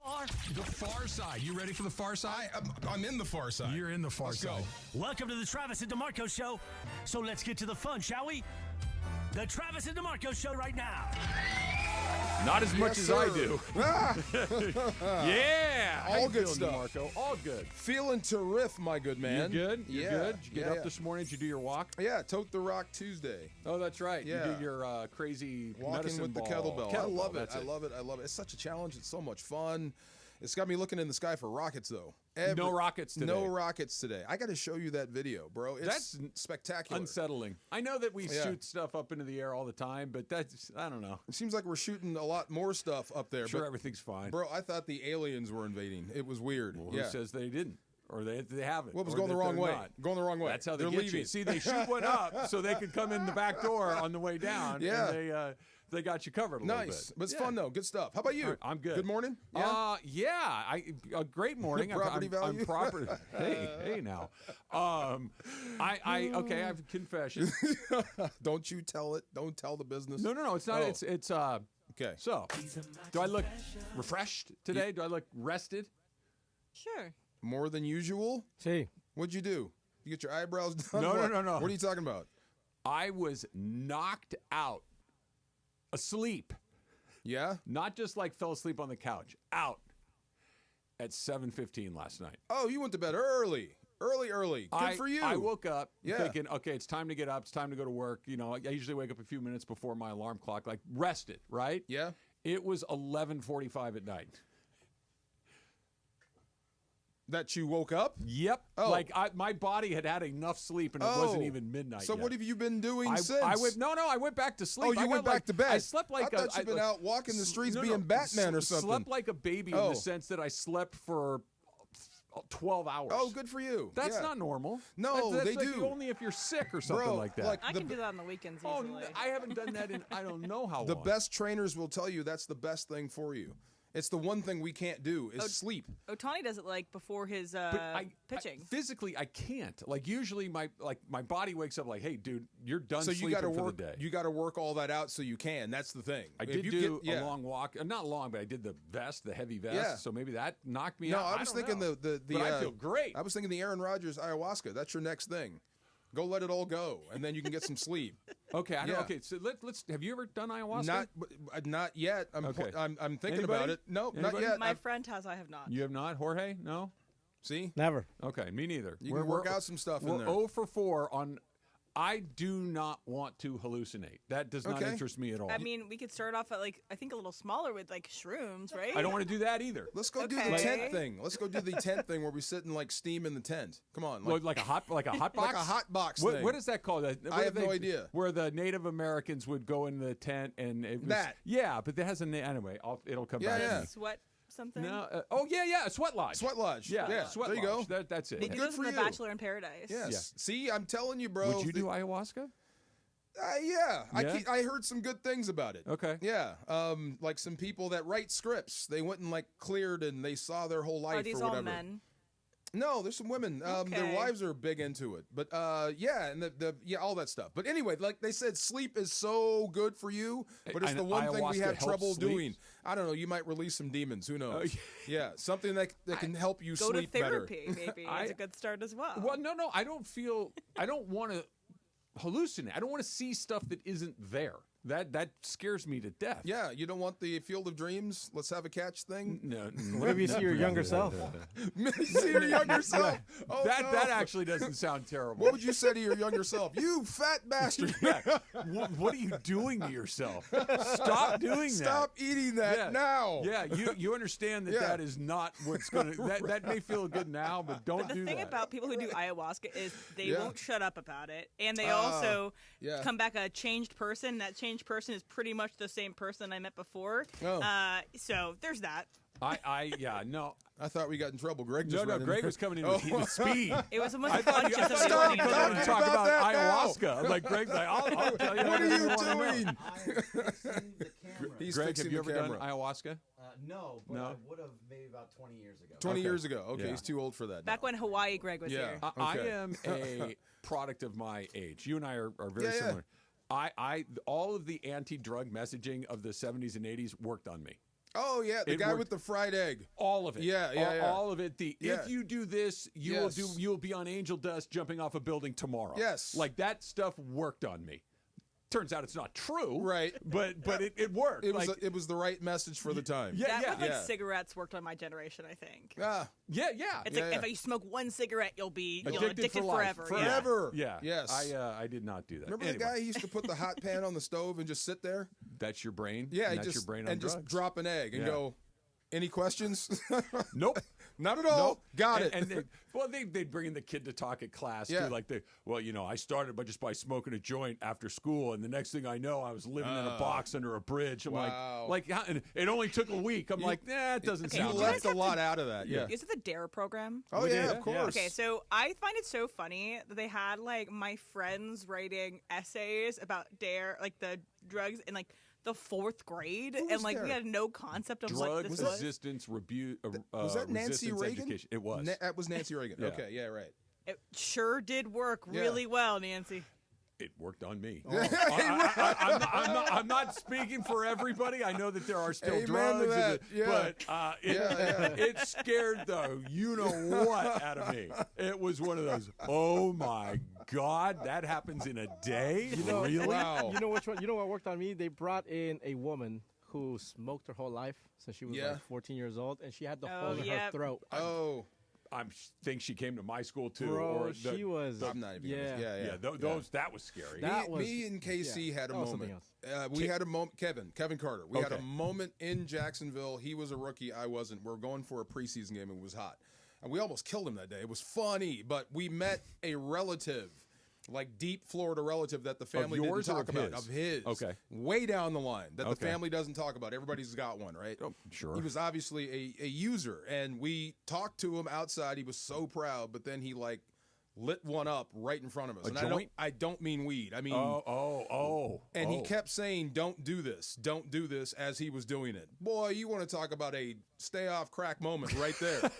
The far side. You ready for the far side? I'm in the far side. You're in the far side. Go. Welcome to the Travis and DeMarco Show. So let's get to the fun, shall we? The Travis and DeMarco Show right now. Not as much as I do. Yeah. All good stuff. DeMarco? All good. Feeling terrific, my good man. You good? You Yeah. good? Did you get up this morning? Did you do your walk? Yeah, Tote the Rock Tuesday. Oh, that's right. Yeah. You did your crazy Walking medicine with the ball. kettlebell. I love it. That's I love it. I love it. It's such a challenge. It's so much fun. It's got me looking in the sky for rockets, though. No rockets today. No rockets today. I got to show you that video, bro. It's spectacular. Unsettling. I know that we shoot stuff up into the air all the time, but that's, I don't know. It seems like we're shooting a lot more stuff up there. Sure, but, everything's fine. bro, I thought the aliens were invading. It was weird. Well, who says they didn't? Or they haven't. What was or going the that wrong they're way? not. Going the wrong way. That's how they're leaving. you. See, they shoot one up so they could come in the back door on the way down. Yeah. And they got you covered a little bit. Nice. But it's fun, though. Good stuff. How about you? Right, I'm good. Good morning? Yeah. A great morning. Property value? I'm proper. Hey now. I have a confession. Don't you tell it. Don't tell the business. No, it's not. Oh. It's Okay. So, do I look refreshed today? Do I look rested? Sure. More than usual? See. What'd you do? You get your eyebrows done? No. What are you talking about? I was knocked out, asleep. Yeah? Not just like fell asleep on the couch. Out at 7:15 last night. Oh, you went to bed early. Early. Good for you. I woke up Yeah. thinking, okay, it's time to get up. It's time to go to work. You know, I usually wake up a few minutes before my alarm clock, like rested, right? Yeah? It was 11:45 at night. That you woke up? Yep. Oh. Like my body had had enough sleep, and it wasn't even midnight. So yet. what have you been doing since? I went back to sleep. Oh, you went back to bed. I slept like I thought you've been out walking the streets being Batman or something. Slept like a baby in the sense that I slept for 12 hours. Oh, good for you. That's Yeah. not normal. No, that's they like do. Only if you're sick or something Bro, like that. like I can do that on the weekends easily. I haven't done that in I don't know how The long. best trainers will tell you that's the best thing for you. It's the one thing we can't do is sleep. Otani does it like before his pitching. Physically, I can't. Like usually, my body wakes up like, "Hey, dude, you're done So sleeping you got to for work. the day." You got to work all that out so you can. That's the thing. I did do a long walk. Not long, but I did the heavy vest. Yeah. So maybe that knocked me No, out. I was thinking know. the But I feel great. I was thinking the Aaron Rodgers ayahuasca. That's your next thing. Go let it all go, and then you can get some sleep. Okay, I know. Yeah. Okay, so let's. Have you ever done ayahuasca? Not yet. I'm thinking Anybody? about it. No, not Anybody? yet. My friend has. I have not. You have not, Jorge? No. See, Never. Okay, me neither. you can work out some stuff in We're there. 0 for 4 on. I do not want to hallucinate. That does not Okay. interest me at all. I mean, we could start off at I think a little smaller with shrooms, right? I don't want to do that either. Let's go do the Okay. tent thing. Let's go do the tent thing where we sit and steam in the tent. Come on, Like a hot box. like a hot box What, thing. what is that called? I have no idea. Where the Native Americans would go in the tent and it was, That. Yeah, but that has a name. Anyway, it'll come Yeah, back. yeah. To me. Sweat something. No. a sweat lodge. Sweat lodge. Yeah, sweat there you lodge. go. That's it. They do Good this for in The you. Bachelor in Paradise. Yes. Yeah. See, I'm telling you, bro. Would you do ayahuasca? Yeah. Yeah? I heard some good things about it. Okay. Yeah. Like some people that write scripts. They went and cleared and they saw their whole life Are these or whatever. all men? No, there's some women. Their Okay. wives are big into it. But and all that stuff. But anyway, like they said, sleep is so good for you. But it's And the one thing we ayahuasca have helps trouble sleep? doing. I don't know. You might release some demons. Who knows? Yeah, something that can help you Go sleep to therapy, better. maybe. It's a good start as well. Well, no. I don't want to hallucinate. I don't want to see stuff that isn't there. That scares me to death. Yeah, you don't want the Field of Dreams, let's have a catch thing? No. What if you see your younger self? See your younger self? Oh, no. That actually doesn't sound terrible. What would you say to your younger self? You fat bastard. What are you doing to yourself? Stop doing that. Stop eating that now. Yeah, you understand that Yeah. that is not what's going to... That may feel good now, but don't The do thing that. about people who do ayahuasca is they Yeah. won't shut up about it, and they also yeah. come back a changed person. That changed person is pretty much the same person I met before. Oh. So there's that. No. I thought we got in trouble. Greg just No, ran in Greg there. was coming in with speed. It was almost I a thought punch you of the Stop morning. come talking and talk about about that now. ayahuasca. Like Greg's like, I'll tell you. What are you wanna know. doing? the camera. He's Greg, fixing have you the ever done camera. ayahuasca? No, but No? I would have maybe about 20 years ago. 20 Okay. years ago. Okay, Yeah. he's too old for that. Back now. when Hawaii Greg was Yeah. here. I Okay. am a product of my age. You and I are very Yeah, yeah. similar. All of the anti-drug messaging of the 70s and 80s worked on me. Oh yeah, the It guy worked. with the fried egg. All of it. Yeah, yeah, yeah. All of it. If you do this, Yes. you'll be on angel dust jumping off a building tomorrow. Yes. Like that stuff worked on me. Turns out it's not true. Right. But it worked. It was the right message for the time. Yeah, That with like yeah. cigarettes worked on my generation, I think. Ah, yeah. It's Yeah, like yeah. if you smoke one cigarette, you'll be Addicted for life. forever. forever. Yeah. Yes. I did not do that. Remember Anyway, the guy who used to put the hot pan on the stove and just sit there? that's your brain. Yeah, and he that's just your brain on and drugs. just drop an egg and Yeah. go. Any questions? Nope. Not at all. Nope. Got it. And they'd bring in the kid to talk at class Yeah. too. Like I started by smoking a joint after school, and the next thing I know, I was living in a box under a bridge. I'm Wow. and it only took a week. I'm like, it doesn't Okay, you sound you right. left a lot out of that. Yeah. Is it the D.A.R.E program? Oh We yeah, did. of course. Okay, so I find it so funny that they had like my friends writing essays about D.A.R.E, like the drugs in like the 4th grade, Who and was like we D.A.R.E? had no concept of what Drug this was. resistance Was that Nancy resistance Reagan? education. It was. That was Nancy Reagan. Yeah. Okay, yeah, right. It sure did work Yeah. really well, Nancy. It worked on me. Oh. I'm not speaking for everybody. I know that there are still Amen to drugs, that. Yeah. but it scared the you know what out of me. It was one of those. Oh my God, that happens in a day. Really? Wow. You know which one? You know what worked on me? They brought in a woman who smoked her whole life since she was Yeah. like 14 years old, and she had the Oh, hole in yeah. her throat. Oh, I think she came to my school too. Bro, or she was. I'm not even. Yeah. Yeah. Those that was scary. That was- me and KC had a that was something moment. We had a moment. Kevin Carter. We had a Okay. moment in Jacksonville. He was a rookie. I wasn't. We're going for a preseason game. It was hot, and we almost killed him that day. It was funny, but we met a relative, like deep Florida relative that the family yours didn't or talk of about. his? Of his. Okay. Way down the line that the Okay. family doesn't talk about. Everybody's got one, right? Oh, sure. He was obviously a user, and we talked to him outside. He was so proud, but then he like lit one up right in front of us. A And joint? I don't mean weed. I mean and he kept saying, "Don't do this, don't do this," as he was doing it. Boy, you want to talk about a stay off crack moment right there.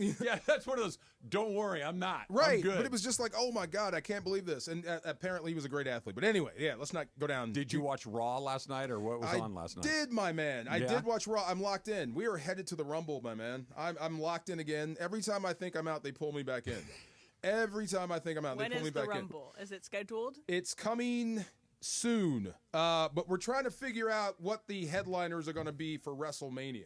Yeah, that's one of those. Don't worry, I'm not. I'm Right, good. but it was just like, oh my God, I can't believe this. And apparently he was a great athlete. But anyway, yeah, let's not go down. Did you watch Raw last night, or what was I on last night? did, my man. I Yeah? did watch Raw. I'm locked in. We are headed to the Rumble, my man. I'm locked in again. Every time I think I'm out, they pull me back in. Every time I think I'm out, When they pull me is the back Rumble? Is it scheduled? in. It's coming soon. But we're trying to figure out what the headliners are going to be for WrestleMania.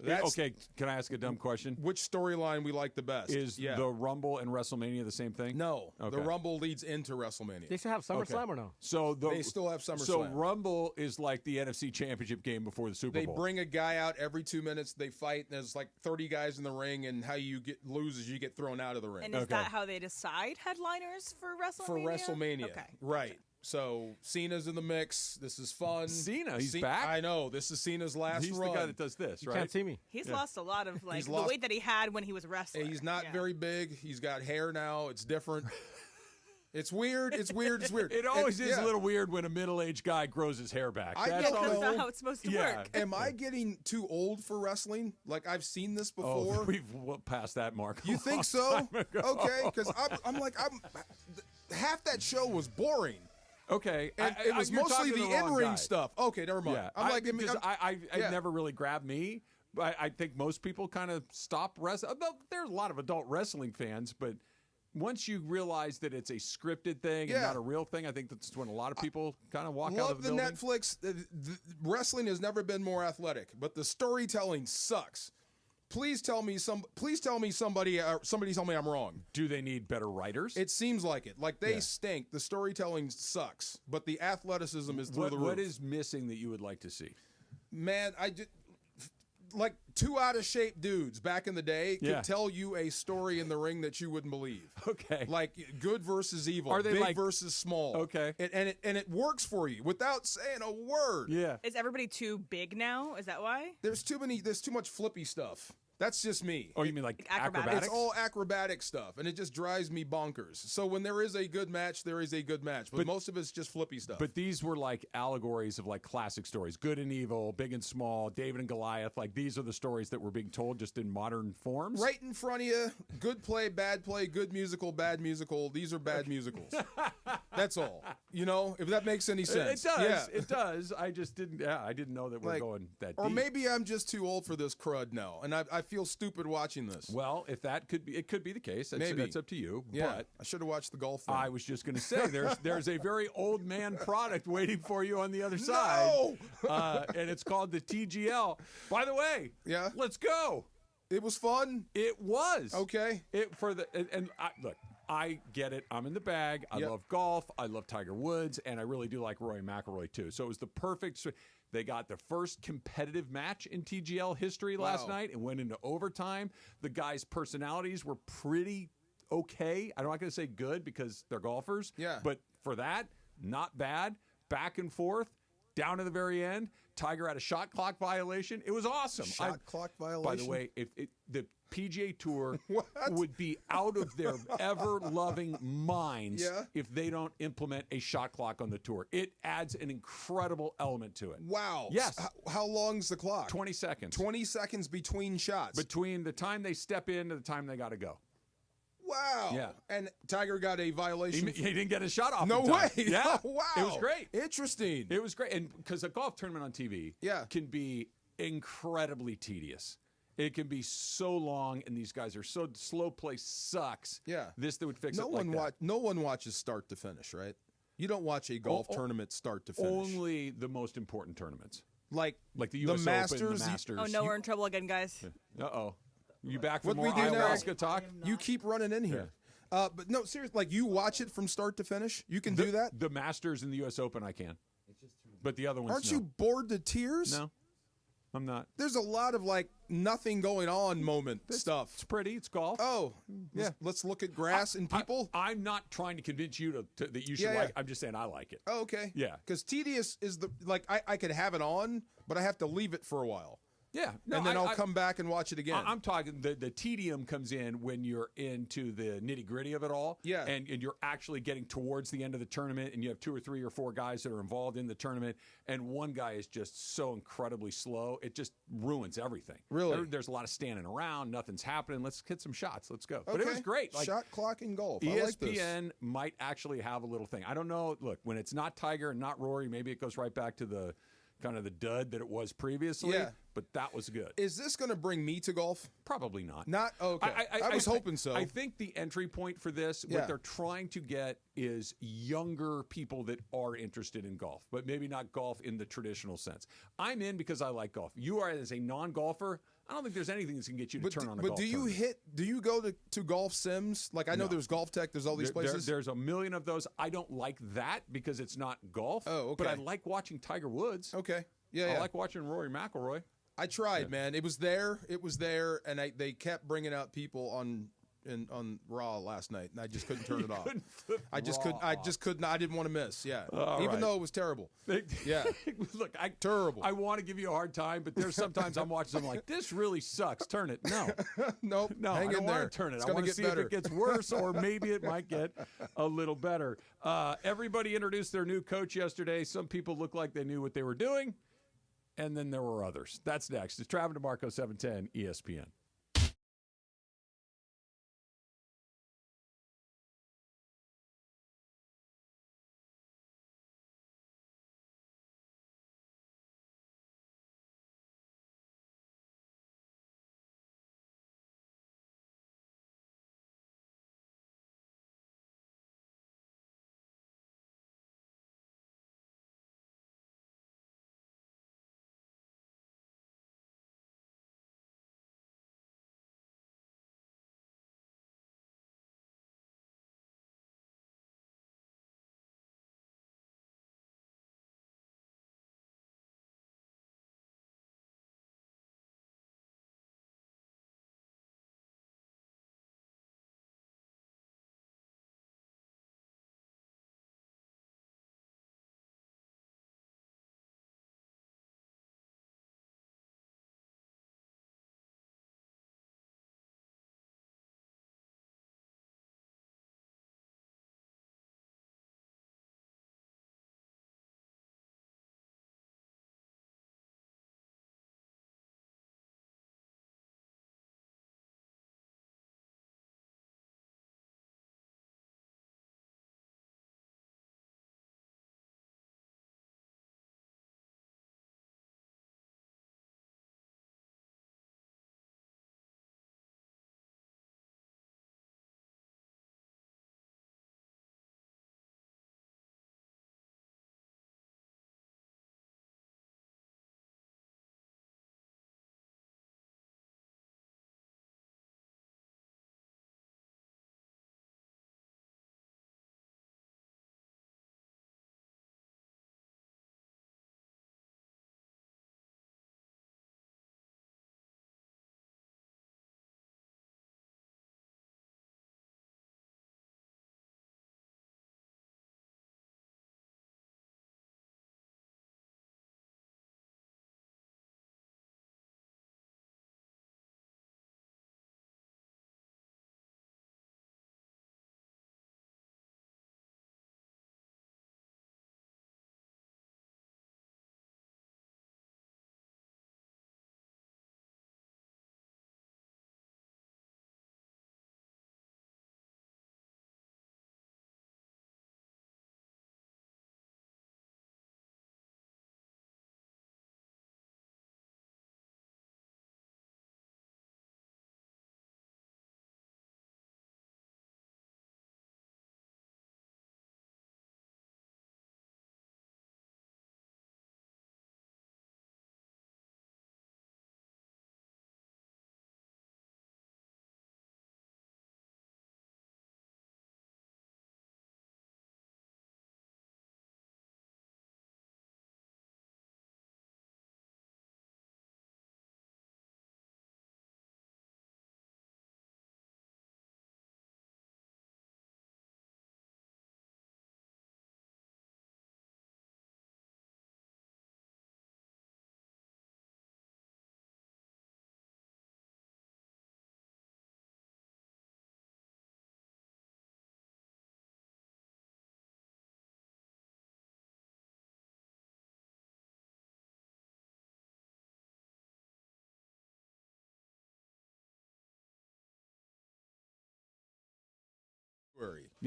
Okay, can I ask a dumb question? Which storyline we like the best? Is yeah. the Rumble and WrestleMania the same thing? No, the Okay. Rumble leads into WrestleMania. They still have SummerSlam or no? So They still have So SummerSlam. Rumble is like the NFC Championship game before the Super They Bowl. bring a guy out every 2 minutes. They fight. There's like 30 guys in the ring, and how you lose is you get thrown out of the ring. And is Okay. that how they decide headliners for WrestleMania? For WrestleMania. Okay. Right. So Cena's in the mix. This is fun. Cena, he's back? I know. This is Cena's last He's run. the guy that does this, You right? can't see me. He's lost a lot of like He's the lost- weight that he had when he was wrestling. He's not Yeah. very big. He's got hair now. It's different. It's weird. It's weird. It's weird. It always is yeah. a little weird when a middle-aged guy grows his hair back. I That's don't all. That's know. not how it's supposed to Yeah. work. Am I getting too old for wrestling? Like I've seen this before. Oh, we've passed that mark. a You long think so? time ago. Okay, because I'm half that show was boring. Okay, And it was you're mostly talking the to wrong in-ring guy. stuff. Okay, never mind. Yeah, I'm like, because yeah. it never really grabbed me. But I think most people kind of stop wrestling. There's a lot of adult wrestling fans, but once you realize that it's a scripted thing and Yeah. not a real thing, I think that's when a lot of people kind of walk out Love of the the building. Netflix. Wrestling has never been more athletic, but the storytelling sucks. Please tell me somebody tell me I'm wrong. Do they need better writers? It seems like it. Like they Yeah. stink. The storytelling sucks, but the athleticism is through the roof. What is missing that you would like to see? Man, I just like two out of shape dudes back in the day Yeah. could tell you a story in the ring that you wouldn't believe. Okay. Like good versus evil, Are they big like- versus small. Okay. and it works for you without saying a word. Yeah. Is everybody too big now? Is that why? There's too much flippy stuff. That's just me. Oh, you mean like Acrobatics? It's all acrobatic stuff, and it just drives me bonkers. So when there is a good match, there is a good match. But most of it's just flippy stuff. But these were like allegories of like classic stories, good and evil, big and small, David and Goliath. Like these are the stories that were being told just in modern forms. Right in front of you, good play, good musical, bad musical. These are bad musicals. That's all. You know, if that makes any sense. It does. Yeah. It does. I just didn't. Yeah, I didn't know that we're going that deep. Or maybe I'm just too old for this crud now, and I feel stupid watching this. Well, if that could be, it could be the case. Maybe That's up to you. Yeah, But I should have watched the golf thing. I was just going to say there's a very old man product waiting for you on the other side. No! And it's called the TGL. By the way, Yeah? let's go. It was fun. It was Okay. Look, I get it. I'm in the bag. I Yep. love golf. I love Tiger Woods, and I really do like Rory McIlroy too. So it was the perfect. They got the first competitive match in TGL history last Wow. night and went into overtime. The guys' personalities were pretty okay. I'm not going to say good because they're golfers. Yeah. But for that, not bad. Back and forth, down to the very end. Tiger had a shot clock violation. It was awesome. Shot clock violation? By the way, if the PGA Tour What? would be out of their ever-loving minds Yeah. if they don't implement a shot clock on the tour. It adds an incredible element to it. Wow. Yes. How long's the clock? 20 seconds. 20 seconds between shots. Between the time they step in to the time they got to go. Wow. Yeah. And Tiger got a He violation. he didn't get a shot off No in time. way. Yeah. Wow. It was great. Interesting. It was great. And because a golf tournament on TV Yeah. can be incredibly tedious. It can be so long, and these guys are so slow play sucks. Yeah. This would fix no it like one that. No one watches start to finish, right? You don't watch a golf tournament start to finish. Only the most important tournaments. like The US Masters. Open, the Masters. Oh no, we're in trouble again, guys. Uh-oh. You back for What more we do now? Iahuasca talk? You keep running in here. But no, seriously, like you watch it from start to finish. You can do that. The Masters and the U.S. Open, I can. But the other ones, Aren't no. you bored to tears? No, I'm not. There's a lot of like nothing going on moment stuff. It's pretty. It's golf. Oh, Yeah. Let's look at grass and people. I'm not trying to convince you that you should Yeah, yeah. like. I'm just saying I like it. Oh, okay. Yeah. Because tedious is the like I could have it on, but I have to leave it for a while, Yeah. and then I'll come back and watch it again. I'm talking the tedium comes in when you're into the nitty gritty of it all. Yeah. And you're actually getting towards the end of the tournament, and you have 2 or 3 or 4 guys that are involved in the tournament, and one guy is just so incredibly slow. It just ruins everything. Really? There's a lot of standing around. Nothing's happening. Let's hit some shots. Let's go. But it Okay. was great. Like, Shot clock in golf. I ESPN like this. might actually have a little thing. I don't know. Look, when it's not Tiger and not Rory, maybe it goes right back to the kind of the dud that it was previously. Yeah. But that was good. Is this going to bring me to golf? Probably not. Not okay. I was hoping so. I think the entry point for this, Yeah. what they're trying to get is younger people that are interested in golf, but maybe not golf in the traditional sense. I'm in because I like golf. You are as a non-golfer. I don't think there's anything that's going to get you to turn on a golf do you tournament. do you go to golf sims? Like I know No. there's Golf Tech, there's all these places. There's a million of those. I don't like that because it's not golf. Oh, But I okay. like watching Tiger Woods. Okay. Yeah, I yeah. like watching Rory McIlroy. I tried, man. It was there, and they kept bringing out people on Raw last night, and I just couldn't turn it off. I just couldn't. I didn't want to miss. Yeah, even right. though it was terrible. Yeah, Look, terrible. I want to give you a hard time, but there's sometimes I'm watching something like, this really sucks. Turn it. No. Nope. No, Hang I don't in want there. to turn it. It's I gonna want to get see better. if it gets worse, or maybe it might get a little better. Everybody introduced their new coach yesterday. Some people look like they knew what they were doing, and then there were others. That's next. It's Travis DeMarco, 710 ESPN.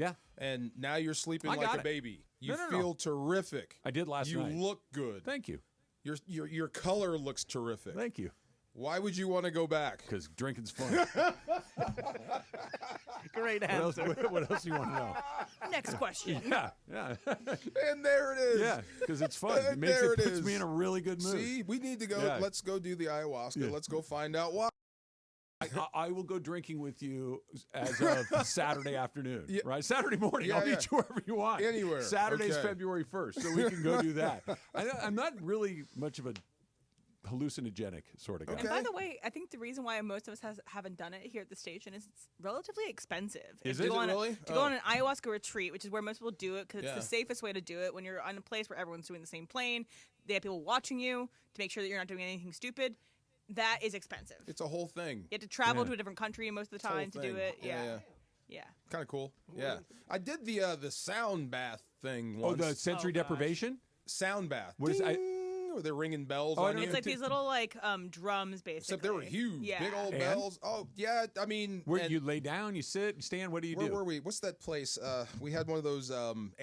Yeah. And now you're sleeping I like got a it. baby. You No. feel terrific. I did last night. You look good. Thank you. Your color looks terrific. Thank you. Why would you want to go back? Because drinking's fun. Great What else, answer. what else do you want to know? Next question. Yeah. And there it is. Yeah, because it's fun. It And makes there it it puts is. me in a really good mood. See, we need to go. Yeah. Let's go do the ayahuasca. Yeah. Let's go find out why. I will go drinking with you as of Saturday afternoon, Yeah. right? Saturday morning. Yeah, I'll yeah. meet you wherever you want. Anywhere. Saturday's Okay. February 1st, so we can go do that. I'm not really much of a hallucinogenic sort of guy. Okay. And by the way, I think the reason why most of us haven't done it here at the station is it's relatively expensive. Is If it? you go Is it on really? to go on an ayahuasca retreat, which is where most people do it because Yeah. it's the safest way to do it when you're on a place where everyone's doing the same plane. They have people watching you to make sure that you're not doing anything stupid. That is expensive. It's a whole thing. You have to travel Yeah. to a different country most of the It's a whole time to do thing. it. Yeah. Yeah. Kind of cool. Yeah. I did the sound bath thing once. Oh, the sensory Oh, gosh. deprivation? sound bath. What is I- Ding, or they're ringing bells Oh, I on don't you. It's like these little drums basically. Except they were huge, Yeah. big old And? bells. Oh yeah, I mean, Where and you lay down, you sit, you stand, what do you where do? were we? What's that place? We had one of those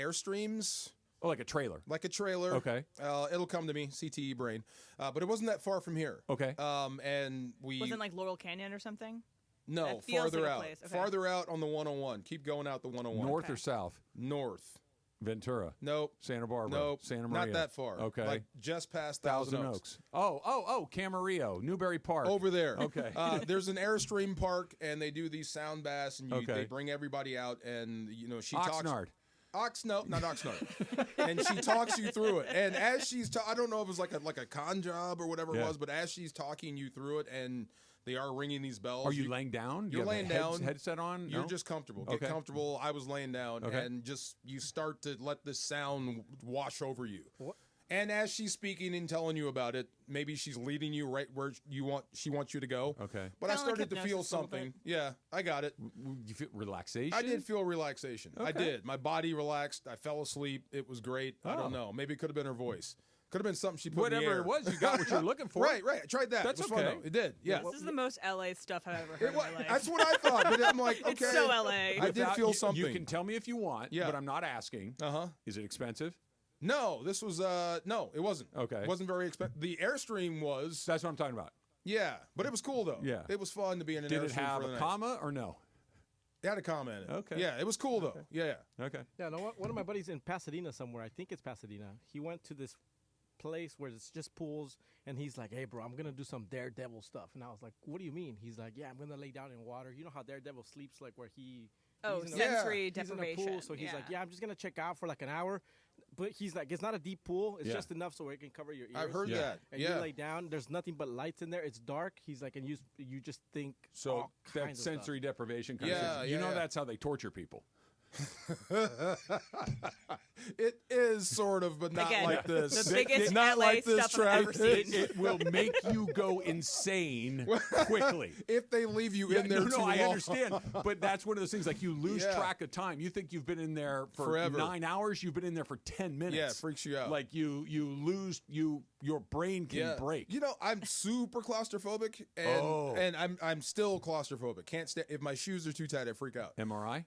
Airstreams, Oh, like a trailer. like a trailer. Okay. It'll come to me, CTE brain. But it wasn't that far from here. Okay. And we Wasn't like Laurel Canyon or something? no that feels farther like a out, place. Okay. farther out on the 101. Keep going out the 101. North Okay. or south? North. Ventura. Nope. Santa Barbara. Nope. Santa Maria. Not that far. Okay. Like just past Thousand Oaks. Oh, Camarillo, Newberry Park. Over there. Okay. There's an Airstream park, and they do these sound baths, and Okay. they bring everybody out, and she talks. Oxnard. No, not Oxnard. And she talks you through it. And as she's, I don't know if it was like a con job or whatever Yeah. it was, but as she's talking you through it, and they are ringing these bells. Are you laying down? You're You have a laying down. Headset on? You're No? just comfortable. Okay. Get comfortable. I was laying down, Okay. and just you start to let the sound wash over you. What? And as she's speaking and telling you about it, maybe she's leading you right where she wants you to go. Okay. But I Kinda like started to feel hypnosis a little something. Yeah, I got it. You feel relaxation? I did feel relaxation. I Okay. did. My body relaxed. I fell asleep. It was great. I Oh. don't know. Maybe it could have been her voice. Could have been something she put in the Whatever air. it was, you got what you're looking for. Right. I tried that. That's it was fun, okay. though. It did. Yeah. This is the most LA stuff I've ever heard It in was, my life. that's what I thought. But I'm like, okay. It's so LA. I did Without- feel you- something. You can tell me if you want, Yeah. but I'm not asking. Uh-huh. Is it expensive? No, this was no, it wasn't. Okay. It wasn't very expensive. The Airstream was That's what I'm talking about. yeah, but it was cool though. Yeah. It was fun to be in an Did Airstream it have for the a night. comma or no? It had a comma in it. Okay. Yeah, it was cool though. Yeah. Okay. Yeah, no, one of my buddies in Pasadena somewhere, I think it's Pasadena, he went to this place where it's just pools, and he's like, hey, bro, I'm going to do some Daredevil stuff. And I was like, what do you mean? He's like, yeah, I'm going to lay down in water. You know how Daredevil sleeps, like where he's in a- sensory he's in a deprivation. pool, so he's like, yeah, I'm just going to check out for like an hour. But he's like, it's not a deep pool. It's Yeah. just enough so it can cover your ears. I've heard Yeah. that. And yeah. you lay down. There's nothing but lights in there. It's dark. He's like, and you just think So all that kinds of stuff. sensory deprivation kind of Yeah, thing. You yeah, know yeah. that's how they torture people. It is sort of, but not Again, like this. the biggest not LA like this, stuff I've ever Travis. seen. It will make you go insane quickly. If they leave you Yeah, in there no, too I long. understand, but that's one of those things. Like you lose Yeah. track of time. You think you've been in there for Forever. 9 hours. You've been in there for 10 minutes. Yeah, it freaks you out. Like you lose your brain can break. You know, I'm super claustrophobic, and Oh. and I'm still claustrophobic. Can't stand if my shoes are too tight. I freak out. MRI.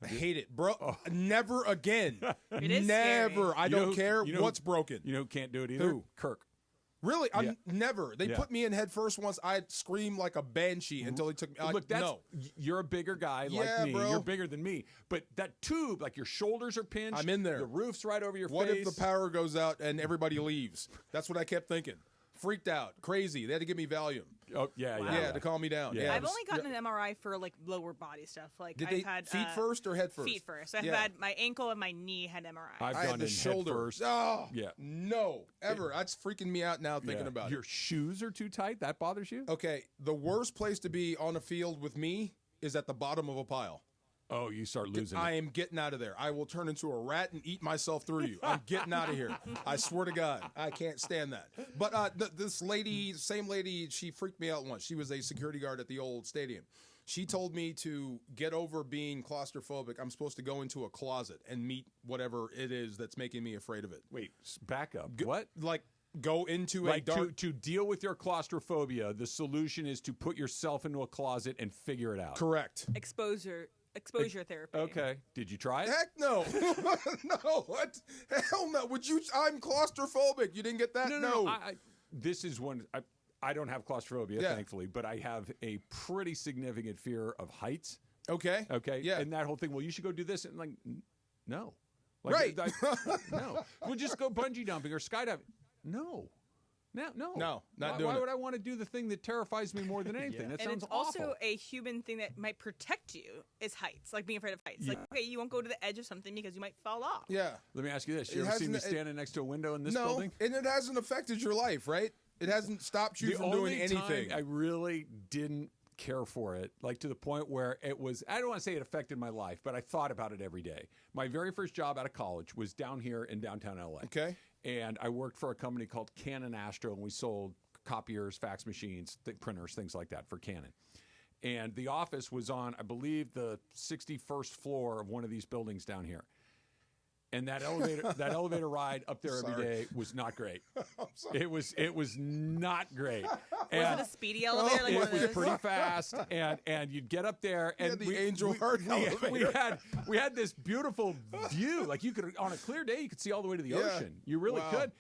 I hate it, bro. Never again. It is Never. scary. I You know don't who- care you know- what's broken. You know who can't do it either? Who? Kirk. Really, I'm Yeah. never. They Yeah. put me in head first once. I'd scream like a banshee until he took me. Look, that's no. you're a bigger guy like Yeah, me. bro. You're bigger than me. But that tube, like your shoulders are pinched. I'm in there. The roof's right over your What face. if the power goes out and everybody leaves? That's what I kept thinking. Freaked out, crazy. They had to give me Valium. Oh yeah, Wow. yeah, Yeah, to calm me down. Yeah. Yeah, it I've was- only gotten an MRI for like lower body stuff. Like Did I've they had feet first or head first? Feet first. I've Yeah. had my ankle and my knee had MRI. I've I gone had the in shoulder. head first. Oh, Yeah. no, ever. That's freaking me out now thinking Yeah. about Your it. shoes are too tight. That bothers you? Okay, the worst place to be on a field with me is at the bottom of a pile. Oh, you start losing I it. am getting out of there. I will turn into a rat and eat myself through you. I'm getting out of here. I swear to God, I can't stand that. But this lady, same lady, she freaked me out once. She was a security guard at the old stadium. She told me to get over being claustrophobic. I'm supposed to go into a closet and meet whatever it is that's making me afraid of it. Wait, back up. What? Like go into a Like dark. to deal with your claustrophobia, the solution is to put yourself into a closet and figure it out. Correct. Exposure exposure therapy. Okay. Did you try it? Heck no. No. What? Hell no. I'm claustrophobic. You didn't get that? No. This is one. I don't have claustrophobia, Yeah. thankfully, but I have a pretty significant fear of heights. Okay. Okay. Yeah. And that whole thing, well, you should go do this. And like, no. Like, Right. No. We'll just go bungee jumping or skydiving. No. No, not doing Why it. would I want to do the thing that terrifies me more than anything? That And sounds it's awful. also a human thing that might protect you is heights, like being afraid of heights. Like, okay, you won't go to the edge of something because you might fall off. Yeah. Let me ask you this. It You ever see me hasn't- standing next to a window in this No, building? and it hasn't affected your life, right? It hasn't stopped you The from doing only anything. time I really didn't care for it, like to the point where it was, I don't want to say it affected my life, but I thought about it every day. My very first job out of college was down here in downtown LA. Okay. And I worked for a company called Canon Astro, and we sold copiers, fax machines, printers, things like that for Canon. And the office was on, I believe, the 61st floor of one of these buildings down here. And that elevator ride up there every day was not great. It was not great. Was And it a speedy elevator? Like one it of was those? pretty fast, and you'd get up there, and the Angel Heart elevator. we had this beautiful view. Like you could, on a clear day, you could see all the way to the Yeah. ocean. You really Wow. could.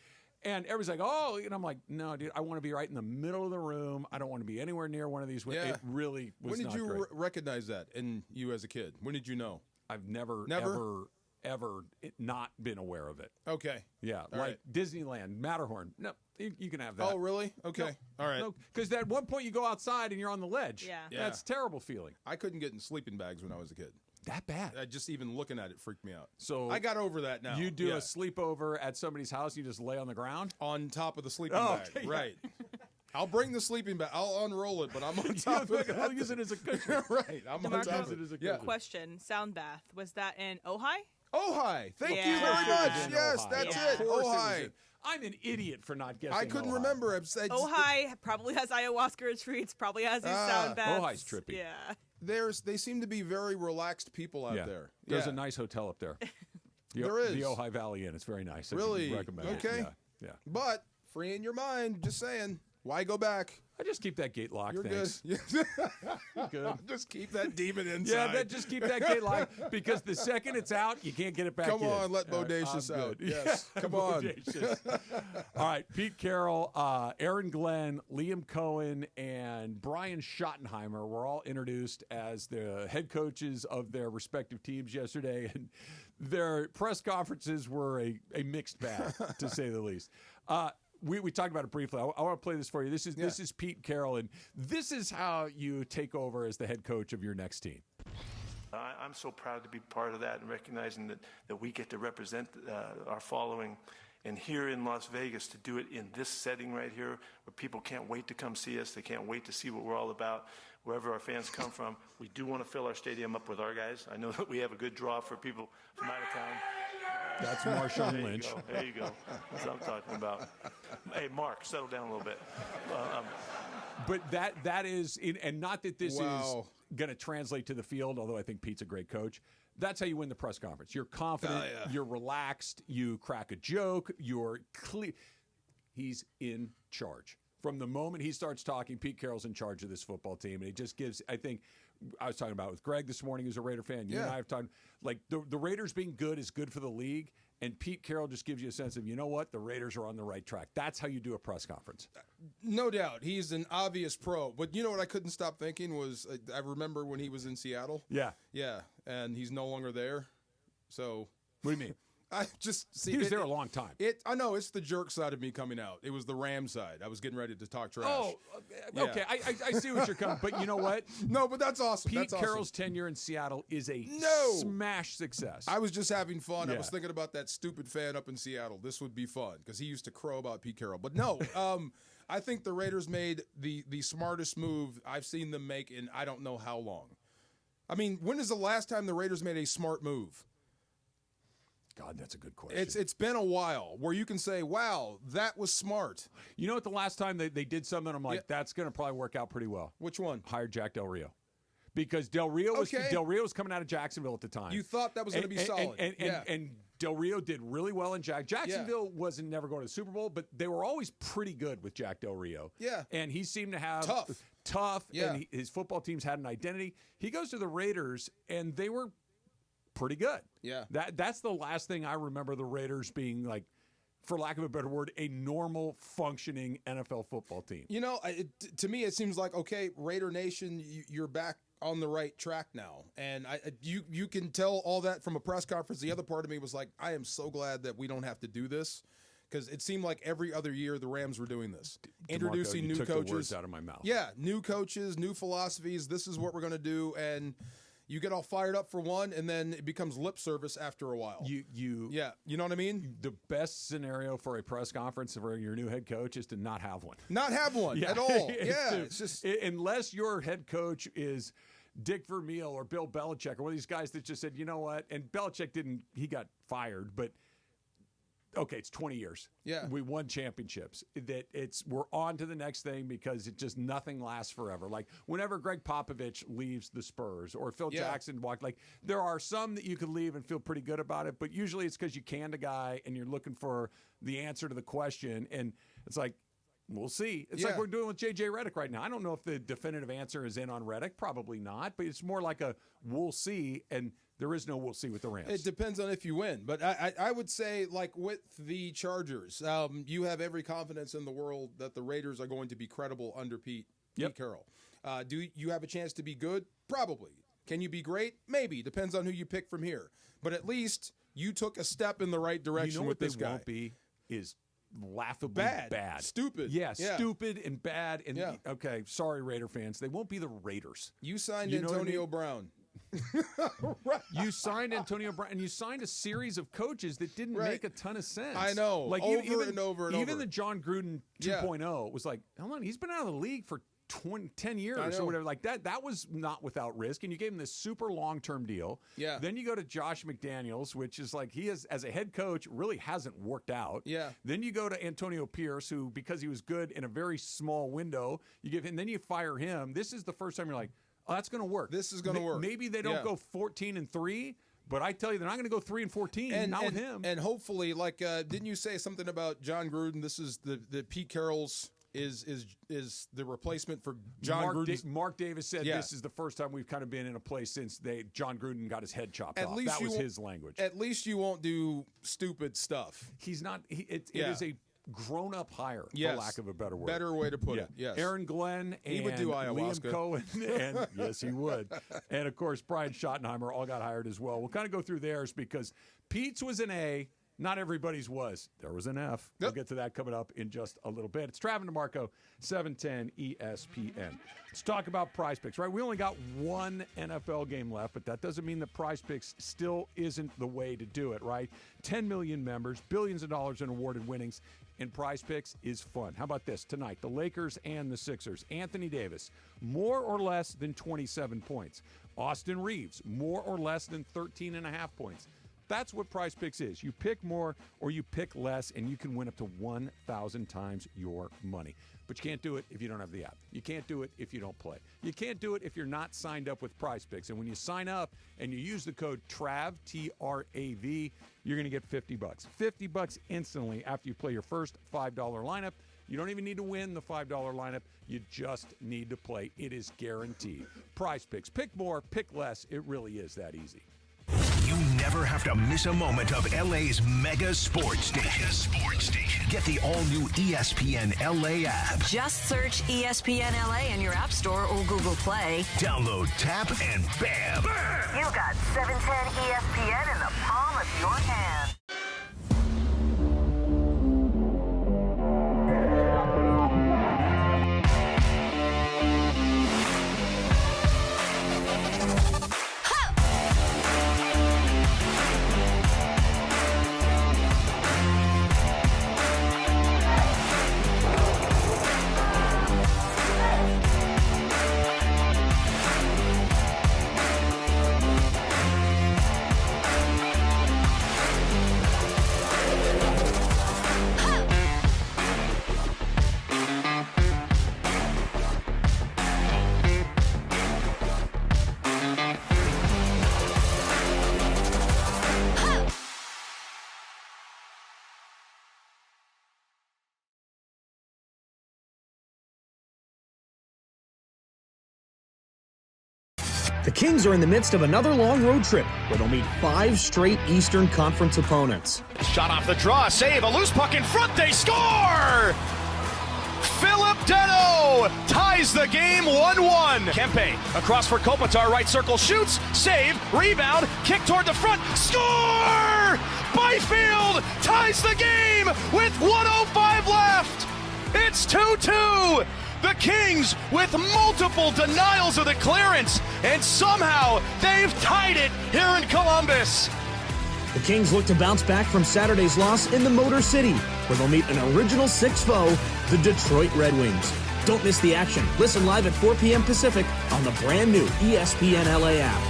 And everybody's like, oh, and I'm like, no, dude, I want to be right in the middle of the room. I don't want to be anywhere near one of these. Yeah. It really was When did not you great. recognize that in you as a kid? When did you know? I've never, Never? ever not been aware of it. Okay. Yeah, All like right. Disneyland, Matterhorn. No, you can have that. Oh, really? Okay. All right. No, because at one point you go outside and you're on the ledge. Yeah. Yeah. That's a terrible feeling. I couldn't get in sleeping bags when I was a kid. That bad. Just even looking at it freaked me out. So I got over that now. You do Yeah. a sleepover at somebody's house, you just lay on the ground? On top of the sleeping Oh, bag. okay, yeah. Right. I'll bring the sleeping bag. I'll unroll it, but I'm on top of it. I'll use it as a cushion. Right. I'm on DeMarco, top of it. Yeah. Question: sound bath, was that in Ojai? Ojai. Thank you Yeah. very Of much. It was in Yes, Ojai. that's Yeah. it. Of course it was Ojai. in- I'm an idiot for not guessing. I couldn't Ojai. remember. Ojai probably has ayahuasca retreats, probably has these Ah. sound baths. Ojai's trippy. Yeah. They seem to be very relaxed people out there. There's Yeah. a nice hotel up there. There is. The Ojai Valley Inn. It's very nice. I Really? recommend it. Okay. Yeah. But free in your mind. Just saying. Why go back? I just keep that gate locked. You're thanks. good. Good. Just keep that demon inside. Yeah, just keep that gate locked because the second it's out, you can't get it back Come in. on, let All right, Bodacious I'm out. good. Yes, Yeah, come on. Bodacious. All right, Pete Carroll, Aaron Glenn, Liam Cohen, and Brian Schottenheimer were all introduced as the head coaches of their respective teams yesterday, and their press conferences were a mixed bag, to say the least. We talked about it briefly. I want to play this for you. This is Pete Carroll, and this is how you take over as the head coach of your next team. I'm so proud to be part of that and recognizing that we get to represent our following. And here in Las Vegas, to do it in this setting right here, where people can't wait to come see us, they can't wait to see what we're all about, wherever our fans come from. We do want to fill our stadium up with our guys. I know that we have a good draw for people from out of town. That's Marshawn There Lynch. you go. There you go. That's what I'm talking about. Hey, Mark, settle down a little bit. But that is, and not that this Wow. is going to translate to the field, although I think Pete's a great coach. That's how you win the press conference. You're confident, Oh, yeah. you're relaxed, you crack a joke, you're clear. He's in charge. From the moment he starts talking, Pete Carroll's in charge of this football team. And it just gives, I think, I was talking about it with Greg this morning, who's a Raider fan. You and Yeah. I have talked, like, the Raiders being good is good for the league. And Pete Carroll just gives you a sense of, you know what, the Raiders are on the right track. That's how you do a press conference. No doubt. He's an obvious pro. But you know what I couldn't stop thinking was, I remember when he was in Seattle. Yeah. Yeah. And he's no longer there. So What do you mean? I just see He was there a long time. I know it's the jerk side of me coming out. It was the Ram side. I was getting ready to talk trash. Oh, Yeah. okay. I see what you're coming. But you know what? No, but that's awesome. Pete That's awesome. Carroll's tenure in Seattle is a No. smash success. I was just having fun. I Yeah. was thinking about that stupid fan up in Seattle. This would be fun because he used to crow about Pete Carroll. But no, I think the Raiders made the smartest move I've seen them make in I don't know how long. I mean, when is the last time the Raiders made a smart move? God, that's a good question. It's been a while where you can say, wow, that was smart. You know what? The last time they did something, I'm like, Yeah. that's going to probably work out pretty well. Which one? Hired Jack Del Rio. Because Del Rio was coming out of Jacksonville at the time. You thought that was going to be solid. And Del Rio did really well in Jacksonville wasn't never going to the Super Bowl, but they were always pretty good with Jack Del Rio. Yeah. And he seemed to have Tough. tough, Yeah. and his football teams had an identity. He goes to the Raiders, and they were pretty good. Yeah. That's the last thing I remember the Raiders being like, for lack of a better word, a normal functioning NFL football team. You know, to me, it seems like, okay, Raider Nation, you're back on the right track now. And you can tell all that from a press conference. The other part of me was like, I am so glad that we don't have to do this, because it seemed like every other year the Rams were doing this. Introducing new took coaches. The words out of my mouth. Yeah, new coaches, new philosophies. This is what we're going to do. And you get all fired up for one, and then it becomes lip service after a while. Yeah, you know what I mean? The best scenario for a press conference for your new head coach is to not have one. Not have one at all. Yeah, it's just unless your head coach is Dick Vermeil or Bill Belichick or one of these guys that just said, you know what? And Belichick he got fired, but okay, it's 20 years. Yeah. We won championships. We're on to the next thing, because nothing lasts forever. Like whenever Greg Popovich leaves the Spurs or Phil Jackson walked, like there are some that you could leave and feel pretty good about it, but usually it's because you canned a guy and you're looking for the answer to the question, and it's like, we'll see. It's like we're doing with J.J. Redick right now. I don't know if the definitive answer is in on Redick. Probably not, but it's more like a we'll see, and there is no we'll see with the Rams. It depends on if you win. But I would say, like with the Chargers, you have every confidence in the world that the Raiders are going to be credible under Pete Carroll. Do you have a chance to be good? Probably. Can you be great? Maybe. Depends on who you pick from here. But at least you took a step in the right direction with this guy. Won't be is laughably bad. Stupid. Yeah, stupid and bad. And okay, sorry, Raider fans. They won't be the Raiders. You signed Antonio Brown. Right. You signed Antonio Brown, and you signed a series of coaches that didn't make a ton of sense. I know. Like over and over. Even the John Gruden 2.0 was like, hold on, he's been out of the league for 10 years or whatever. Like that was not without risk, and you gave him this super long-term deal. Yeah. Then you go to Josh McDaniels, which is like he is, as a head coach, really hasn't worked out. Yeah. Then you go to Antonio Pierce, who, because he was good in a very small window, you give him, then you fire him. This is the first time you're like, oh, that's going to work. This is going to work. Maybe they don't go 14-3, but I tell you, they're not going to go 3-14. Not with him. And hopefully, like, didn't you say something about John Gruden? This is the Pete Carroll's is the replacement for John Gruden. Mark Davis said this is the first time we've kind of been in a place since John Gruden got his head chopped off. That was his language. At least you won't do stupid stuff. He's not. It is a grown-up hire, for lack of a better word. Better way to put it, yes. Aaron Glenn and he would do Iahuasca. Liam Cohen, and yes, he would. And, of course, Brian Schottenheimer all got hired as well. We'll kind of go through theirs because Pete's was an A. Not everybody's was. There was an F. We'll get to that coming up in just a little bit. It's Travis DeMarco, 710 ESPN. Let's talk about PrizePicks, right? We only got one NFL game left, but that doesn't mean that PrizePicks still isn't the way to do it, right? 10 million members, billions of dollars in awarded winnings, and PrizePicks is fun. How about this? Tonight, the Lakers and the Sixers. Anthony Davis, more or less than 27 points. Austin Reeves, more or less than 13.5 points. That's what PrizePicks is. You pick more or you pick less, and you can win up to 1,000 times your money. But you can't do it if you don't have the app. You can't do it if you don't play. You can't do it if you're not signed up with PrizePicks. And when you sign up and you use the code TRAV, T-R-A-V, you're going to get $50. $50 instantly after you play your first $5 lineup. You don't even need to win the $5 lineup. You just need to play. It is guaranteed. PrizePicks. Pick more, pick less. It really is that easy. You never have to miss a moment of LA's mega sports station. Get the all-new ESPN LA app. Just search ESPN LA in your App Store or Google Play. Download, tap, and bam! You got 710 ESPN in the palm of your hand. The Kings are in the midst of another long road trip where they'll meet 5 straight Eastern Conference opponents. Shot off the draw, save, a loose puck in front, they score! Philip Deno ties the game 1-1. Kempe across for Kopitar, right circle, shoots, save, rebound, kick toward the front, score! Byfield ties the game with 1:05 left. It's 2-2. The Kings with multiple denials of the clearance, and somehow they've tied it here in Columbus. The Kings look to bounce back from Saturday's loss in the Motor City, where they'll meet an Original Six foe, the Detroit Red Wings. Don't miss the action. Listen live at 4 p.m. Pacific on the brand new ESPN LA app.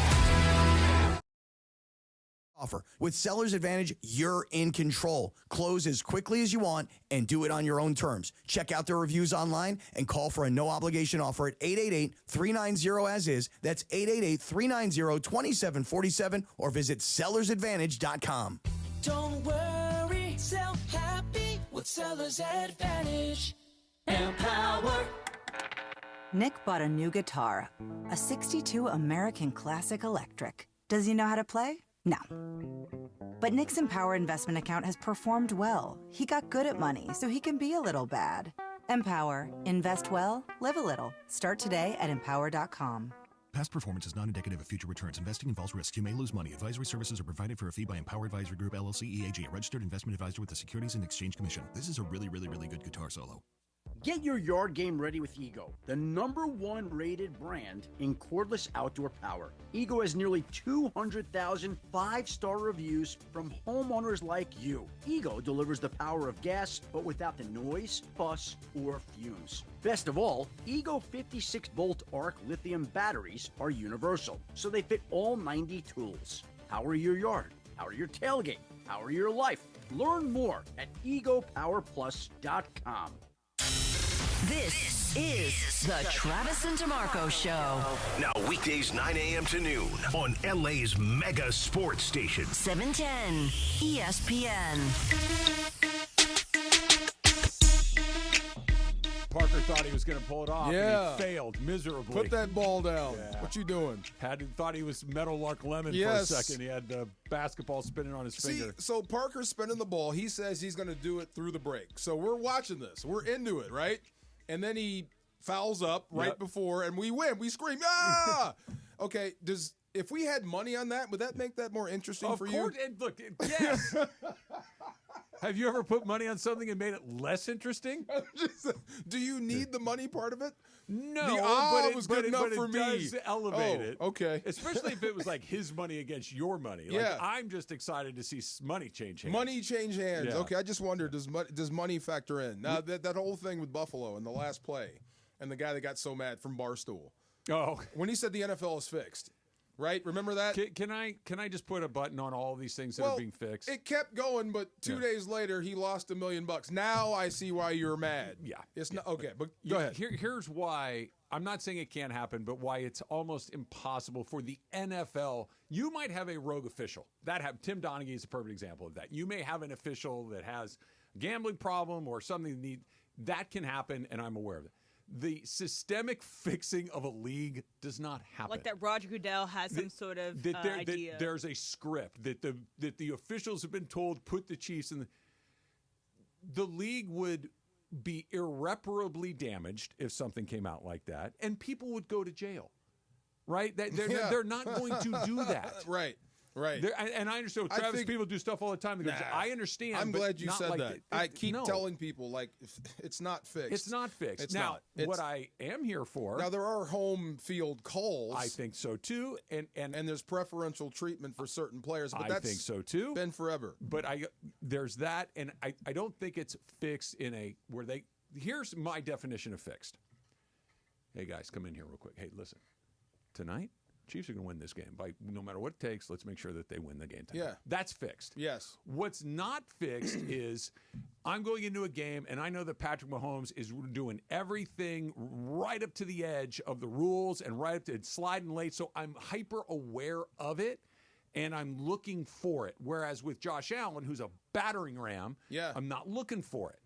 Offer. With Seller's Advantage, you're in control. Close as quickly as you want and do it on your own terms. Check out their reviews online and call for a no-obligation offer at 888-390-AS-IS. That's 888-390-2747 or visit sellersadvantage.com. Don't worry, sell happy with Seller's Advantage. Empower. Nick bought a new guitar, a 62 American Classic Electric. Does he know how to play? No. But Nick's Empower investment account has performed well. He got good at money, so he can be a little bad. Empower. Invest well, live a little. Start today at empower.com. Past performance is not indicative of future returns. Investing involves risk. You may lose money. Advisory services are provided for a fee by Empower Advisory Group, LLC, EAG, a registered investment advisor with the Securities and Exchange Commission. This is a really good guitar solo. Get your yard game ready with Ego, the #1 rated brand in cordless outdoor power. Ego has nearly 200,000 5-star reviews from homeowners like you. Ego delivers the power of gas, but without the noise, fuss, or fumes. Best of all, Ego 56-volt arc lithium batteries are universal, so they fit all 90 tools. Power your yard, power your tailgate, power your life. Learn more at egopowerplus.com. This is the Travis and DeMarco Show. Now weekdays 9 a.m. to noon on LA's mega sports station. 710 ESPN. Parker thought he was going to pull it off, Yeah. and he failed miserably. Put that ball down. Yeah. What you doing? Thought he was Meadowlark Lemon Yes. for a second. He had the basketball spinning on his finger. So Parker's spinning the ball. He says he's going to do it through the break. So we're watching this. We're into it, right? And then he fouls up right before, and we win. We scream, ah! Okay, if we had money on that, would that make that more interesting for you? Of course. Look, yes. Have you ever put money on something and made it less interesting? Do you need the money part of it? No, but it was good enough for me. Does elevate it. Okay. Especially if it was like his money against your money. Like, Yeah. I'm just excited to see money change hands. Money change hands. Yeah. Okay, I just wonder, does money factor in? Now, that whole thing with Buffalo in the last play and the guy that got so mad from Barstool. Oh. When he said the NFL is fixed, right? Remember that? Can I just put a button on all these things that are being fixed? It kept going, but 2 days later, he lost $1 million. Now I see why you're mad. Yeah. It's not okay, but go ahead. Here's why. I'm not saying it can't happen, but why it's almost impossible for the NFL. You might have a rogue official. Tim Donaghy is a perfect example of that. You may have an official that has a gambling problem or something that can happen, and I'm aware of it. The systemic fixing of a league does not happen. Like that Roger Goodell has some sort of idea. There's a script that the officials have been told put the Chiefs in. The league would be irreparably damaged if something came out like that, and people would go to jail, right? They're not going to do that. Right. And I understand with Travis, people do stuff all the time. I understand. I'm glad you not said like that. I keep telling people, it's not fixed. It's not fixed. It's now, not. What I am here for. Now, there are home field calls. I think so, too. And there's preferential treatment for certain players. But I think so, too. Been forever. But there's that, and I don't think it's fixed here's my definition of fixed. Hey, guys, come in here real quick. Hey, listen. Tonight, Chiefs are going to win this game. No matter what it takes, let's make sure that they win the game tonight. Yeah. That's fixed. Yes. What's not fixed is I'm going into a game, and I know that Patrick Mahomes is doing everything right up to the edge of the rules and right up to sliding late, so I'm hyper aware of it, and I'm looking for it. Whereas with Josh Allen, who's a battering ram, I'm not looking for it.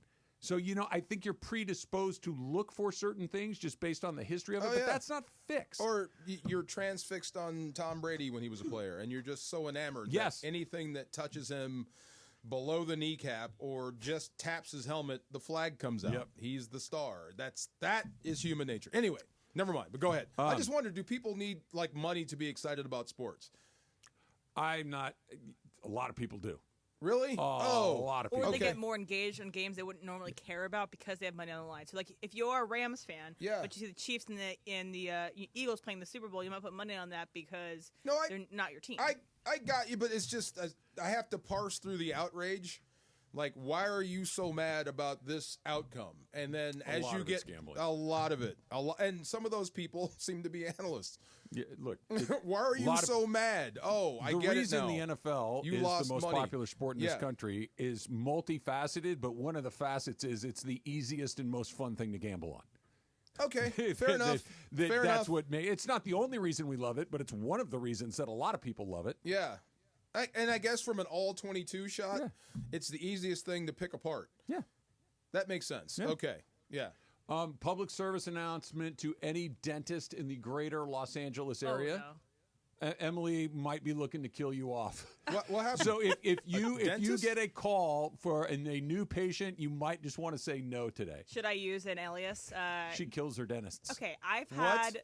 So, I think you're predisposed to look for certain things just based on the history of it, but that's not fixed. Or you're transfixed on Tom Brady when he was a player, and you're just so enamored Yes. that anything that touches him below the kneecap or just taps his helmet, the flag comes out. Yep. He's the star. That is human nature. Anyway, never mind, but go ahead. I just wonder, do people need money to be excited about sports? I'm not. A lot of people do. Really? Oh, a lot of people. Or they get more engaged on games they wouldn't normally care about because they have money on the line. So, like, if you're a Rams fan, but you see the Chiefs and the Eagles playing the Super Bowl, you might put money on that because they're not your team. I got you, but it's just I have to parse through the outrage. Like, why are you so mad about this outcome? And then as you get a lot of it, and some of those people seem to be analysts. Yeah, look, why are you so mad? Oh, I get it now. The reason the NFL is the most money. popular sport in this country is multifaceted, but one of the facets is it's the easiest and most fun thing to gamble on. Okay, fair enough. That's what it's not the only reason we love it, but it's one of the reasons that a lot of people love it. Yeah. And I guess from an all-22 shot, it's the easiest thing to pick apart. Yeah. That makes sense. Yeah. Okay. Yeah. Public service announcement to any dentist in the greater Los Angeles area. Oh, no. Emily might be looking to kill you off. What happened? So if you get a call for a new patient, you might just want to say no today. Should I use an alias? She kills her dentists. Okay, I've had,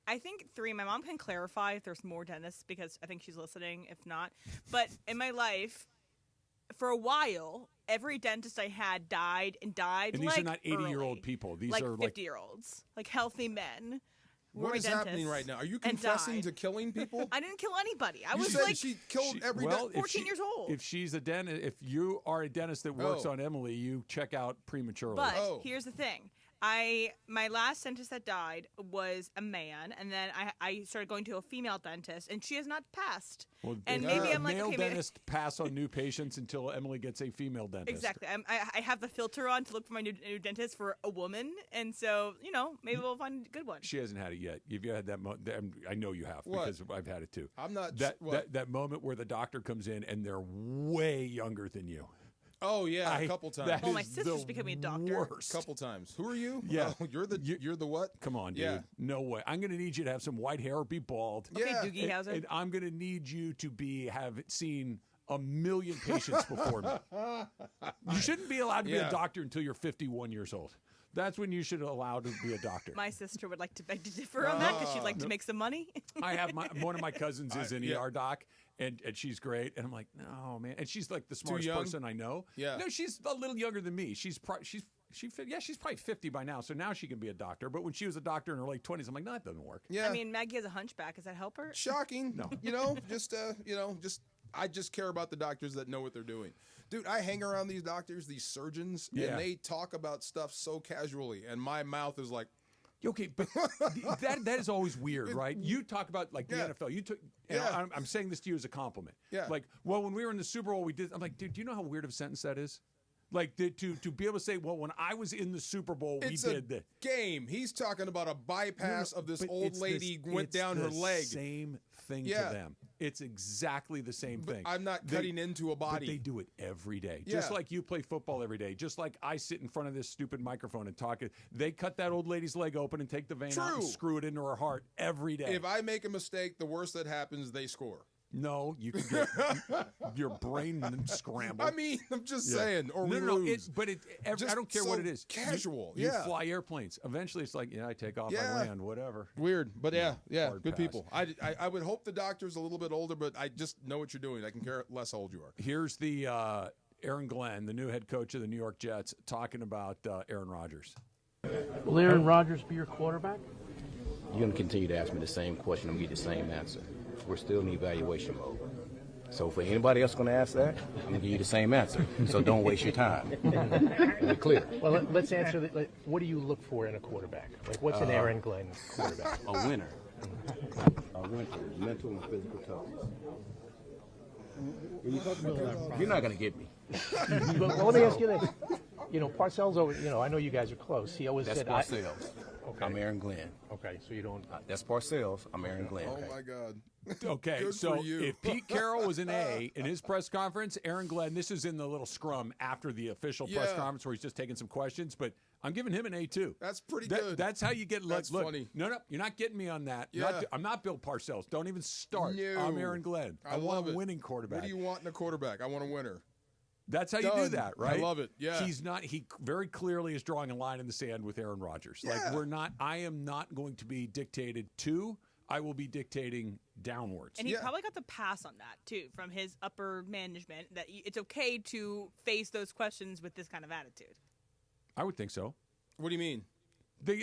I think 3. My mom can clarify if there's more dentists because I think she's listening. If not, but in my life, for a while, every dentist I had died. And these are not 80-year-old people. These are 50-year-olds, like healthy men. What is happening right now? Are you confessing to killing people? I didn't kill anybody. I You was said like, she killed every well, 14 years old. If she's a dentist, if you are a dentist that works on Emily, you check out prematurely. But here's the thing. My last dentist that died was a man, and then I started going to a female dentist, and she has not passed. Well, and maybe I'm like, male okay, dentist pass on new patients until Emily gets a female dentist. Exactly. I have the filter on to look for my new dentist for a woman, and so maybe we'll find a good one. She hasn't had it yet. Have you had that? I know you have because I've had it too. I'm not that moment where the doctor comes in and they're way younger than you. Oh yeah, a couple times. Well, my sister's becoming a doctor. Worst. Couple times. Who are you? Yeah, you're the what? Come on, dude. Yeah. No way. I'm going to need you to have some white hair or be bald. Okay, Doogie Howser. And I'm going to need you to have seen 1 million patients before me. You shouldn't be allowed to be a doctor until you're 51 years old. That's when you should allow to be a doctor. My sister would like to beg to differ on that because she'd like to make some money. I have one of my cousins is an ER doc, and she's great. And I'm like, no, man. And she's like the smartest person I know. Yeah. No, she's a little younger than me. She's probably 50 by now. So now she can be a doctor. But when she was a doctor in her late 20s, I'm like, no, that doesn't work. Yeah. I mean, Maggie has a hunchback. Does that help her? Shocking. No. I just care about the doctors that know what they're doing. Dude, I hang around these doctors, these surgeons, and they talk about stuff so casually, and my mouth is like, okay, but that is always weird, right? You talk about like the NFL. I'm saying this to you as a compliment. Yeah. Like, well, when we were in the Super Bowl, we did. I'm like, dude, do you know how weird of a sentence that is? Like to be able to say, well, when I was in the Super Bowl, we did the game. He's talking about a bypass of this old lady went down her leg. Same thing to them. It's exactly the same thing. I'm not cutting into a body. But they do it every day. Just like you play football every day. Just like I sit in front of this stupid microphone and talk. They cut that old lady's leg open and take the vein out and screw it into her heart every day. If I make a mistake, the worst that happens, they score. No, you can get your brain scrambled. I mean, I'm just saying. Or we lose. I don't care what it is. Casual. You fly airplanes. Eventually, it's like, I take off, I land, whatever. Weird, but good pass. people. I would hope the doctor's a little bit older, but I just know what you're doing. I can care less how old you are. Here's the Aaron Glenn, the new head coach of the New York Jets, talking about Aaron Rodgers. Will Aaron Rodgers be your quarterback? You're going to continue to ask me the same question and get the same answer. We're still in evaluation mode. So for anybody else going to ask that, I'm going to give you the same answer. So don't waste your time. We're clear. Well, let's answer. What do you look for in a quarterback? Like, what's an Aaron Glenn quarterback? A winner. A winner. Mental and physical toughness. You're not going to get me. But let me ask you this. Parcells over. I know you guys are close. He always said. That's Parcells. Okay. I'm Aaron Glenn. Okay, so you don't. That's Parcells. I'm Aaron Glenn. Oh my God. Okay, Good so for you. if Pete Carroll was an A in his press conference, Aaron Glenn, this is in the little scrum after the official press Yeah. conference where he's just taking some questions, but I'm giving him an A too. That's pretty good. That's how you get. That's look, funny. No, you're not getting me on that. Yeah. I'm not Bill Parcells. Don't even start. No. I'm Aaron Glenn. I want love a it. winning quarterback. What do you want in a quarterback? I want a winner. That's how you Done. do that, right? I love it. Yeah. He very clearly is drawing a line in the sand with Aaron Rodgers. Yeah. Like I am not going to be dictated to. I will be dictating downwards. And he probably got the pass on that, too, from his upper management, that it's okay to face those questions with this kind of attitude. I would think so. What do you mean?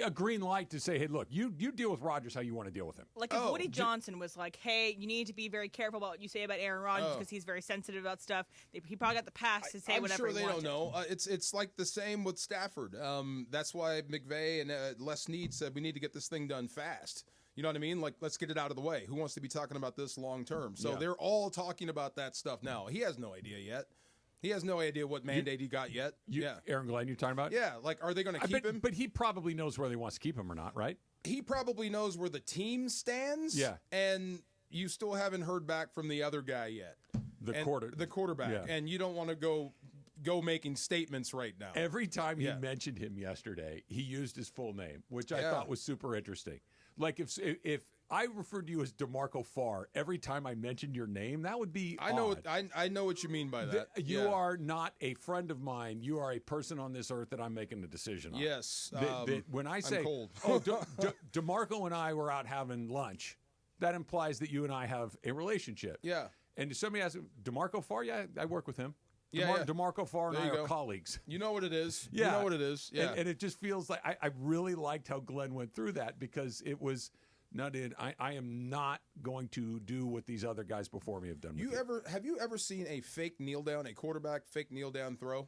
A green light to say, hey, look, you deal with Rodgers how you want to deal with him. Like if Woody Johnson was like, hey, you need to be very careful about what you say about Aaron Rodgers because he's very sensitive about stuff. He probably got the pass to say whatever he wanted. I'm sure they don't know. It's like the same with Stafford. That's why McVay and Les Snead said we need to get this thing done fast. You know what I mean? Like, let's get it out of the way. Who wants to be talking about this long term? So they're all talking about that stuff now. He has no idea yet. He has no idea what mandate he got yet. Aaron Glenn, you're talking about? Yeah, like, are they going to keep him? But he probably knows whether he wants to keep him or not, right? He probably knows where the team stands. Yeah. And you still haven't heard back from the other guy yet. The quarterback. Yeah. And you don't want to go making statements right now. Every time he mentioned him yesterday, he used his full name, which I thought was super interesting. Like if I referred to you as DeMarco Farr every time I mentioned your name, that would be odd. I know what you mean by that. You are not a friend of mine. You are a person on this earth that I'm making a decision on. Yes. When I say, I'm cold. DeMarco and I were out having lunch, that implies that you and I have a relationship. Yeah. And if somebody asks, DeMarco Farr? Yeah, I work with him. Yeah, DeMarco Farr and there I you are go. colleagues. You know what it is. Yeah. You know what it is. Yeah. And it just feels like I really liked how Glenn went through that because it was not in. I am not going to do what these other guys before me have done. Have you ever seen a fake kneel down, a quarterback fake kneel down throw?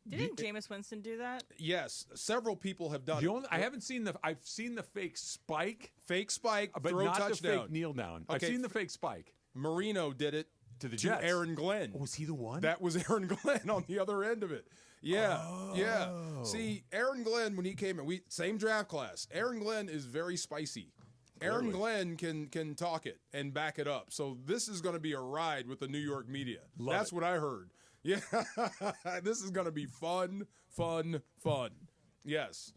Didn't Jameis Winston do that? Yes, several people have done it. I haven't seen I've seen the fake spike. Fake spike, but throw not touchdown. the fake kneel down. I've seen the fake spike. Marino did it to the Jets. Aaron Glenn. Oh, was he the one? That was Aaron Glenn on the other end of it. Yeah, yeah. See, Aaron Glenn, when he came in, same draft class. Aaron Glenn is very spicy. Aaron Glenn can talk it and back it up. So this is going to be a ride with the New York media. That's what I heard. Yeah, this is going to be fun. Yes.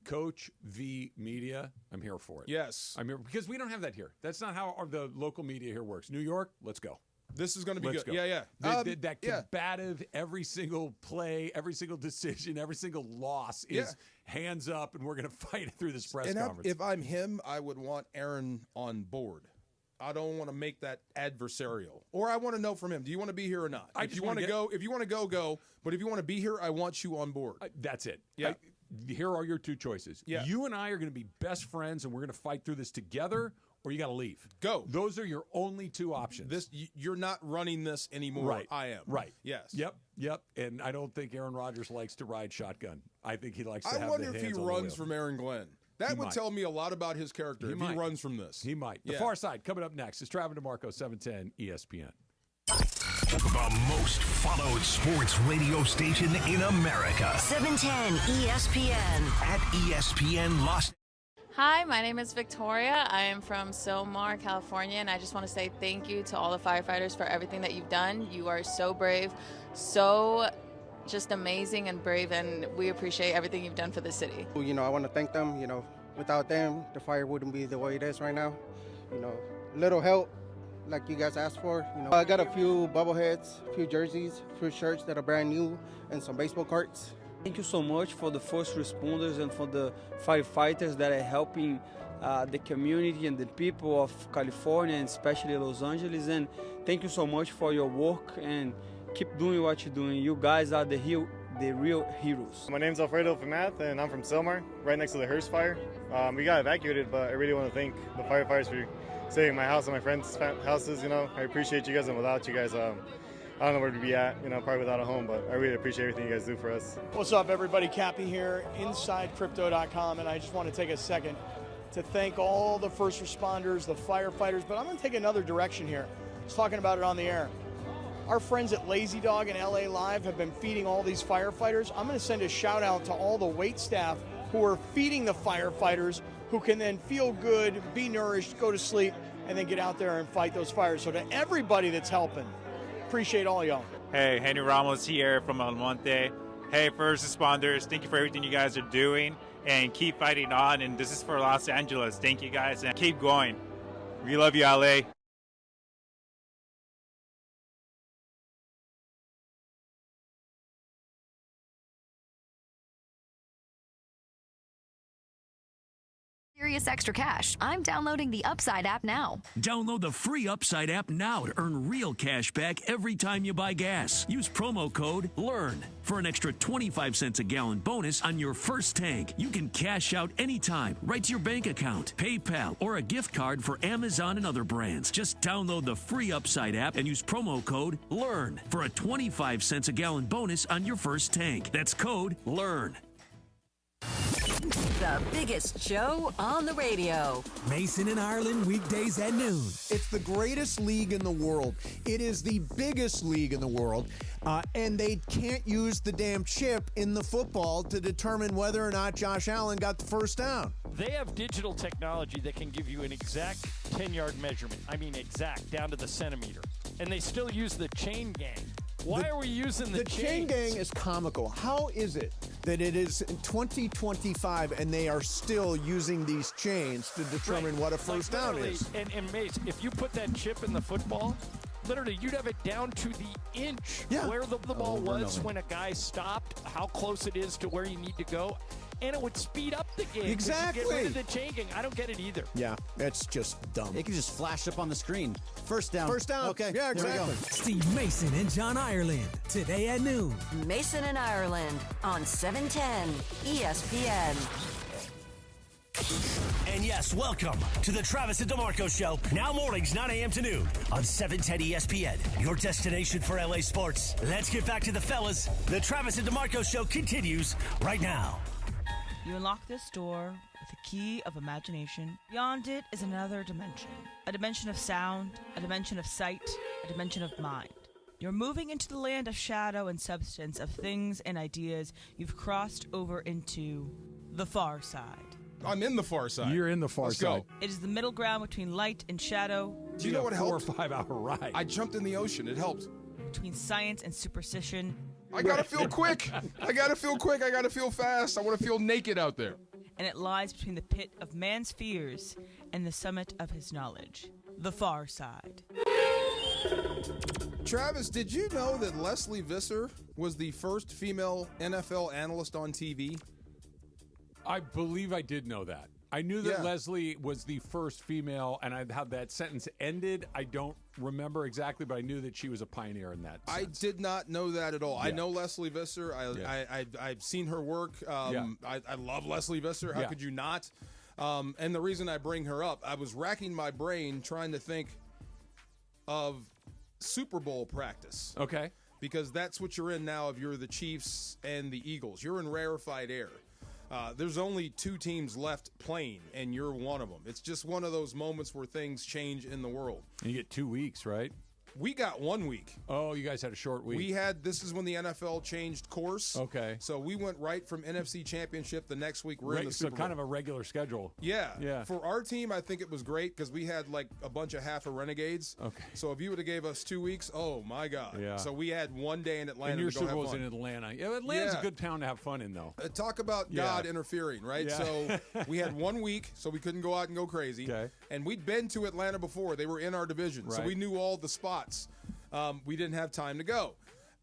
Coach v. Media, I'm here for it. Yes. I'm here because we don't have that here. That's not how the local media here works. New York, let's go. This is going to be good. Go. Yeah. That combative, every single play, every single decision, every single loss is hands up, and we're going to fight it through this press conference. If I'm him, I would want Aaron on board. I don't want to make that adversarial. Or I want to know from him, do you want to be here or not? If you want to go, go. But if you want to be here, I want you on board. That's it. Yeah. Here are your two choices. Yeah. You and I are going to be best friends, and we're going to fight through this together, or you got to leave. Go. Those are your only two options. You're not running this anymore. Right. I am. Right. Yes. Yep. And I don't think Aaron Rodgers likes to ride shotgun. I think he likes to have the wonder hands if he on the runs wheel. from Aaron Glenn. That would tell me a lot about his character if he runs from this. He might. The Far Side coming up next. It's Travis DeMarco, 710 ESPN. The most followed sports radio station in America. 710 ESPN. At ESPN Los. Hi, my name is Victoria. I am from Sylmar, California, and I just want to say thank you to all the firefighters for everything that you've done. You are so brave, so just amazing and brave, and we appreciate everything you've done for the city. You know, I want to thank them. You know, without them, the fire wouldn't be the way it is right now. You know, little help like you guys asked for. You know, I got a few bobbleheads, a few jerseys, a few shirts that are brand new, and some baseball cards. Thank you so much for the first responders and for the firefighters that are helping the community and the people of California, and especially Los Angeles. And thank you so much for your work, and keep doing what you're doing. You guys are the real heroes. My name's Alfredo Famath, and I'm from Sylmar, right next to the Hearst fire. We got evacuated, but I really want to thank the firefighters for saving my house and my friends' houses. You know, I appreciate you guys, and without you guys, I don't know where to be at, you know, probably without a home, but I really appreciate everything you guys do for us. What's up, everybody? Cappy here, InsideCrypto.com, and I just want to take a second to thank all the first responders, the firefighters, but I'm going to take another direction here. I was talking about it on the air. Our friends at Lazy Dog and LA Live have been feeding all these firefighters. I'm going to send a shout out to all the wait staff who are feeding the firefighters, who can then feel good, be nourished, go to sleep, and then get out there and fight those fires. So to everybody that's helping, appreciate all y'all. Hey, Henry Ramos here from Almonte. Hey, first responders, thank you for everything you guys are doing, and keep fighting on. And this is for Los Angeles. Thank you guys, and keep going. We love you, LA. Serious extra cash. I'm downloading the Upside app now. Download the free Upside app now to earn real cash back every time you buy gas. Use promo code LEARN for an extra 25 cents a gallon bonus on your first tank. You can cash out anytime, right to your bank account, PayPal, or a gift card for Amazon and other brands. Just download the free Upside app and use promo code LEARN for a 25 cents a gallon bonus on your first tank. That's code LEARN. The biggest show on the radio. Mason and Ireland, weekdays at noon. It's the greatest league in the world. It is the biggest league in the world. And they can't use the damn chip in the football to determine whether or not Josh Allen got the first down. They have digital technology that can give you an exact 10-yard measurement. I mean exact, down to the centimeter. And they still use the chain gang. Why are we using the chain gang is comical. How is it that it is 2025 and they are still using these chains to determine what a first down is? And Mace, if you put that chip in the football, literally you'd have it down to the inch where the ball was when a guy stopped, how close it is to where you need to go. And it would speed up the game. Exactly. Get rid of the chain gang. I don't get it either. Yeah, it's just dumb. It can just flash up on the screen. First down. First down. Okay. Yeah, exactly. Steve Mason and John Ireland, today at noon. Mason and Ireland on 710 ESPN. And yes, welcome to the Travis and DeMarco Show. Now mornings, 9 a.m. to noon on 710 ESPN, your destination for LA sports. Let's get back to the fellas. The Travis and DeMarco Show continues right now. You unlock this door with a key of imagination. Beyond it is another dimension. A dimension of sound, a dimension of sight, a dimension of mind. You're moving into the land of shadow and substance, of things and ideas you've crossed over into the far side. I'm in the far side. You're in the far side. It is the middle ground between light and shadow. Do you know what helped? 4 or 5 hour ride. I jumped in the ocean. It helped. Between science and superstition. I gotta feel quick. I gotta feel quick. I gotta feel fast. I want to feel naked out there. And it lies between the pit of man's fears and the summit of his knowledge. The far side. Travis, did you know that Leslie Visser was the first female NFL analyst on TV? I believe I did know that. I knew that Yeah. Leslie was the first female, and how that sentence ended, I don't remember exactly, but I knew that she was a pioneer in that sense. I did not know that at all. Yeah. I know Leslie Visser. I've seen her work. I love Leslie Visser. How could you not? And the reason I bring her up, I was racking my brain trying to think of Super Bowl practice. Okay. Because that's what you're in now if you're the Chiefs and the Eagles. You're in rarefied air. There's only 2 teams left playing, and you're one of them. It's just one of those moments where things change in the world. You get 2 weeks, right? We got 1 week. Oh, you guys had a short week. This is when the NFL changed course. Okay. So we went right from NFC Championship the next week. We're in the Super Bowl. So kind of a regular schedule. Yeah. For our team, I think it was great because we had like a bunch of half of renegades. Okay. So if you would have gave us 2 weeks, oh my God. Yeah. So we had 1 day in Atlanta. And your to go Super Bowl's have in fun. Atlanta. Yeah, Atlanta's a good town to have fun in, though. Talk about God interfering, right? Yeah. So we had 1 week, so we couldn't go out and go crazy. Okay. And we'd been to Atlanta before. They were in our division. So Right. we knew all the spots. We didn't have time to go.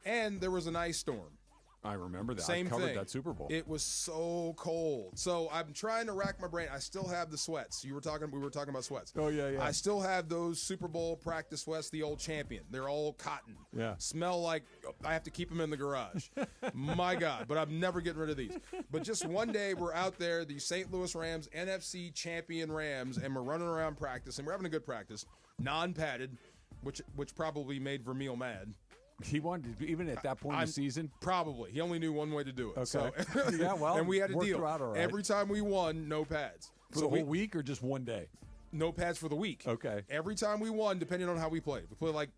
And there was an ice storm. I remember that. Same I covered thing. that Super Bowl. It was so cold. So I'm trying to rack my brain. I still have the sweats. We were talking about sweats. Oh, yeah. I still have those Super Bowl practice sweats, the old Champion. They're all cotton. Yeah. Smell like I have to keep them in the garage. My God. But I'm never getting rid of these. But just one day we're out there, the St. Louis Rams, NFC champion Rams, and we're running around practice, and we're having a good practice, non-padded, which probably made Vermeil mad. He wanted to, even at that point in the season? Probably. He only knew one way to do it. Okay. So, yeah, well, and we had a worked deal. her out all right. Every time we won, no pads. For the whole week or just one day? No pads for the week. Okay. Every time we won, depending on how we played. If we play like,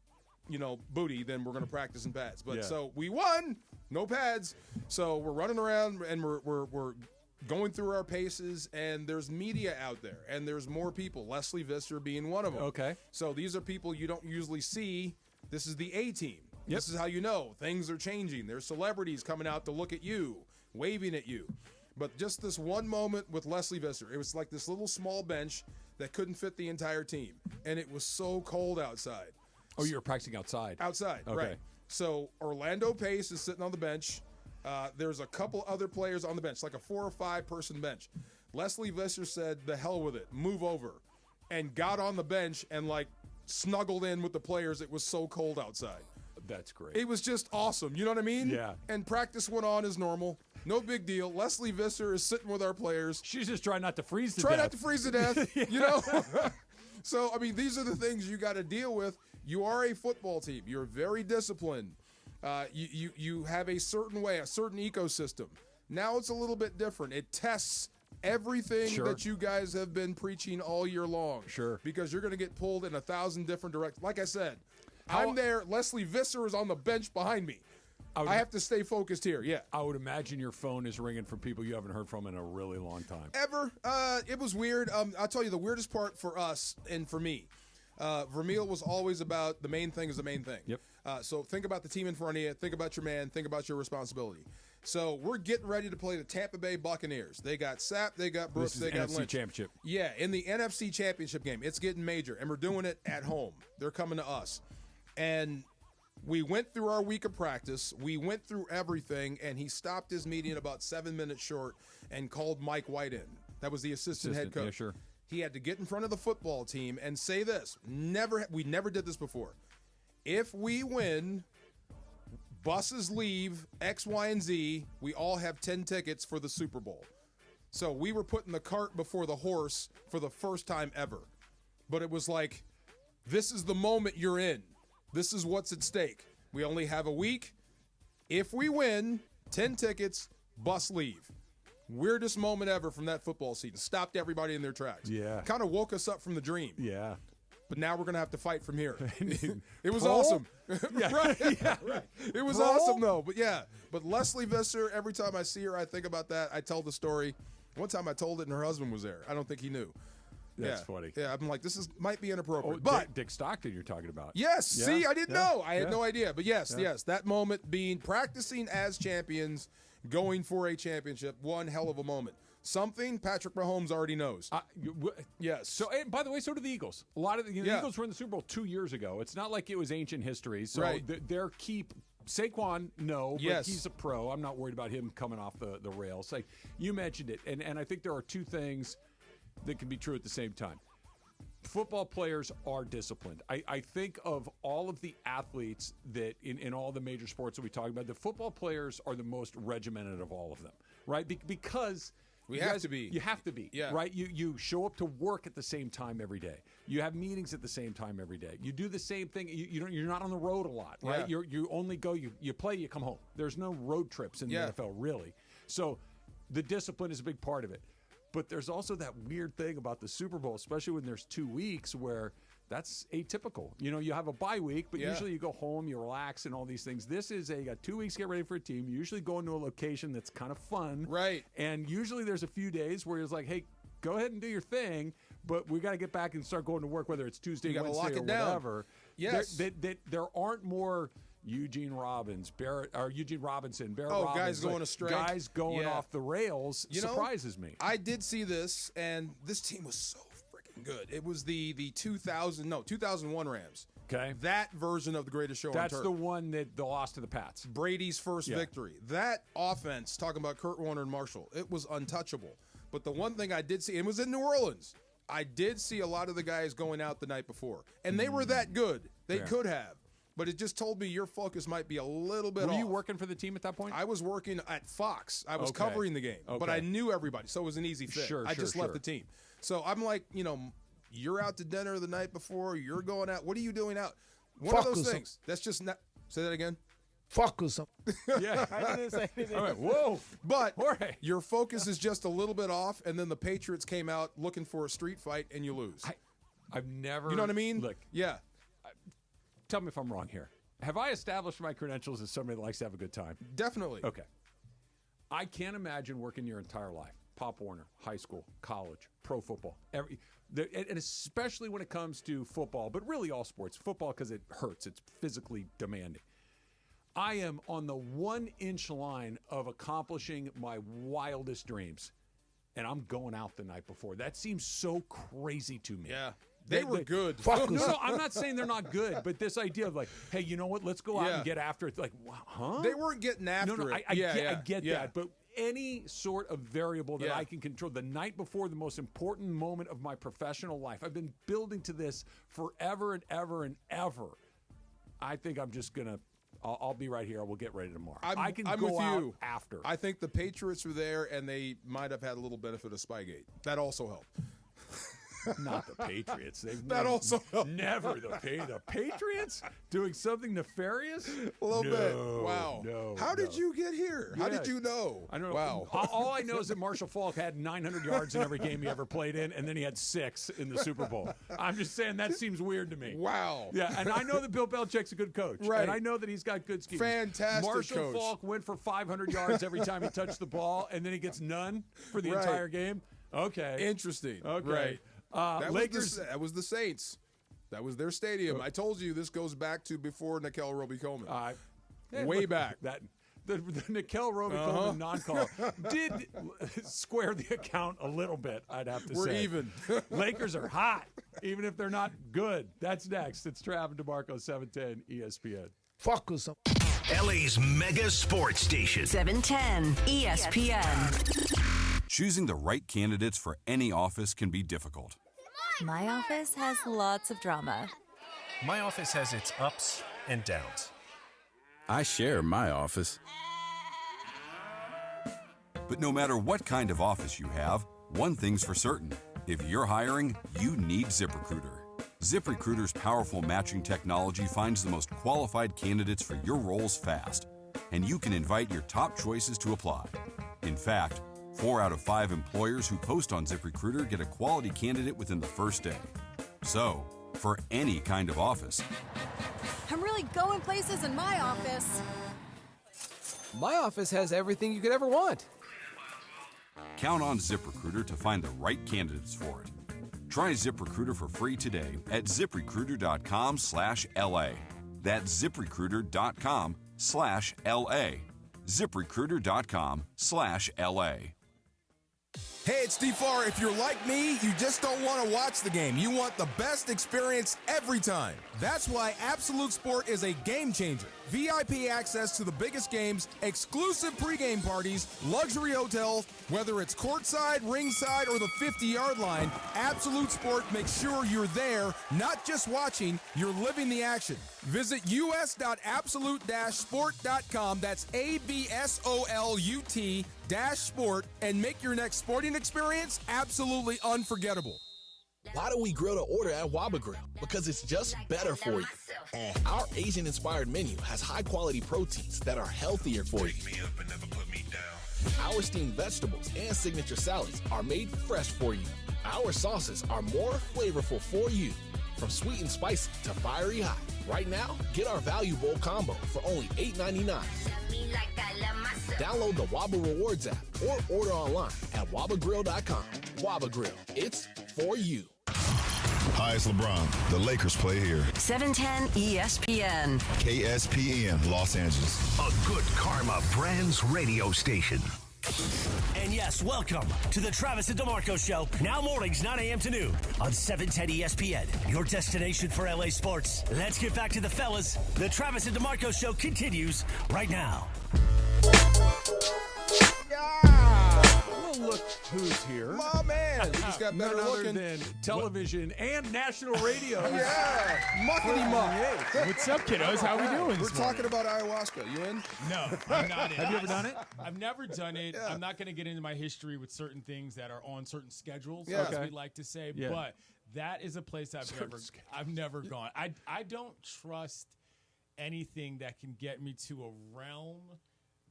booty, then we're going to practice in pads. But so we won, no pads. So we're running around and we're going through our paces, and there's media out there, and there's more people, Leslie Visser being one of them. Okay. So these are people you don't usually see. This is the A-team. Yep. This is how you know things are changing. There's celebrities coming out to look at you, waving at you. But just this one moment with Leslie Visser, it was like this little small bench that couldn't fit the entire team, and it was so cold outside. Oh, you were practicing outside? Outside, Okay. right. So Orlando Pace is sitting on the bench. There's a couple other players on the bench, like a 4 or 5 person bench. Leslie Visser said, the hell with it, move over, and got on the bench and like snuggled in with the players. It was so cold outside. That's great. It was just awesome. You know what I mean? Yeah. And practice went on as normal. No big deal. Leslie Visser is sitting with our players. She's just trying not to freeze to Try death. not to freeze to death, you know? So, I mean, these are the things you got to deal with. You are a football team. You're very disciplined. You have a certain way, a certain ecosystem. Now it's a little bit different. It tests everything Sure. that you guys have been preaching all year long. Sure. Because you're going to get pulled in 1,000 different directions. Like I said, I'm there. Leslie Visser is on the bench behind me. I have to stay focused here. Yeah. I would imagine your phone is ringing from people you haven't heard from in a really long time. Ever. It was weird. I'll tell you the weirdest part for us and for me. Vermeil was always about the main thing is the main thing. Yep. So think about the team in front of you. Think about your man. Think about your responsibility. So we're getting ready to play the Tampa Bay Buccaneers. They got Sapp, they got Brooks, This is they got NFC Lynch. Championship. Yeah, in the NFC Championship game. It's getting major, and we're doing it at home. They're coming to us. And we went through our week of practice. We went through everything, and he stopped his meeting about 7 minutes short and called Mike White in. That was the assistant head coach. Yeah, sure. He had to get in front of the football team and say this. We never did this before. If we win, buses leave, X, Y, and Z, we all have 10 tickets for the Super Bowl. So we were putting the cart before the horse for the first time ever. But it was like, this is the moment you're in. This is what's at stake. We only have a week. If we win, 10 tickets, bus leave. Weirdest moment ever from that football season. Stopped everybody in their tracks. Yeah. Kind of woke us up from the dream. Yeah. But now we're going to have to fight from here. It was Paul? awesome. Yeah. Right. Yeah, right. It was Paul? awesome, though. But yeah. But Leslie Visser, every time I see her, I think about that. I tell the story. One time I told it and her husband was there. I don't think he knew. That's funny. Yeah, I'm like, might be inappropriate. Oh, but Dick Stockton you're talking about. yes, Yeah, see, I didn't yeah, know. I had yeah. no idea. But yes, Yeah. that moment being practicing as champions, going for a championship, one hell of a moment. Something Patrick Mahomes already knows. Yes. So, and by the way, so do the Eagles. A lot of the Yeah. Eagles were in the Super Bowl 2 years ago. It's not like it was ancient history. So Right. their keep. Saquon, no, but Yes. he's a pro. I'm not worried about him coming off the rails. Like you mentioned it, and I think there are two things that can be true at the same time. Football players are disciplined. I think of all of the athletes that in all the major sports that we talk about, the football players are the most regimented of all of them, right? Because We you have guys- to be. You have to be, Yeah. right? You show up to work at the same time every day. You have meetings at the same time every day. You do the same thing. You're not on the road a lot, right? Yeah. You only go, you play, you come home. There's no road trips in the Yeah. NFL, really. So the discipline is a big part of it. But there's also that weird thing about the Super Bowl, especially when there's 2 weeks where that's atypical. You know, you have a bye week, but Yeah. usually you go home, you relax, and all these things. This is you got 2 weeks to get ready for a team. You usually go into a location that's kind of fun. Right. And usually there's a few days where it's like, hey, go ahead and do your thing, but we got to get back and start going to work, whether it's Tuesday, You gotta Wednesday, lock or it down. whatever. Yes. There aren't more Eugene Robinson, Barrett Oh, guys Robbins, going astray. guys going Yeah. off the rails You know, surprises me. I did see this, and this team was so freaking good. It was the 2001 Rams. Okay. That version of the greatest show That's on turf. the one that they lost to the Pats. Brady's first Yeah. victory. That offense, talking about Kurt Warner and Marshall, it was untouchable. But the one thing I did see, and it was in New Orleans, I did see a lot of the guys going out the night before. And they were that good. They Yeah. could have. But it just told me your focus might be a little bit Were off. you working for the team at that point? I was working at Fox. I was Okay. covering the game. But Okay. I knew everybody, so it was an easy fit. Sure, I sure, just left sure. the team. So I'm like, you're out to dinner the night before. You're going out. What are you doing out? One of those Focus. things. That's just not. Say that again. Focus. Yeah. I didn't say anything. All right, whoa. But Jorge. your focus is just a little bit off, and then the Patriots came out looking for a street fight, and you lose. I've never. You know what I mean? Look, Yeah. tell me if I'm wrong here. Have I established my credentials as somebody that likes to have a good time? Definitely. Okay. I can't imagine working your entire life. Pop Warner, high school, college, pro football, and especially when it comes to football, but really all sports. Football because it hurts. It's physically demanding. I am on the 1-inch line of accomplishing my wildest dreams, and I'm going out the night before. That seems so crazy to me. Yeah. They were good. No, I'm not saying they're not good, but this idea of like, hey, you know what? Let's go out and get after it. Like, huh? They weren't getting after it. I get that, but any sort of variable that I can control the night before the most important moment of my professional life. I've been building to this forever and ever and ever. I think I'm just gonna. I'll be right here. We'll get ready tomorrow. I can I'm go with out you. after. I think the Patriots were there, and they might have had a little benefit of Spygate. That also helped. Not the Patriots. They've that also helped. Never the Patriots doing something nefarious. A little bit. Wow. No. How did you get here? How did you know? I don't know. Wow. All I know is that Marshall Faulk had 900 yards in every game he ever played in, and then he had 6 in the Super Bowl. I'm just saying that seems weird to me. Wow. Yeah, and I know that Bill Belichick's a good coach. Right. And I know that he's got good schemes. Fantastic Marshall coach. Faulk went for 500 yards every time he touched the ball, and then he gets none for the entire game. Okay. Interesting. Okay. Right. Lakers. That was the Saints. That was their stadium. I told you this goes back to before Nickel Roby-Coleman. Way back. The Nickel Roby-Coleman non-call did square the account a little bit, I'd have to say. We're even. Lakers are hot, even if they're not good. That's next. It's Trav and DeMarco, 710 ESPN. Fuck us up. LA's mega sports station. 710 ESPN. Choosing the right candidates for any office can be difficult. My office has lots of drama. My office has its ups and downs. I share my office. But no matter what kind of office you have, one thing's for certain. If you're hiring, you need ZipRecruiter. ZipRecruiter's powerful matching technology finds the most qualified candidates for your roles fast, and you can invite your top choices to apply. In fact, 4 out of 5 employers who post on ZipRecruiter get a quality candidate within the first day. So, for any kind of office, I'm really going places in my office. My office has everything you could ever want. count on ZipRecruiter to find the right candidates for it. Try ZipRecruiter for free today at ZipRecruiter.com/LA. That's ZipRecruiter.com/LA. ZipRecruiter.com/LA. Hey, it's D.A.R.E. If you're like me, you just don't want to watch the game. You want the best experience every time. That's why Absolute Sport is a game changer. VIP access to the biggest games, exclusive pregame parties, luxury hotels, whether it's courtside, ringside, or the 50-yard line, Absolute Sport makes sure you're there, not just watching, you're living the action. Visit us.absolute-sport.com, that's ABSOLUT-sport, and make your next sporting experience absolutely unforgettable. Why do we grill to order at Waba Grill? Because it's just better for you. Our Asian-inspired menu has high-quality proteins that are healthier for you. Our steamed vegetables and signature salads are made fresh for you. Our sauces are more flavorful for you. From sweet and spicy to fiery hot. Right now, get our Value Bowl combo for only $8.99. Download the Waba Rewards app or order online at wabagrill.com. Waba Grill, it's for you. Hi, it's LeBron. The Lakers play here. 710 ESPN. KSPN, Los Angeles. A Good Karma Brands radio station. And yes, welcome to the Travis and DeMarco Show. Now mornings, 9 a.m. to noon on 710 ESPN, your destination for LA sports. Let's get back to the fellas. The Travis and DeMarco Show continues right now. Well, look who's here. My man. We just got better None other looking. than television and national radio. Yeah. Muckety muck. What's up, kiddos? How we doing? We're talking about ayahuasca. You in? No, I'm not in. Have you ever done it? I've never done it. Yeah. I'm not going to get into my history with certain things that are on certain schedules, Yeah. as Okay. we like to say. Yeah. But that is a place I've never gone. I don't trust anything that can get me to a realm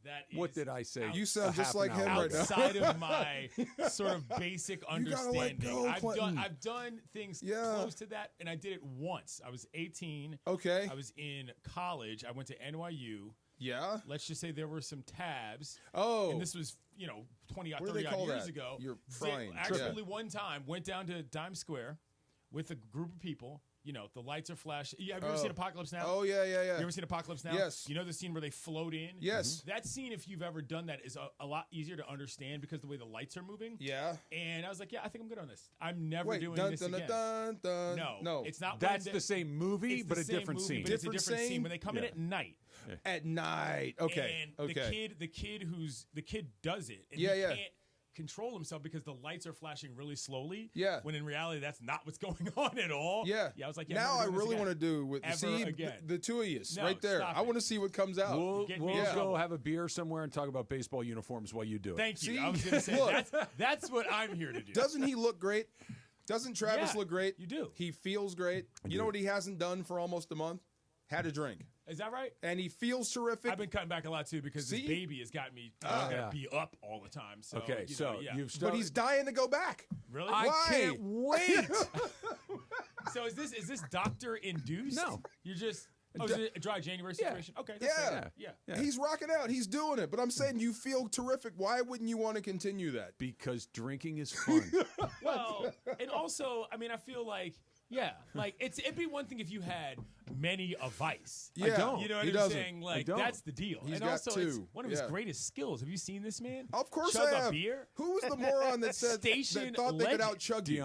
that is What did I say? You sound a just half like an him hour right now. outside of my sort of basic You gotta let understanding. go, Clinton. I've done things close to that, and I did it once. I was 18. Okay. I was in college. I went to NYU. Yeah. Let's just say there were some tabs. Oh. And this was, 20 or What do 30 they call years that? ago. You're frying. Actually, Yeah. only one time went down to Times Square with a group of people. The lights are flashing. Have you ever seen Apocalypse Now? Oh, yeah. You ever seen Apocalypse Now? Yes. You know the scene where they float in? Yes. That scene, if you've ever done that, is a lot easier to understand because of the way the lights are moving. Yeah. And I was like, I think I'm good on this. I'm never Wait, doing dun, this dun, again. dun, dun, dun. No, it's not. That's the same movie, but a different scene. But it's a different scene when they come in at night. At night. Okay. And okay. the kid does it. And Yeah, he yeah. can't control himself because the lights are flashing really slowly. Yeah. When in reality, that's not what's going on at all. Yeah. Yeah. I was like, now I really want to do with the two of you No, right there. stop I want to see what comes out. We'll Get me in go trouble. have a beer somewhere and talk about baseball uniforms while you do it. Thank you. See? I was going to say Look. that's what I'm here to do. Doesn't he look great? Doesn't Travis Yeah, look great? you do. He feels great. You know what he hasn't done for almost a month? Had a drink. Is that right? And he feels terrific. I've been cutting back a lot too because this baby has got me. I gotta be up all the time. So Okay, you've started. But he's dying to go back. Really? I Why? can't wait. So is this doctor induced? No. You're just. Oh, is it a dry January situation? Okay. That's Yeah. fair. Yeah. He's rocking out. He's doing it. But I'm saying you feel terrific. Why wouldn't you want to continue that? Because drinking is fun. Well, and also, I mean, I feel like, it'd be one thing if you had many a vice. Yeah. I don't. You know what He I'm doesn't. saying? I Like, don't. that's the deal. He's and got also, two. it's one of his Yeah. greatest skills. Have you seen this man? Of course Chug I a have. beer? Who was the moron that said Station that thought they could legend. out-chug you?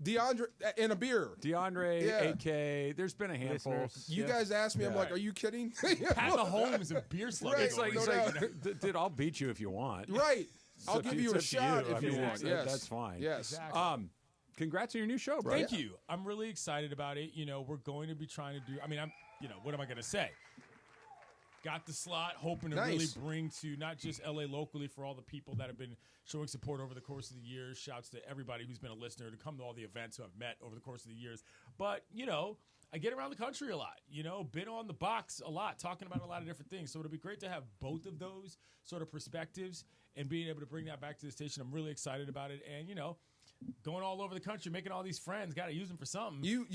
DeAndre in a beer. DeAndre, Yeah. AK. There's been a handful. Listeners. You guys asked me, I'm Yeah. like, are you kidding? Pat Mahomes and beer slug. Right, It's like, no he's doubt. like, dude, I'll beat you if you want. Right. I'll up give to- you a it's up to shot you. if I you mean, want. that's- Yes. that's fine. Yes. Exactly. Congrats on your new show, bro. Thank you. I'm really excited about it. We're going to be trying to do. I mean, what am I going to say? Got the slot, hoping to really Nice. bring to not just LA locally for all the people that have been showing support over the course of the years. Shouts to everybody who's been a listener to come to all the events who I've met over the course of the years. But, I get around the country a lot, been on the box a lot, talking about a lot of different things. So it'll be great to have both of those sort of perspectives and being able to bring that back to the station. I'm really excited about it. And, going all over the country, making all these friends, got to use them for something. You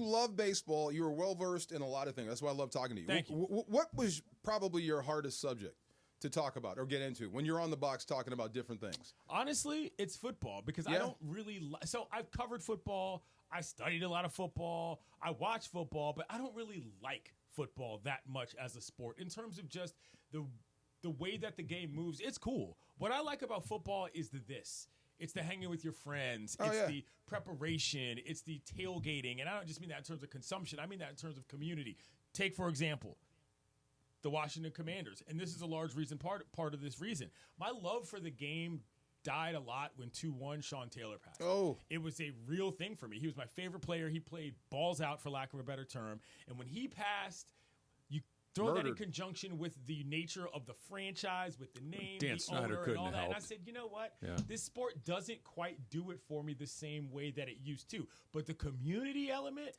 love baseball. You are well versed in a lot of things. That's why I love talking to you. Thank you. What was probably your hardest subject to talk about or get into when you're on the box talking about different things? Honestly, it's football because I don't really so I've covered football. I studied a lot of football. I watch football, but I don't really like football that much as a sport in terms of just the way that the game moves. It's cool. What I like about football is this. It's the hanging with your friends. It's the preparation. It's the tailgating. And I don't just mean that in terms of consumption. I mean that in terms of community. Take, for example, the Washington Commanders. And this is a large reason, part of this reason. My love for the game died a lot when 2-1 Sean Taylor passed. Oh. It was a real thing for me. He was my favorite player. He played balls out, for lack of a better term. And when he passed, you throw that in conjunction with the nature of the franchise, with the name, Dan the Snyder owner, and couldn't all have that. And I helped. said, you know what? Yeah. This sport doesn't quite do it for me the same way that it used to. But the community element,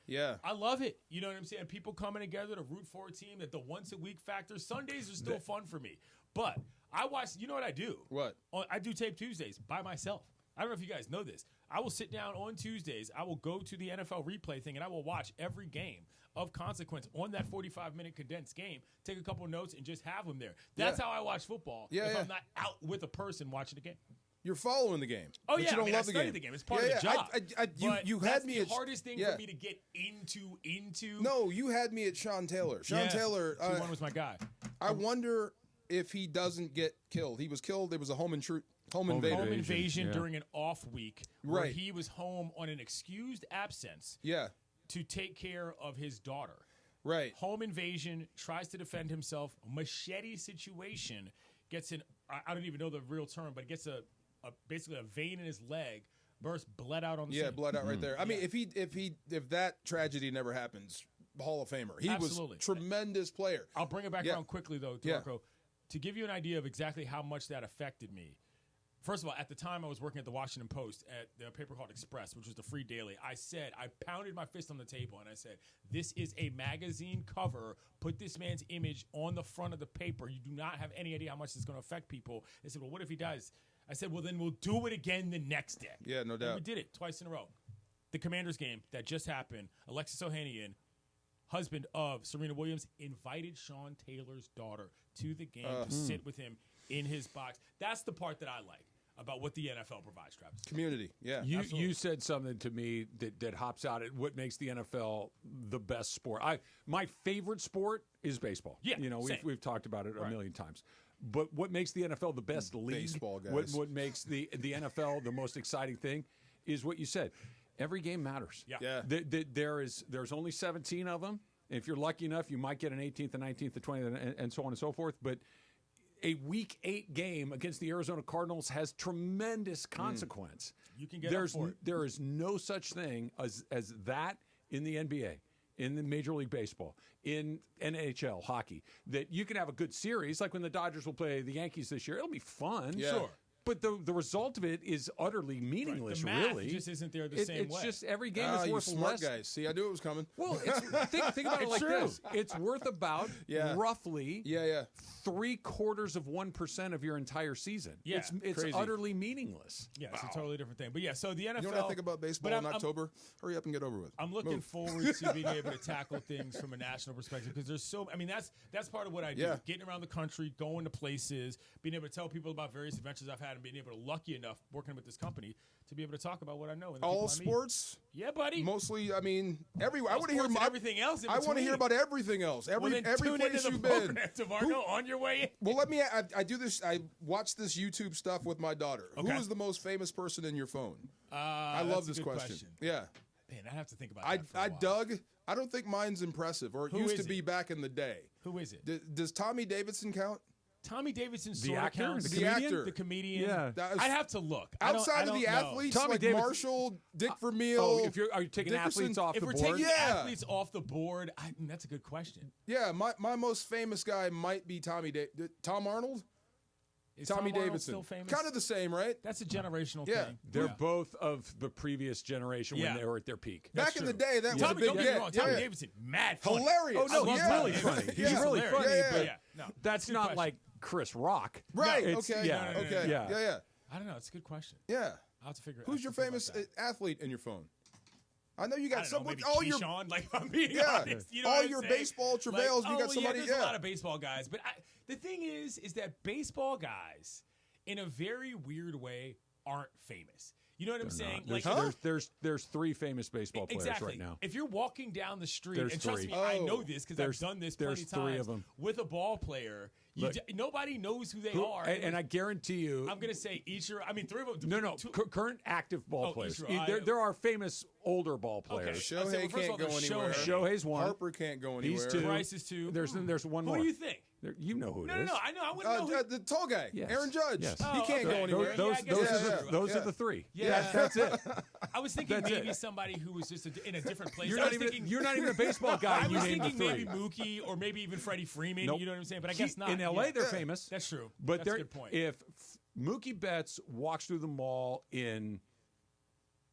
I love it. You know what I'm saying? People coming together to root for a team, that the once-a-week factor. Sundays are still fun for me. But I watch, you know what I do? What? I do Tape Tuesdays by myself. I don't know if you guys know this. I will sit down on Tuesdays. I will go to the NFL replay thing, and I will watch every game of consequence on that 45-minute condensed game, take a couple notes, and just have them there. That's how I watch football if I'm not out with a person watching the game. You're following the game. Oh, but yeah. you don't I mean, love I the study game. the game. It's part of the job. You But had that's me the at hardest thing for me to get into. No, you had me at Sean Taylor. Sean Taylor. 2-1 was my guy. I wonder if he doesn't get killed. He was killed. There was a home invasion. Home invasion during an off week where Right. he was home on an excused absence to take care of his daughter. Right. Home invasion, tries to defend himself, machete situation, gets I don't even know the real term, but gets basically a vein in his leg, burst, bled out on the scene. Bled out right there. I mean, if that tragedy never happens, Hall of Famer. He Absolutely. was tremendous player. I'll bring it back around quickly, though, Marco, to give you an idea of exactly how much that affected me. First of all, at the time I was working at the Washington Post at the paper called Express, which was the free daily. I pounded my fist on the table and I said, this is a magazine cover. Put this man's image on the front of the paper. You do not have any idea how much it's going to affect people. They said, well, what if he dies? I said, well, then we'll do it again the next day. Yeah, no doubt. And we did it twice in a row. The Commanders game that just happened, Alexis Ohanian, husband of Serena Williams, invited Sean Taylor's daughter to the game to sit with him in his box. That's the part that I like about what the NFL provides, Travis. Community, yeah. You said something to me that hops out at what makes the NFL the best sport. My favorite sport is baseball. Yeah, we've talked about it a million times. But what makes the NFL the best league? Baseball guys. What makes the NFL the most exciting thing is what you said. Every game matters. Yeah. There's only 17 of them. If you're lucky enough, you might get an 18th, a 19th, a 20th, and so on and so forth. But a Week 8 game against the Arizona Cardinals has tremendous consequence. You can get up for it. There is no such thing as that in the NBA, in the Major League Baseball, in NHL hockey. That you can have a good series, like when the Dodgers will play the Yankees this year. It'll be fun. Yeah. Sure. But the result of it is utterly meaningless, The math really. just isn't there the same way. It's just every game is you worth smart less. guys. See, I knew it was coming. Well, think about it like this. It's worth about roughly 0.75% of your entire season. Yeah, it's crazy. utterly meaningless. Yeah, it's a totally different thing. But yeah, so the NFL. You know what I think about baseball in October? Hurry up and get over with. I'm looking forward to being able to tackle things from a national perspective because there's so. I mean, that's part of what I do. Yeah. Getting around the country, going to places, being able to tell people about various adventures I've had, and being able to lucky enough working with this company to be able to talk about what I know. And the All people I meet. sports? Yeah, buddy. Mostly, I mean, everywhere. I want to hear everything else. I want to hear about everything else. Every tune place into the you've been. program, DeMarco, on your way in. Well, let me. I do this. I watch this YouTube stuff with my daughter. Okay. Who is the most famous person in your phone? I love this question. Yeah. Man, I have to think about that. I dug. I don't think mine's impressive, or it used to be back in the day. Who is it? Does Tommy Davidson count? Tommy Davidson The sort of actor? counts. The actor. The comedian. Yeah. I'd have to look. Outside of the athletes, Tommy like Davidson- Marshall, Dick Vermeil. Oh, are you taking Dickerson? athletes off If the we're board? taking athletes off the board, that's a good question. Yeah, my most famous guy might be Tom Arnold. Is Tommy Tom Arnold Davidson. still famous? Kind of the same, right? That's a generational Yeah. thing. They're both of the previous generation when they were at their peak. Back in the day, that was a Tommy, big don't get me get. wrong. Tommy Davidson, mad funny. Hilarious. Oh, no, I he's love really Tommy funny. Davidson. He's really hilarious. funny, Yeah, but yeah. No, that's good not question. like Chris Rock. Right. It's- Okay. yeah. Okay. Yeah. Yeah. I don't know. It's a good question. Yeah. I'll have to figure it out. Who's your famous athlete in your phone? I know you I got don't know, someone. maybe All your Keyshawn, like if I'm being Yeah. honest. You know all what I'm your saying? baseball travails. Like, you got somebody. Yeah, there's a lot of baseball guys, but the thing is that baseball guys, in a very weird way, aren't famous. You know what I'm saying? There's 3 famous baseball players exactly. right now. If you're walking down the street, There's and trust 3. me, I know this because I've done this plenty there's 3 times of them. with a ball player. Nobody knows who they are. And I guarantee you, I'm going to say Ichiro. I mean, 3 of them. No. Current active ball players. Ichiro, There are famous older ball players. Shohei can't go anywhere. Shohei's 1. Harper can't go anywhere. He's 2. Price is 2. There's one more. Who do you think? You know who it is. No. I know. I wouldn't know. The tall guy, Yes. Aaron Judge. Yes. He can't go anywhere. Those are the 3. Yeah. That's it. I was thinking That's maybe it. somebody who was just in a different place. You're I not was even thinking, you're not even a baseball guy. I You was named thinking the 3. maybe Mookie or maybe even Freddie Freeman. Nope. You know what I'm saying? But I guess not. In LA, they're famous. That's true. But that's a good point. if Mookie Betts walks through the mall in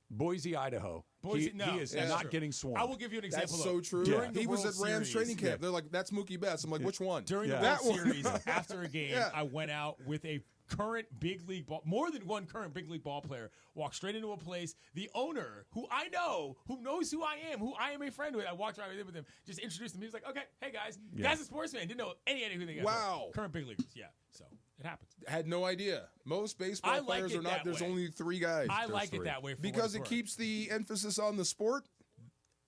Boise, Idaho, he is not true. getting swarmed. I will give you an example. That's so true. During the He was World at Rams Series, training camp. They're like, "That's Mookie Betts." I'm like, "Which one?" During the that World one. Series, after a game, I went out with a current big league ball, more than one current big league ball player, walked straight into a place. The owner, who I know, who knows who I am, who I am a friend with, I walked right with him, just introduced him. He was like, "Okay, hey guys, guy's a sportsman." Didn't know any idea who they got. Wow. Current big leaguers, yeah. So it happens. Had no idea. Most baseball players are not. There's only 3 guys. I like it that way because it keeps the emphasis on the sport.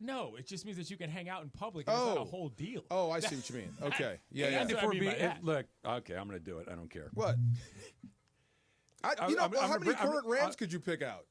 No, it just means that you can hang out in public. And it's not a whole deal. Oh, I see what you mean. Okay, yeah. That's what I mean by that. Look, okay, I'm going to do it. I don't care. What? How many current Rams could you pick out?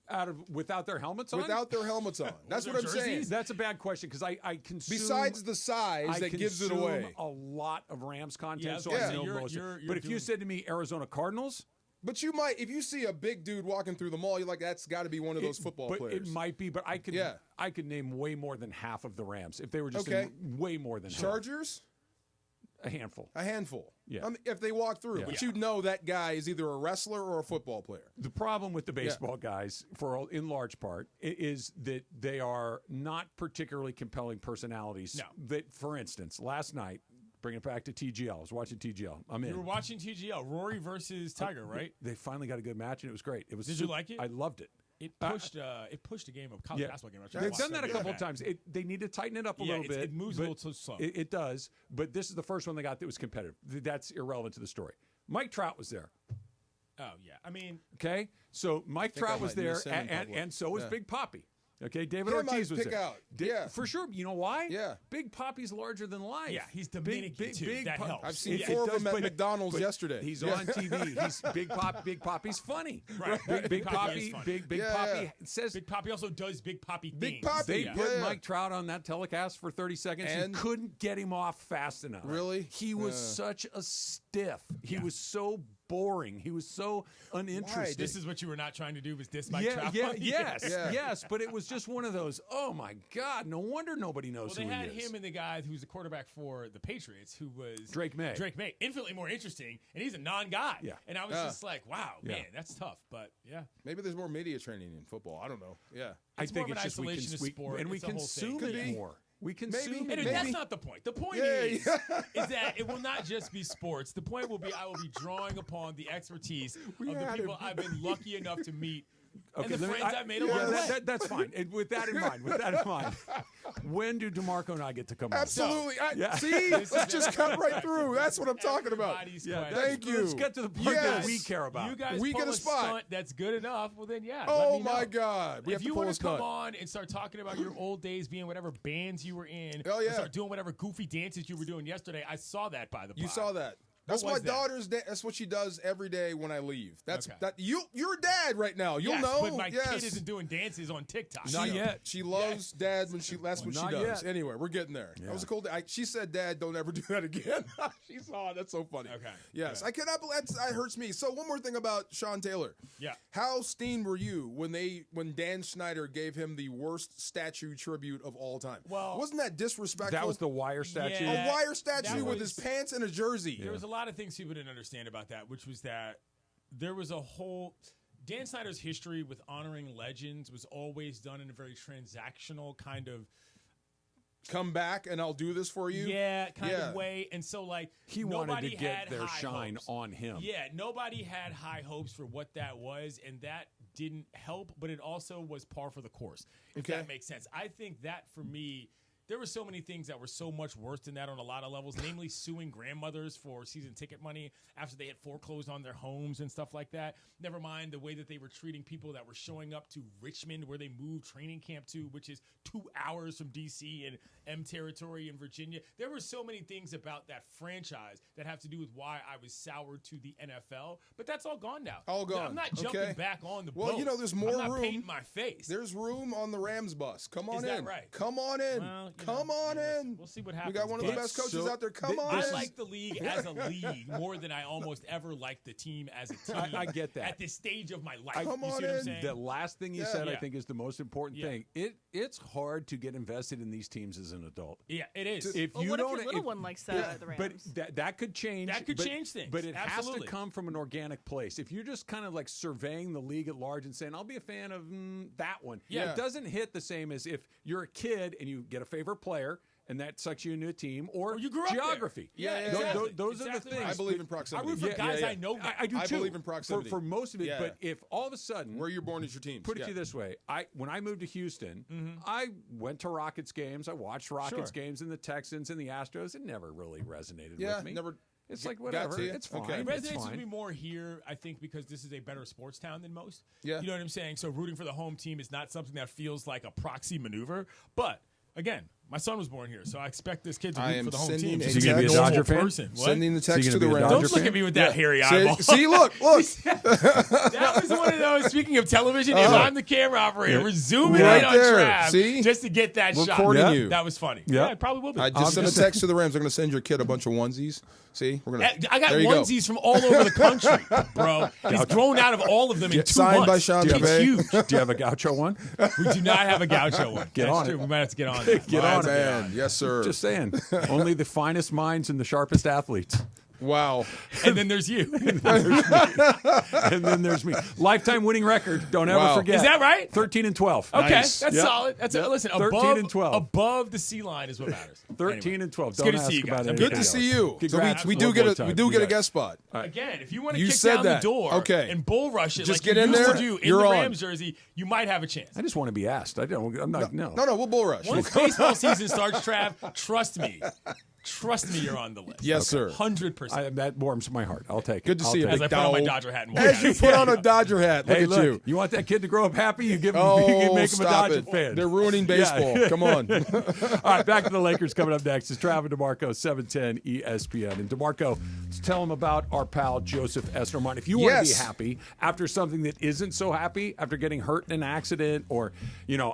Without their helmets on? Without their helmets on. That's what I'm saying. That's a bad question because I consume. Besides the size that gives it away, a lot of Rams content. Yeah, so I know most. But if you said to me Arizona Cardinals. But you might, if you see a big dude walking through the mall, you're like, that's got to be one of those football players. It might be, but I could name way more than half of the Rams if they were just way more than Chargers. A handful. A handful. Yeah. If they walk through, but you know that guy is either a wrestler or a football player. The problem with the baseball guys, in large part, is that they are not particularly compelling personalities. No. That, for instance, last night. Bring it back to TGL. I was watching TGL. I'm in. You were watching TGL, Rory versus Tiger, right? They finally got a good match, and it was great. It was. Did you like it? I loved it. It pushed a game of college basketball game. They've done that a couple of times. They need to tighten it up a little bit. It moves a little too slow. It does, but this is the first one they got that was competitive. That's irrelevant to the story. Mike Trout was there. Oh, yeah. I mean. Okay, so Mike Trout was there, and so was Big Papi. Okay, David Ortiz was there. For sure. You know why? Yeah. Big Papi's larger than life. Yeah, he's Dominican, too. That helps. I've seen 4 of them at McDonald's yesterday. He's on TV. He's Big Papi's funny. Right. Big Papi. Big Papi says. Big Papi also does Big Papi things. Big Papi. They put Mike Trout on that telecast for 30 seconds and couldn't get him off fast enough. Really? He was such a stiff. He was so boring. He was so uninterested. This is what you were not trying to do, was diss Mike Trout? Yes, but it was just one of those, oh my God, no wonder nobody knows who he is. Well, they had him and the guy who's the quarterback for the Patriots, who was Drake May. Infinitely more interesting, and he's a non-guy. Yeah. And I was just like, wow, man, that's tough. But yeah. Maybe there's more media training in football. I don't know. Yeah. I think it's just we consume it more. We consume it. That's not the point. The point is that it will not just be sports. The point will be I will be drawing upon the expertise of the people I've been lucky enough to meet and the friends I've made along the way. That's fine. And with that in mind, when do DeMarco and I get to come on? Absolutely. See, let's just cut right through. That's what I'm talking about. Thank you. Let's get to the point that we care about. You guys we pull get a spot stunt that's good enough. Well, then Oh my God. If you want to come on and start talking about your old days, being whatever bands you were in, start doing whatever goofy dances you were doing yesterday, I saw that by the way. You saw that. That's my daughter's. That's what she does every day when I leave. That's that. You're a dad right now. You'll know. But my kid isn't doing dances on TikTok. Not yet. She loves dad when that's what she does. Anyway, we're getting there. Yeah. That was a cool day. She said, "Dad, don't ever do that again." She saw it. That's so funny. Okay. Yes, I cannot believe that hurts me. So one more thing about Sean Taylor. Yeah. How steamed were you when Dan Snyder gave him the worst statue tribute of all time? Well, wasn't that disrespectful? That was the wire statue. A wire statue with his pants and a jersey. There was a lot of things people didn't understand about that, which was that there was a whole Dan Snyder's history with honoring legends was always done in a very transactional kind of come back and I'll do this for you kind of way. And so like he wanted to get their shine hopes on him. Nobody had high hopes for what that was, and that didn't help, but it also was par for the course, if that makes sense. I think that for me, there were so many things that were so much worse than that on a lot of levels, namely suing grandmothers for season ticket money after they had foreclosed on their homes and stuff like that. Never mind the way that they were treating people that were showing up to Richmond, where they moved training camp to, which is 2 hours from D.C. and M territory in Virginia. There were so many things about that franchise that have to do with why I was soured to the NFL, but that's all gone now. All gone. I'm not jumping back on the boat. Well, you know, there's more I'm not room. painting my face. There's room on the Rams bus. Come on in. Is that right? Come on in. Well, Come on in. We'll see what happens. We got one of the best coaches out there. Come on. I like the league as a league more than I almost ever liked the team as a team. I get that. At this stage of my life. Come on what I'm saying? The last thing you said, I think, is the most important thing. It's hard to get invested in these teams as an adult. Yeah, it is. If your little one likes the Rams? But that could change. That could change things. But it Absolutely. has to come from an organic place. If you're just kind of like surveying the league at large and saying, I'll be a fan of that one. Yeah. It doesn't hit the same as if you're a kid and you get a favorite player and that sucks you into a team, or you grew up geography. Exactly. Those are the things. I believe in proximity. I root for guys I know. I do too. I believe in proximity. For most of it, but if all of a sudden... Where you're born is your team. Put it to you this way. When I moved to Houston, I went to Rockets games. I watched Rockets games and the Texans and the Astros. It never really resonated with me. It's like, whatever. It's fine. It resonates with me more here, I think, because this is a better sports town than most. Yeah. You know what I'm saying? So rooting for the home team is not something that feels like a proxy maneuver. But, again, my son was born here, so I expect this kid to root for the home team. Is he going to be a Dodger fan? Sending the text to the Rams. Don't look at me with that hairy eyeball. See, look. That was one of those, speaking of television, if I'm the camera operator, we're zooming in on Trav just to get that shot. Recording you. That was funny. Yeah, it probably will be. I just sent a text to the Rams. I'm going to send your kid a bunch of onesies. See? I got onesies from all over the country, bro. He's grown out of all of them in 2 months. Signed by Sean It's huge. Do you have a Gaucho one? We do not have a Gaucho one. Get on it. We might have to get on that. Get on it. Man. Yes, sir. Just saying. Only the finest minds and the sharpest athletes. Wow. And then there's you. And then there's me. Lifetime winning record. Don't ever forget. Is that right? 13-12. Okay, Nice. that's solid. That's listen. 13-12. Above the C line is what matters. 13-12. It's good to see you guys. Good to see you. Congrats. So we do get a guest spot. Again, if you want to kick said down that. the door Okay. and bull rush it Just like get in you used there, to do in you're the on. Rams jersey, you might have a chance. I just want to be asked. I'm not. No. No, we'll bull rush. Once baseball season starts, Trav, trust me. Trust me, you're on the list. Yes, sir. 100%. That warms my heart. I'll take it. Good to see you, As I big put on my dog. Dodger hat. And As you put on a Dodger hat. Look at you. You want that kid to grow up happy? You give him. you make him a stop Dodger it. fan. They're ruining baseball. Come on. All right, back to the Lakers coming up next. It's Travis DeMarco, 710 ESPN. And DeMarco, tell him about our pal Joseph Esnerman. If you want to be happy after something that isn't so happy, after getting hurt in an accident, or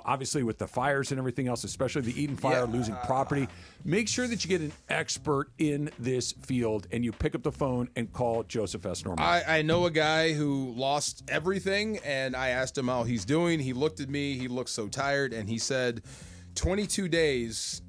obviously with the fires and everything else, especially the Eden fire, losing property, make sure that you get an expert in this field and you pick up the phone and call Joseph Esnerman. I know a guy who lost everything, and I asked him how he's doing. He looked at me. He looked so tired, and he said 22 days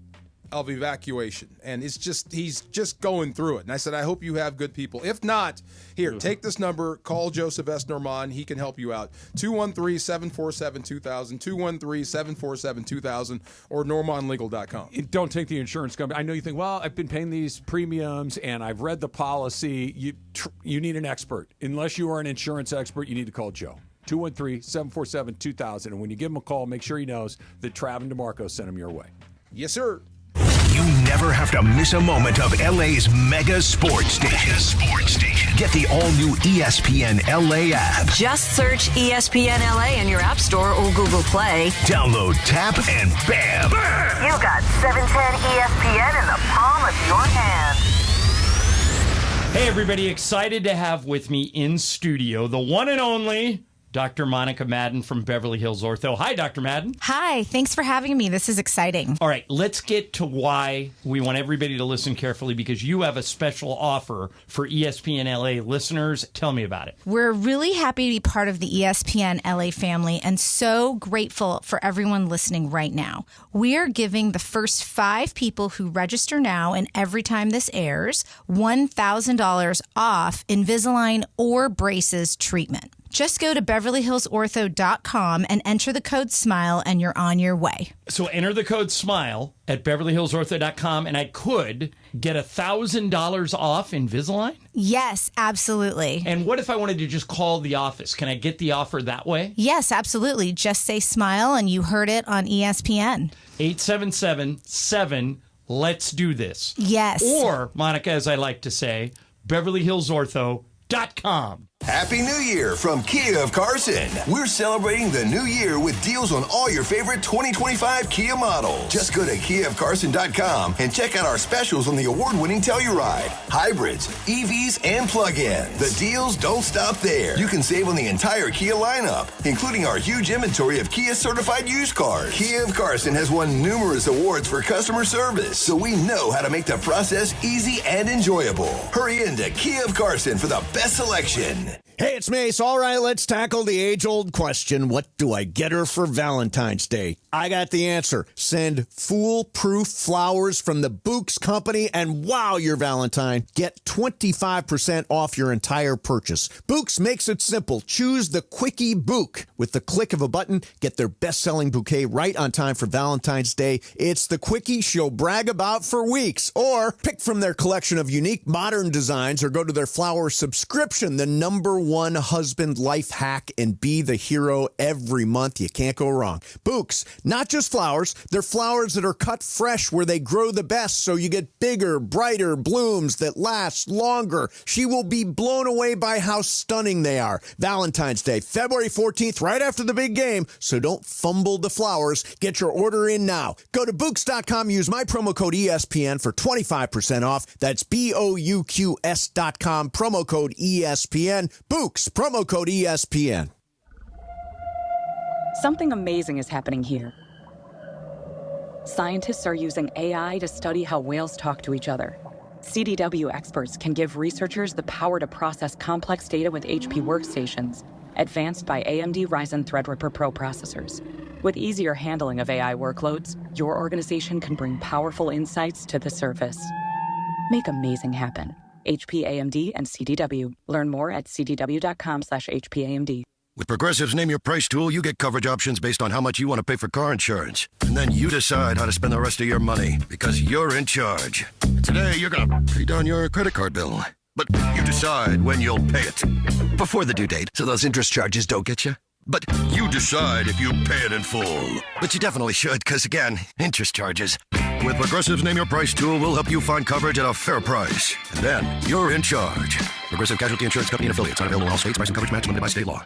of evacuation, and he's just going through it. And I said, I hope you have good people. If not, here, take this number, call Joseph Esnerman. He can help you out. 213-747-2000, 213-747-2000, or normanlegal.com. Don't take the insurance company. I know you think, well, I've been paying these premiums and I've read the policy. You need an expert. Unless you are an insurance expert, you need to call Joe. 213-747-2000. And when you give him a call, make sure he knows that Trav and DeMarco sent him your way. Yes, sir. You never have to miss a moment of LA's mega sports station. Get the all-new ESPN LA app. Just search ESPN LA in your App Store or Google Play. Download, tap, and bam! You got 710 ESPN in the palm of your hand. Hey, everybody. Excited to have with me in studio the one and only Dr. Monica Madden from Beverly Hills Ortho. Hi, Dr. Madden. Hi, thanks for having me. This is exciting. All right, let's get to why we want everybody to listen carefully, because you have a special offer for ESPN LA listeners. Tell me about it. We're really happy to be part of the ESPN LA family and so grateful for everyone listening right now. We are giving the first 5 people who register now and every time this airs $1,000 off Invisalign or braces treatment. Just go to BeverlyHillsOrtho.com and enter the code SMILE and you're on your way. So enter the code SMILE at BeverlyHillsOrtho.com and I could get $1,000 off Invisalign? Yes, absolutely. And what if I wanted to just call the office? Can I get the offer that way? Yes, absolutely. Just say SMILE and you heard it on ESPN. 877-7 Let's Do This. Yes. Or, Monica, as I like to say, BeverlyHillsOrtho.com. Happy New Year from Kia of Carson. We're celebrating the new year with deals on all your favorite 2025 Kia models. Just go to KiaofCarson.com and check out our specials on the award-winning Telluride, hybrids, EVs, and plug-ins. The deals don't stop there. You can save on the entire Kia lineup, including our huge inventory of Kia-certified used cars. Kia of Carson has won numerous awards for customer service, so we know how to make the process easy and enjoyable. Hurry into Kia of Carson for the best selection. Hey, it's Mace. All right, let's tackle the age-old question, what do I get her for Valentine's Day? I got the answer. Send foolproof flowers from the Books Company, and wow, your Valentine. Get 25% off your entire purchase. Books makes it simple. Choose the Quickie Book. With the click of a button, get their best-selling bouquet right on time for Valentine's Day. It's the Quickie she'll brag about for weeks. Or pick from their collection of unique modern designs or go to their flower subscription, the #1 husband life hack, and be the hero every month. You can't go wrong. Books, not just flowers. They're flowers that are cut fresh where they grow the best, so you get bigger, brighter blooms that last longer. She will be blown away by how stunning they are. Valentine's Day, February 14th, right after the big game, so don't fumble the flowers. Get your order in now. Go to Books.com, use my promo code ESPN for 25% off. That's BOUQS.com, promo code ESPN. Books, promo code ESPN. Something amazing is happening here. Scientists are using AI to study how whales talk to each other. CDW experts can give researchers the power to process complex data with HP workstations, advanced by AMD Ryzen Threadripper Pro processors. With easier handling of AI workloads, your organization can bring powerful insights to the surface. Make amazing happen HP, AMD, and CDW. Learn more at cdw.com/HPAMD. With Progressive's Name Your Price tool, you get coverage options based on how much you want to pay for car insurance. And then you decide how to spend the rest of your money, because you're in charge. Today, you're going to pay down your credit card bill. But you decide when you'll pay it. Before the due date, so those interest charges don't get you. But you decide if you pay it in full. But you definitely should, because again, interest charges. With Progressive's Name Your Price tool, we'll help you find coverage at a fair price. And then you're in charge. Progressive Casualty Insurance Company and affiliates. Not available in all states. Price and coverage match limited by state law.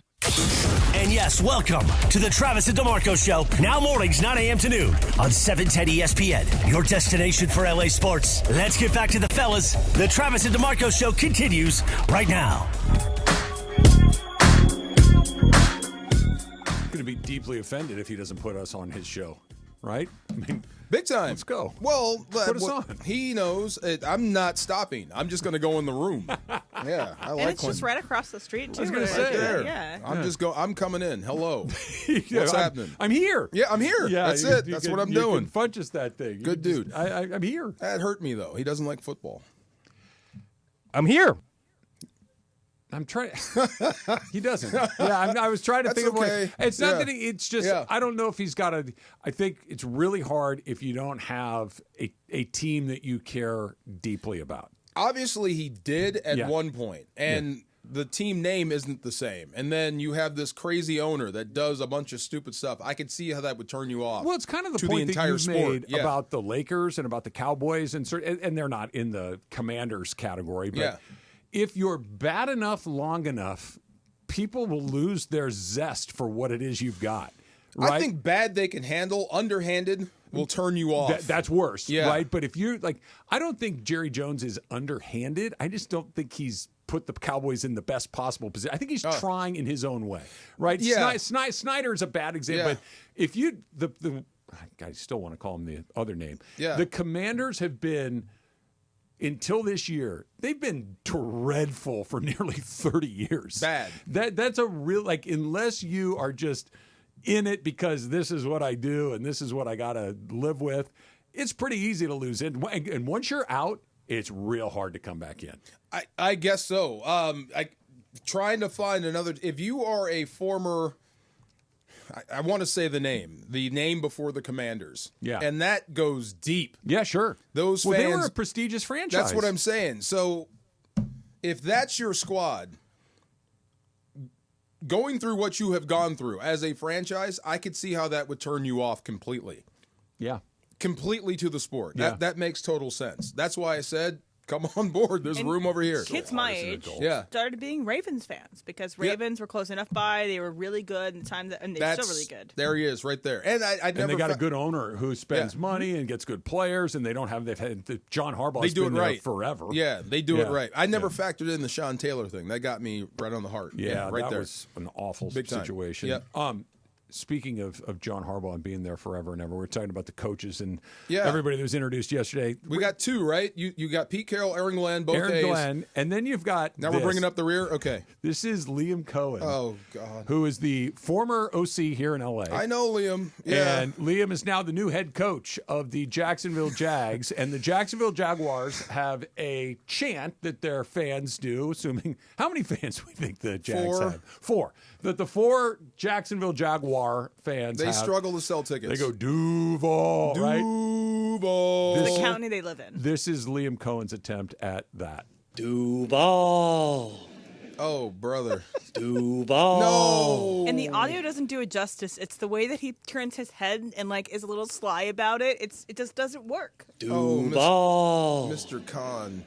And yes, welcome to the Travis and DeMarco Show. Now mornings, 9 a.m. to noon on 710 ESPN. Your destination for LA sports. Let's get back to the fellas. The Travis and DeMarco Show continues right now. Going to be deeply offended if he doesn't put us on his show, right? I mean, big time. Let's go. Well, put us on. He knows I'm not stopping. I'm just going to go in the room. Yeah, I like. And it's just right across the street too. I was going to say, there. Yeah. I'm coming in. Hello. Yeah, What's happening? I'm here. Yeah, I'm here. Yeah, that's it. That's what I'm doing. Punch us that thing. Good dude. I'm here. That hurt me though. He doesn't like football. I'm here. I'm trying. He doesn't. Yeah, I was trying to think of okay. It's not that it's just. I don't know if he's got a. I think it's really hard if you don't have a team that you care deeply about. Obviously, he did at one point, and the team name isn't the same. And then you have this crazy owner that does a bunch of stupid stuff. I could see how that would turn you off. Well, it's kind of the to point the that entire you've sport. made about the Lakers and about the Cowboys, and they're not in the Commanders category, but. If you're bad enough long enough, people will lose their zest for what it is you've got. Right? I think bad they can handle, underhanded will turn you off. That's worse, right? But if you're like, I don't think Jerry Jones is underhanded. I just don't think he's put the Cowboys in the best possible position. I think he's trying in his own way, right? Yeah. Snyder's a bad example, but if you I still want to call him the other name. Yeah. The Commanders have been. Until this year, they've been dreadful for nearly 30 years. Bad. That's a real, unless you are just in it because this is what I do and this is what I got to live with, it's pretty easy to lose it. And once you're out, it's real hard to come back in. I guess so. Trying to find another, if you are a former, I want to say the name before the Commanders. Yeah. And that goes deep. Yeah, sure. Those fans. They were a prestigious franchise. That's what I'm saying. So if that's your squad, going through what you have gone through as a franchise, I could see how that would turn you off completely. Yeah. Completely to the sport. Yeah. That makes total sense. That's why I said, come on board. There's room over here. Kids my age started being Ravens fans because Ravens were close enough by. They were really good in the time, and they're still really good. There he is, right there. And they got a good owner who spends money and gets good players, and they've had John Harbaugh's been there forever. Yeah, they do it right. I never factored in the Sean Taylor thing. That got me right on the heart. Yeah, right that there. was an awful Big situation. Yep. Speaking of John Harbaugh and being there forever and ever, we're talking about the coaches and Yeah. everybody that was introduced yesterday. We got two, right? You got Pete Carroll, Aaron Glenn, both Aaron A's. Glenn, and then you've got Now we're bringing up the rear? Okay. This is Liam Cohen. Oh, God. Who is the former OC here in L.A. I know Liam. Yeah. And Liam is now the new head coach of the Jacksonville Jags. And the Jacksonville Jaguars have a chant that their fans do, assuming – how many fans we think the Jags have? 4. That the 4 Jacksonville Jaguar fans They struggle to sell tickets. They go Duval, right? Duval. The county they live in. This is Liam Cohen's attempt at that. Duval. Oh, brother. Duval. No. And the audio doesn't do it justice. It's the way that he turns his head and is a little sly about it. It just doesn't work. Duval. Mr. Khan.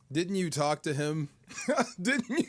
Didn't you talk to him? Didn't you?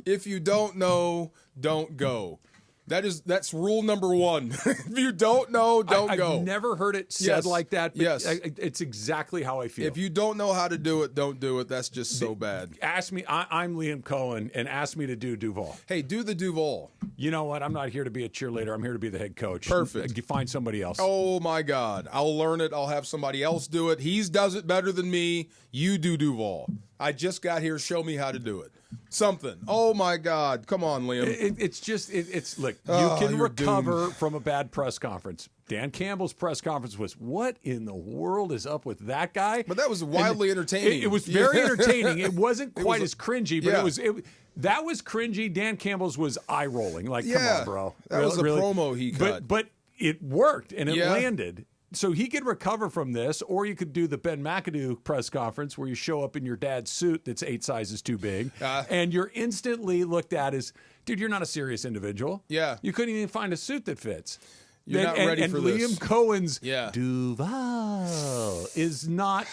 If you don't know, don't go. That's rule number 1. If you don't know, don't go. I've never heard it said like that. But yes. It's exactly how I feel. If you don't know how to do it, don't do it. That's just so bad. Ask me. I'm Liam Cohen, and ask me to do Duval. Hey, do the Duval. You know what? I'm not here to be a cheerleader. I'm here to be the head coach. Perfect. Find somebody else. Oh, my God. I'll learn it. I'll have somebody else do it. He does it better than me. You do Duval. I just got here. Show me how to do it. something. Oh my God! Come on, Liam. It's look. You can recover from a bad press conference. Dan Campbell's press conference was, what in the world is up with that guy? But that was wildly entertaining. It was very entertaining. It wasn't quite as cringy, but that was cringy. Dan Campbell's was eye rolling. Like, come on, bro. That was a promo he cut. But it worked and it landed. So he could recover from this, or you could do the Ben McAdoo press conference where you show up in your dad's suit that's 8 sizes too big, and you're instantly looked at as, dude, you're not a serious individual. Yeah. You couldn't even find a suit that fits. You're not ready for this. And Liam Cohen's Duval is not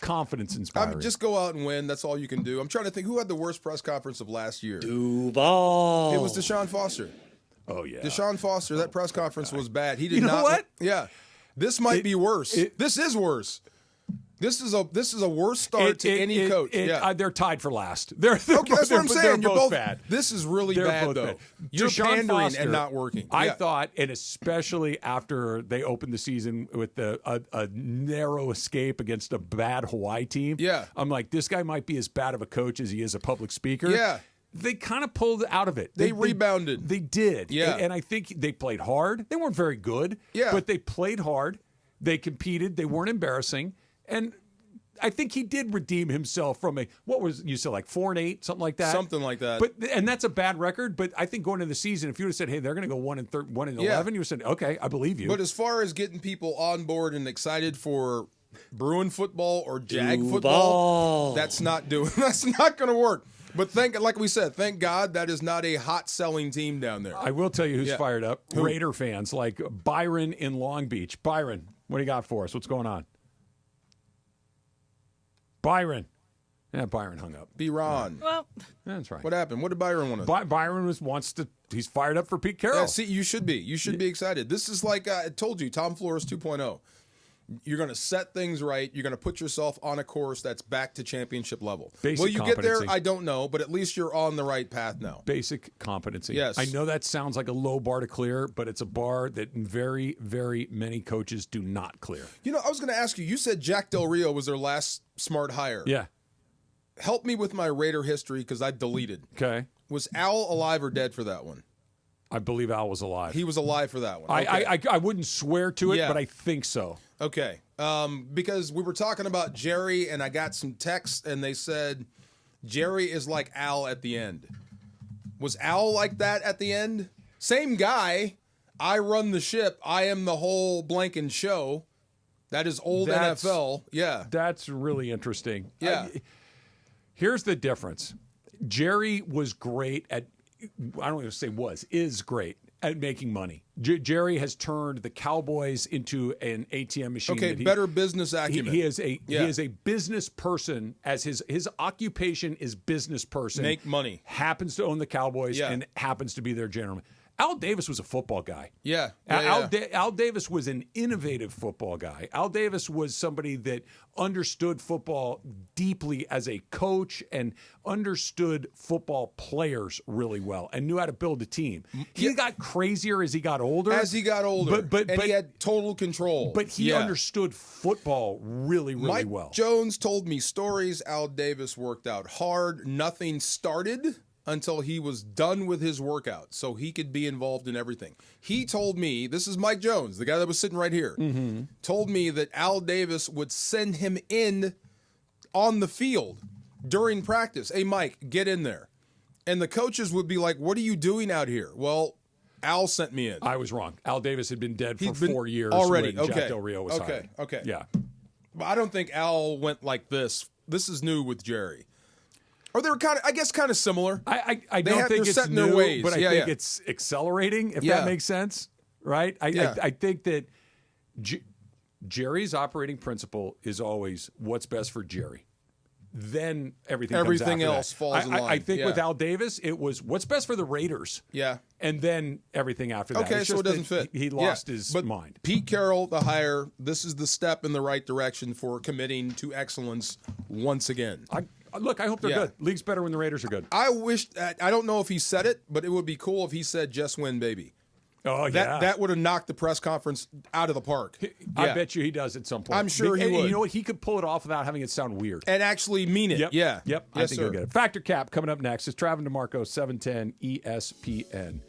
confidence inspiring. Just go out and win. That's all you can do. I'm trying to think who had the worst press conference of last year. Duval. It was Deshaun Foster. Oh, yeah. Deshaun Foster, that press conference was bad. He did you know not. What? Yeah. This might be worse. This is worse. This is a worse start to any coach. They're tied for last. They're okay, that's what I'm saying. You're both bad. This is really bad, though. Bad. You're Deshaun pandering Foster, and not working. I thought, and especially after they opened the season with a narrow escape against a bad Hawaii team. Yeah. I'm like, this guy might be as bad of a coach as he is a public speaker. Yeah. They kind of pulled out of it. They rebounded. They did. Yeah. And I think they played hard. They weren't very good. Yeah. But they played hard. They competed. They weren't embarrassing. And I think he did redeem himself from what was you said, like 4-8, something like that? Something like that. And that's a bad record. But I think going into the season, if you would have said, hey, they're going to go 1-11, you would have said, okay, I believe you. But as far as getting people on board and excited for Bruin football or Jag football, that's not going to work. But like we said, thank God that is not a hot selling team down there. I will tell you who's fired up. Who? Raider fans like Byron in Long Beach. Byron, what do you got for us? What's going on? Byron. Yeah, Byron hung up. B-Ron. Well, that's right. What happened? What did Byron want to? Byron wants to. He's fired up for Pete Carroll. Yeah, see, you should be. You should be excited. This is like I told you, Tom Flores 2.0. You're going to set things right. You're going to put yourself on a course that's back to championship level. Basic Will you competency. get there? I don't know, but at least you're on the right path now. Basic competency. Yes. I know that sounds like a low bar to clear, but it's a bar that very, very many coaches do not clear. You know, I was going to ask you, you said Jack Del Rio was their last smart hire. Yeah. Help me with my Raider history because I deleted. Okay. Was Al alive or dead for that one? I believe Al was alive. He was alive for that one. Okay. I wouldn't swear to it, but I think so. Okay. Because we were talking about Jerry, and I got some texts, and they said Jerry is like Al at the end. Was Al like that at the end? Same guy. I run the ship. I am the whole blanking show. That is old NFL. Yeah. That's really interesting. Yeah. Here's the difference. Jerry was great at, I don't even say was, is great at making money. Jerry has turned the Cowboys into an ATM machine. Okay, better business acumen. He is a business person, as his occupation is business person. Make money. Happens to own the Cowboys and happens to be their general. Al Davis was a football guy. Yeah. Al Davis was an innovative football guy. Al Davis was somebody that understood football deeply as a coach and understood football players really well and knew how to build a team. He got crazier as he got older. But he had total control. But he understood football really, really Mike well. Jones told me stories. Al Davis worked out hard. Nothing started until he was done with his workout, so he could be involved in everything. He told me, this is Mike Jones, the guy that was sitting right here, told me that Al Davis would send him in on the field during practice. Hey, Mike, get in there. And the coaches would be like, what are you doing out here? Well, Al sent me in. I was wrong. Al Davis had been dead for 4 years already. when Jack Del Rio was hired. Okay. Yeah. But I don't think Al went like this. This is new with Jerry. Or they were kind of similar. I don't think it's new, their ways. But I think it's accelerating, if that makes sense, right? I think that Jerry's operating principle is always what's best for Jerry. Then everything else falls in line. I think with Al Davis, it was what's best for the Raiders. Yeah. And then everything after that. Okay, so it doesn't fit. He lost his mind. Pete Carroll, the hire, this is the step in the right direction for committing to excellence once again. Look, I hope they're good. League's better when the Raiders are good. I wish, I don't know if he said it, but it would be cool if he said, just win, baby. Oh, that would have knocked the press conference out of the park. I bet you he does at some point. I'm sure he would. You know what? He could pull it off without having it sound weird. And actually mean it. Yep. Yeah. Yep. Yes, I think he'll sir. get it. Factor Cap coming up next. It's Travis DeMarco, 710 ESPN.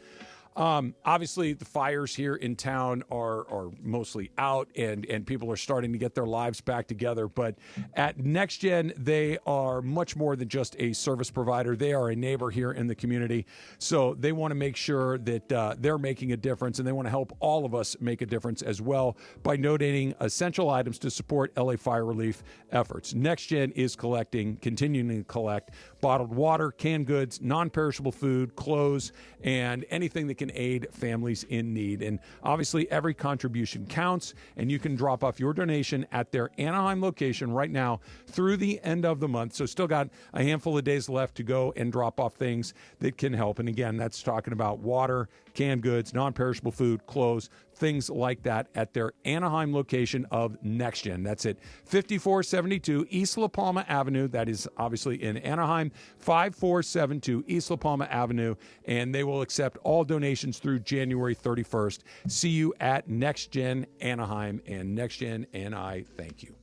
Obviously, the fires here in town are mostly out, and people are starting to get their lives back together. But at NextGen, they are much more than just a service provider. They are a neighbor here in the community. So they want to make sure that they're making a difference, and they want to help all of us make a difference as well by donating essential items to support LA fire relief efforts. NextGen is continuing to collect bottled water, canned goods, non-perishable food, clothes, and anything that can aid families in need. And obviously, every contribution counts, and you can drop off your donation at their Anaheim location right now through the end of the month. So still got a handful of days left to go and drop off things that can help. And again, that's talking about water, canned goods, non-perishable food, clothes, things like that at their Anaheim location of NextGen. That's at 5472 East La Palma Avenue. That is obviously in Anaheim, 5472 East La Palma Avenue. And they will accept all donations through January 31st. See you at NextGen Anaheim, and NextGen, and I thank you.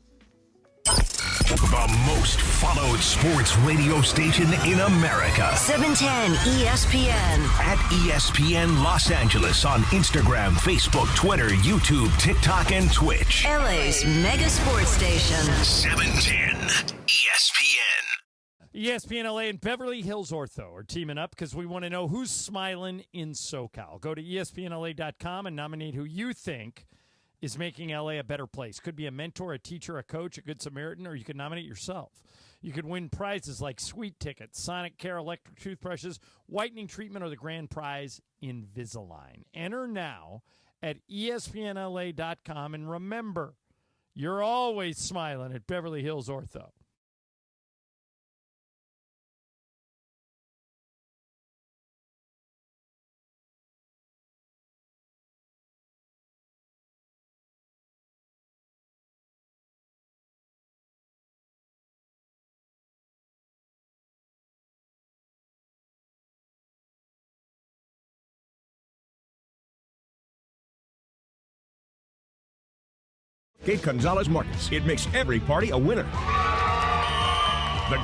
The most followed sports radio station in America. 710 ESPN. At ESPN Los Angeles on Instagram, Facebook, Twitter, YouTube, TikTok, and Twitch. LA's mega sports station. 710 ESPN. ESPN LA and Beverly Hills Ortho are teaming up because we want to know who's smiling in SoCal. Go to ESPNLA.com and nominate who you think is making LA a better place. Could be a mentor, a teacher, a coach, a good Samaritan, or you could nominate yourself. You could win prizes like sweet tickets, Sonic Care electric toothbrushes, whitening treatment, or the grand prize, Invisalign. Enter now at ESPNLA.com, and remember, you're always smiling at Beverly Hills Ortho. Northgate Gonzalez Markets. It makes every party a winner. The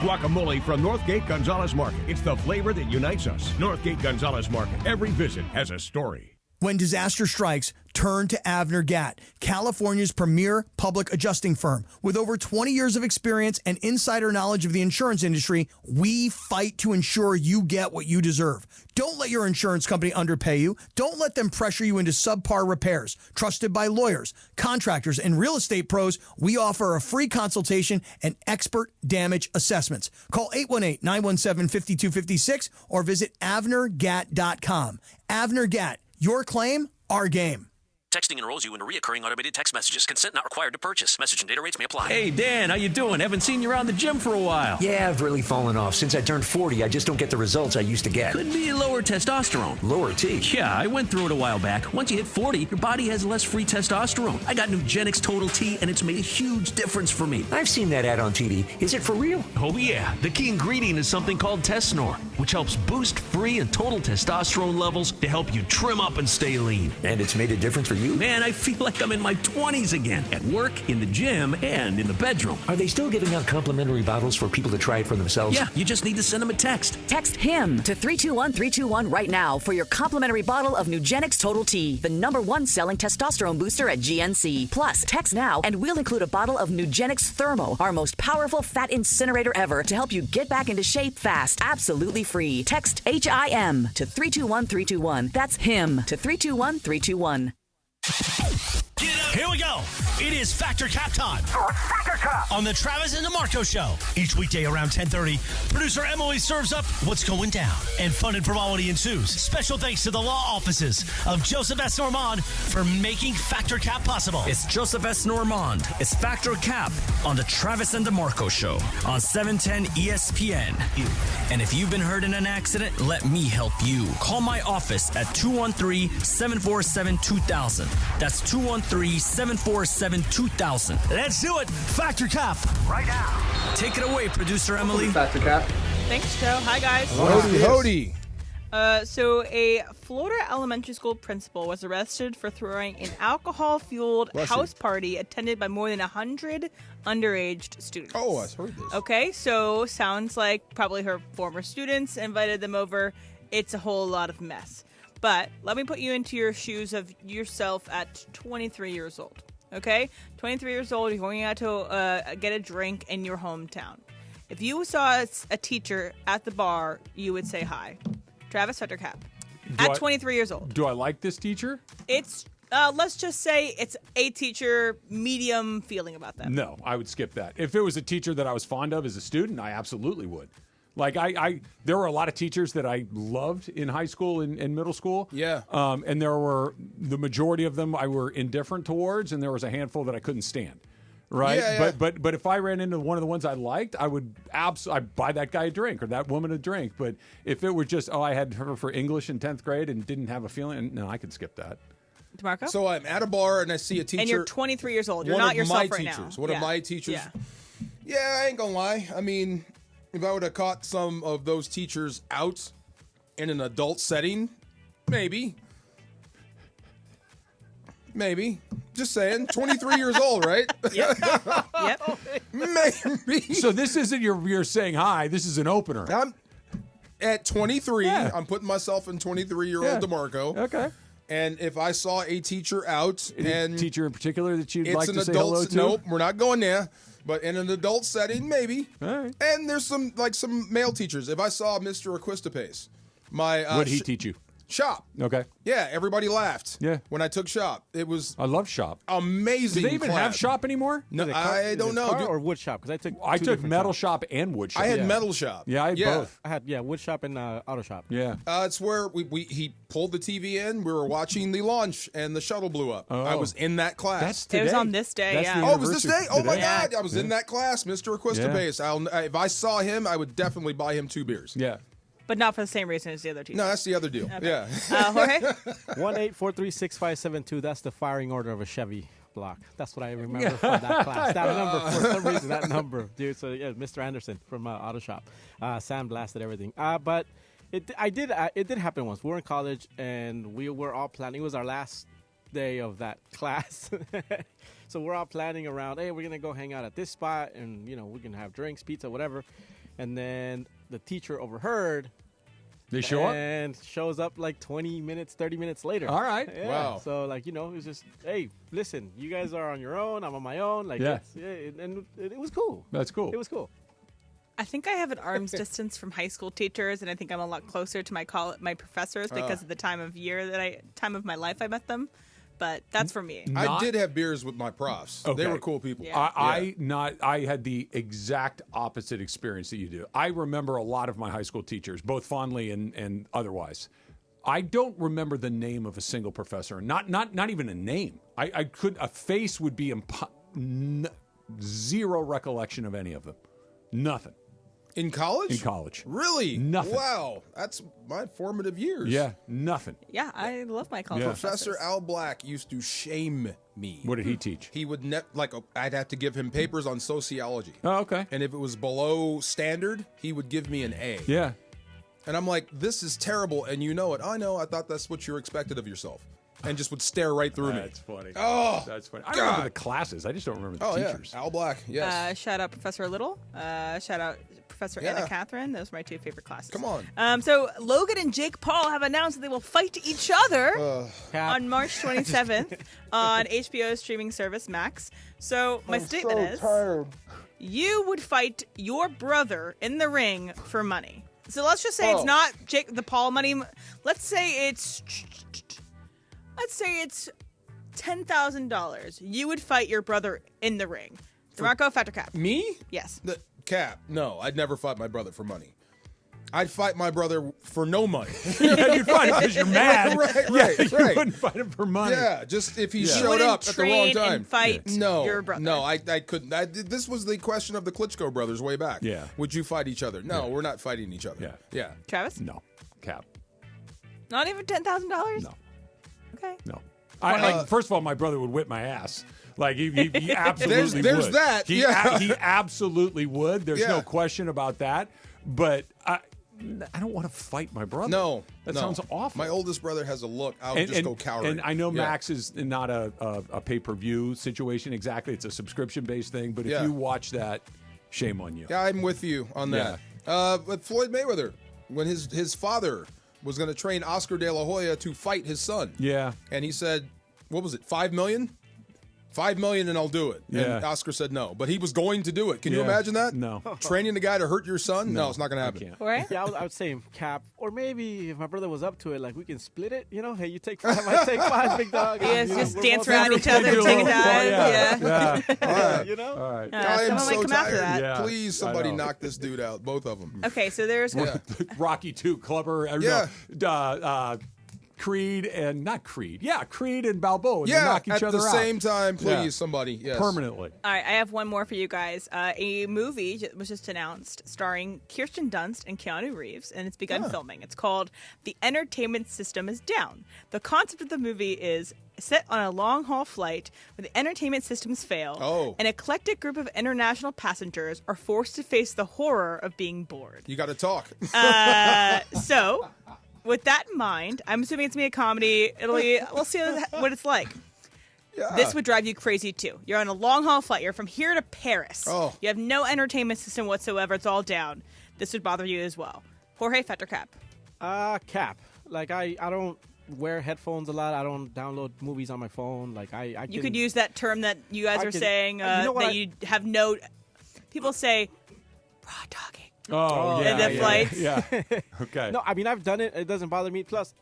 guacamole from Northgate Gonzalez Market. It's the flavor that unites us. Northgate Gonzalez Market. Every visit has a story. When disaster strikes, turn to Avner Gatt, California's premier public adjusting firm. With over 20 years of experience and insider knowledge of the insurance industry, we fight to ensure you get what you deserve. Don't let your insurance company underpay you. Don't let them pressure you into subpar repairs. Trusted by lawyers, contractors, and real estate pros, we offer a free consultation and expert damage assessments. Call 818-917-5256 or visit AvnerGatt.com. Avner Gatt. Your claim, our game. Texting enrolls you in recurring automated text messages. Consent not required to purchase. Message and data rates may apply. Hey, Dan, how you doing? Haven't seen you around the gym for a while. Yeah, I've really fallen off. Since I turned 40, I just don't get the results I used to get. Could be lower testosterone. Lower T? Yeah, I went through it a while back. Once you hit 40, your body has less free testosterone. I got Nugenix Total T, and it's made a huge difference for me. I've seen that ad on TV. Is it for real? Oh, yeah. The key ingredient is something called Tesnor, which helps boost free and total testosterone levels to help you trim up and stay lean. And it's made a difference for you? Man, I feel like I'm in my 20s again, at work, in the gym, and in the bedroom. Are they still giving out complimentary bottles for people to try it for themselves? Yeah, you just need to send them a text. Text HIM to 321-321 right now for your complimentary bottle of Nugenix Total T, the #1 selling testosterone booster at GNC. Plus, text now and we'll include a bottle of Nugenix Thermo, our most powerful fat incinerator ever, to help you get back into shape fast, absolutely free. Text HIM to 321-321. That's HIM to 321-321. Here we go. It is Factor Cap time. Factor Cap on the Travis and DeMarco Show. Each weekday around 10:30, producer Emily serves up what's going down, and fun and frivolity ensues. Special thanks to the law offices of Joseph S. Normand for making Factor Cap possible. It's Joseph S. Normand. It's Factor Cap on the Travis and DeMarco Show on 710 ESPN. And if you've been hurt in an accident, let me help you. Call my office at 213-747-2000. That's 213-747-2000. Let's do it. Factor Cap right now. Take it away, producer Emily. Factor Cap. Thanks, Joe. Hi, guys. Hody. So a Florida elementary school principal was arrested for throwing an alcohol-fueled house party attended by more than 100 underage students. Oh, I heard this. Okay, so sounds like probably her former students invited them over. It's a whole lot of mess. But let me put you into your shoes of yourself at 23 years old. Okay? 23 years old, you're going out to get a drink in your hometown. If you saw a teacher at the bar, you would say hi. Travis, Fetter Cap. At 23 years old. Do I like this teacher? It's, let's just say it's a teacher, medium feeling about them. No, I would skip that. If it was a teacher that I was fond of as a student, I absolutely would. Like, there were a lot of teachers that I loved in high school and middle school. Yeah. And there were, the majority of them I were indifferent towards, and there was a handful that I couldn't stand. Right, Yeah. But if I ran into one of the ones I liked, I would I'd buy that guy a drink or that woman a drink. But if it were just I had her for English in 10th grade and didn't have a feeling, no, I could skip that. DeMarco? So I'm at a bar and I see a teacher. And you're 23 years old. You're not yourself right now. One of my teachers. Yeah, I ain't gonna lie. I mean, if I would have caught some of those teachers out in an adult setting, maybe. Just saying. 23 years old, right? Yep. Maybe. So this isn't you're saying hi. This is an opener. I'm at 23. Yeah. I'm putting myself in 23-year-old DeMarco. Okay. And if I saw a teacher out, and teacher in particular that you'd like to say adult, hello to? Nope, we're not going there. But in an adult setting, maybe. All right. And there's some male teachers. If I saw Mr. Equistapace, what'd he teach you? Shop. Okay. Yeah, everybody laughed. Yeah. When I took shop, it was. I love shop. Amazing. Do they even have shop anymore? No, I don't know. Or wood shop? Because I took metal shop and wood shop. I had metal shop. Yeah, I had both. I had wood shop and auto shop. Yeah. It's where he pulled the TV in. We were watching the launch, and the shuttle blew up. Oh. I was in that class. That's today. It was on this day. That's Yeah. Oh, it was this day? Oh my Yeah. God! I was in that class, Mr. Equistapace. If I saw him, I would definitely buy him 2 beers. Yeah. But not for the same reason as the other teacher. No, that's the other deal. Okay. Yeah. Jorge? 1-843-6572. That's the firing order of a Chevy block. That's what I remember from that class. That number, for some reason, that number, dude. So yeah, Mr. Anderson from Auto Shop. Sam blasted everything. But it did happen once. We were in college and we were all planning. It was our last day of that class. So we're all planning around, hey, we're gonna go hang out at this spot, and we can have drinks, pizza, whatever. And then the teacher overheard. They show up? And shows up like 20 minutes, 30 minutes later. All right. Yeah. Wow. So, it was just, hey, listen, you guys are on your own. I'm on my own. And it was cool. That's cool. It was cool. I think I have an arm's distance from high school teachers, and I think I'm a lot closer to my professors because of the time of my life I met them. But that's for me. I did have beers with my profs. Okay. They were cool people. Yeah. I had the exact opposite experience that you do. I remember a lot of my high school teachers, both fondly and otherwise. I don't remember the name of a single professor. Not even a name. A face would be zero recollection of any of them. Nothing. In college? In college. Really? Nothing. Wow. That's my formative years. Yeah, nothing. Yeah, I love my college Professor Al Black used to shame me. What did he teach? He would I'd have to give him papers on sociology. Oh, okay. And if it was below standard, he would give me an A. Yeah. And I'm like, this is terrible, and you know it. I know. I thought that's what you expected of yourself. And just would stare right through me. That's funny. Oh, that's funny. I remember the classes. I just don't remember the teachers. Yeah. Al Black, yes. Shout out Professor Little. Shout out Professor Anna Catherine. Those are my 2 favorite classes. Come on. So Logan and Jake Paul have announced that they will fight each other on March 27th on HBO's streaming service Max. So my statement is, you would fight your brother in the ring for money. So let's just say it's not Jake the Paul money. Let's say it's $10,000. You would fight your brother in the ring. DeMarco, fact or cap? Me? Yes. The cap. No, I'd never fight my brother for money. I'd fight my brother for no money. You'd fight him because you're mad. Right. You wouldn't fight him for money. Yeah, just if he showed up at the wrong time. And fight your brother. No, I couldn't. This was the question of the Klitschko brothers way back. Yeah. Would you fight each other? No, we're not fighting each other. Yeah. Travis? No. Cap. Not even $10,000? No. Okay. No. First of all, my brother would whip my ass. Like he absolutely would. There's that. He absolutely would. There's no question about that. But I don't want to fight my brother. No. That sounds awful. My oldest brother has a look. I would just go coward. And I know Max is not a pay-per-view situation exactly. It's a subscription-based thing. But if you watch that, shame on you. Yeah, I'm with you on that. But Floyd Mayweather, when his father was going to train Oscar De La Hoya to fight his son. Yeah. And he said, what was it, $5 million? $5 million and I'll do it. Yeah. And Oscar said no. But he was going to do it. Can you imagine that? No. Training the guy to hurt your son? No, it's not going to happen. Right? Yeah, I would say Cap. Or maybe if my brother was up to it, like we can split it. You know, hey, you take 5, I take 5, big dog. Yeah, You just know, dance we're around both each other, happy. take a dive. Yeah. All right. You know? All right. I am someone might so come after tired. that. Please, somebody knock this dude out. Both of them. Okay, so there's Rocky 2, Clubber. Creed and not Creed. Yeah, Creed and Balboa. They knock each at other the out. same time, please, somebody. Yes. Permanently. All right, I have one more for you guys. A movie was just announced starring Kirsten Dunst and Keanu Reeves, and it's begun filming. It's called The Entertainment System is Down. The concept of the movie is set on a long-haul flight where the entertainment systems fail. An eclectic group of international passengers are forced to face the horror of being bored. You got to talk. So, with that in mind, I'm assuming it's going to be a comedy. We'll see what it's like. Yeah. This would drive you crazy, too. You're on a long-haul flight. You're from here to Paris. You have no entertainment system whatsoever. It's all down. This would bother you as well. Jorge, Fet or Cap? Cap. Like, I don't wear headphones a lot. I don't download movies on my phone. Like, I You could use that term that you guys are saying you have no... People say, raw dogging. Oh, yeah. And the flights. Yeah. Okay. No, I mean, I've done it. It doesn't bother me. Plus,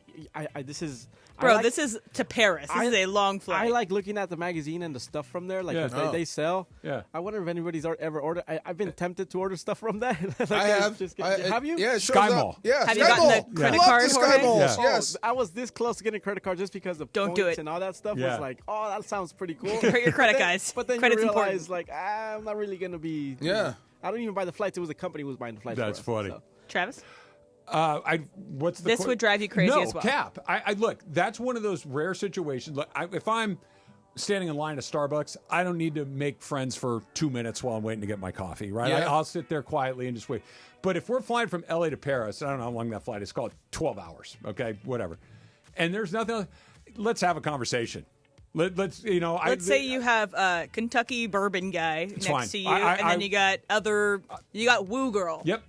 this is... Bro, this is to Paris. This is a long flight. I like looking at the magazine and the stuff from there. Like, 'cause they sell. Yeah. I wonder if anybody's ever ordered. I've been tempted to order stuff from that. Like, I have. Have you? Yeah, Sky Mall. Yeah, have Sky you gotten Mall. the credit Love card, the Sky Jorge? Malls. Yeah. Yes. I was this close to getting a credit card just because of Don't do points it. and all that stuff. Yeah. Was like, oh, that sounds pretty cool. Hurt your credit, guys. But then Credit's you realize, important. like, I'm not really going to be. Yeah. I don't even buy the flights. It was the company who was buying the flights. That's for us, funny. so. Travis? What's the This would drive you crazy no, as well. Cap. I look, that's one of those rare situations. Look, if I'm standing in line at Starbucks, I don't need to make friends for 2 minutes while I'm waiting to get my coffee, right? Yeah. I'll sit there quietly and just wait. But if we're flying from LA to Paris, I don't know how long that flight is, called 12 hours, okay, whatever. And there's nothing, let's have a Let's let's say you have a Kentucky bourbon guy next fine. to you, and then you got Woo Girl. Yep.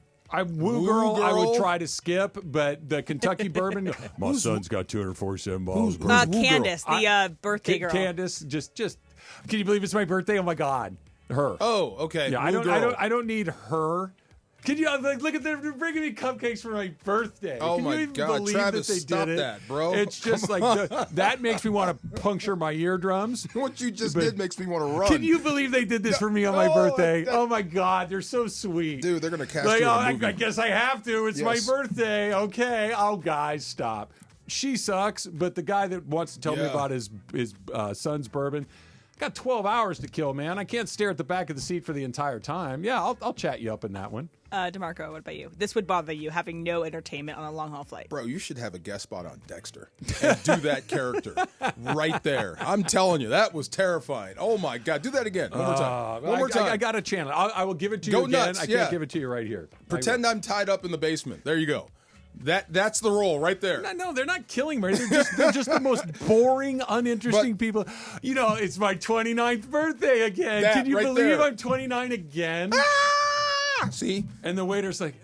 Woo Girl, I would try to skip, but the Kentucky bourbon, my son's got 247 bottles. Candace, the birthday girl. Candace, just, can you believe it's my birthday? Oh my God, her. Oh, okay. Yeah, I don't need her. Can you look at them? They're bringing me cupcakes for my birthday. Oh Can my you even God, believe Travis, that they stop did it? that, bro. It's just like that makes me want to puncture my eardrums. What you just did makes me want to run. Can you believe they did this for me on my birthday? Oh my God, they're so sweet, dude. They're gonna cast you in a movie. I guess I have to. It's my Yes. birthday. Okay. Oh, guys, stop. She sucks, but the guy that wants to tell me about his son's bourbon. Got 12 hours to kill, man. I can't stare at the back of the seat for the entire time. Yeah, I'll chat you up in that one. DeMarco, what about you? This would bother you, having no entertainment on a long-haul flight. Bro, you should have a guest spot on Dexter and do that character right there. I'm telling you, that was terrifying. Oh, my God. Do that again. One more time. One more time. I got a channel. I will give it to you Go again. nuts, I can't give it to you right here. Pretend I'm tied up in the basement. There you go. That's the role right there. No, they're not killing me. They're just the most boring, uninteresting people. You know, it's my 29th birthday again. Can you believe I'm 29 again? Ah! See? And the waiter's like,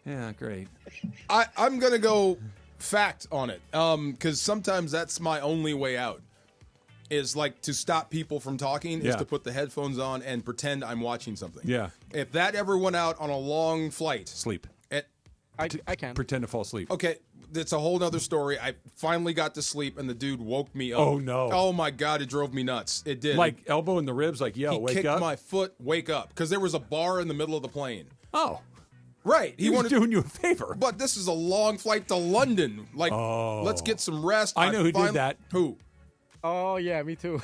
yeah, great. I'm going to go fact on it because sometimes that's my only way out. Is like to stop people from talking is to put the headphones on and pretend I'm watching something. Yeah. If that ever went out on a long flight. Sleep. I can. Pretend to fall asleep. Okay, it's a whole nother story. I finally got to sleep, and the dude woke me up. Oh, no. Oh, my God, it drove me nuts. It did. Like elbow in the ribs, like, yo, wake kicked up. my foot, wake up. Because there was a bar in the middle of the plane. Oh. Right. He was doing you a favor. But this is a long flight to London. Like, let's get some rest. I know who did that. Who? Oh, yeah, me too.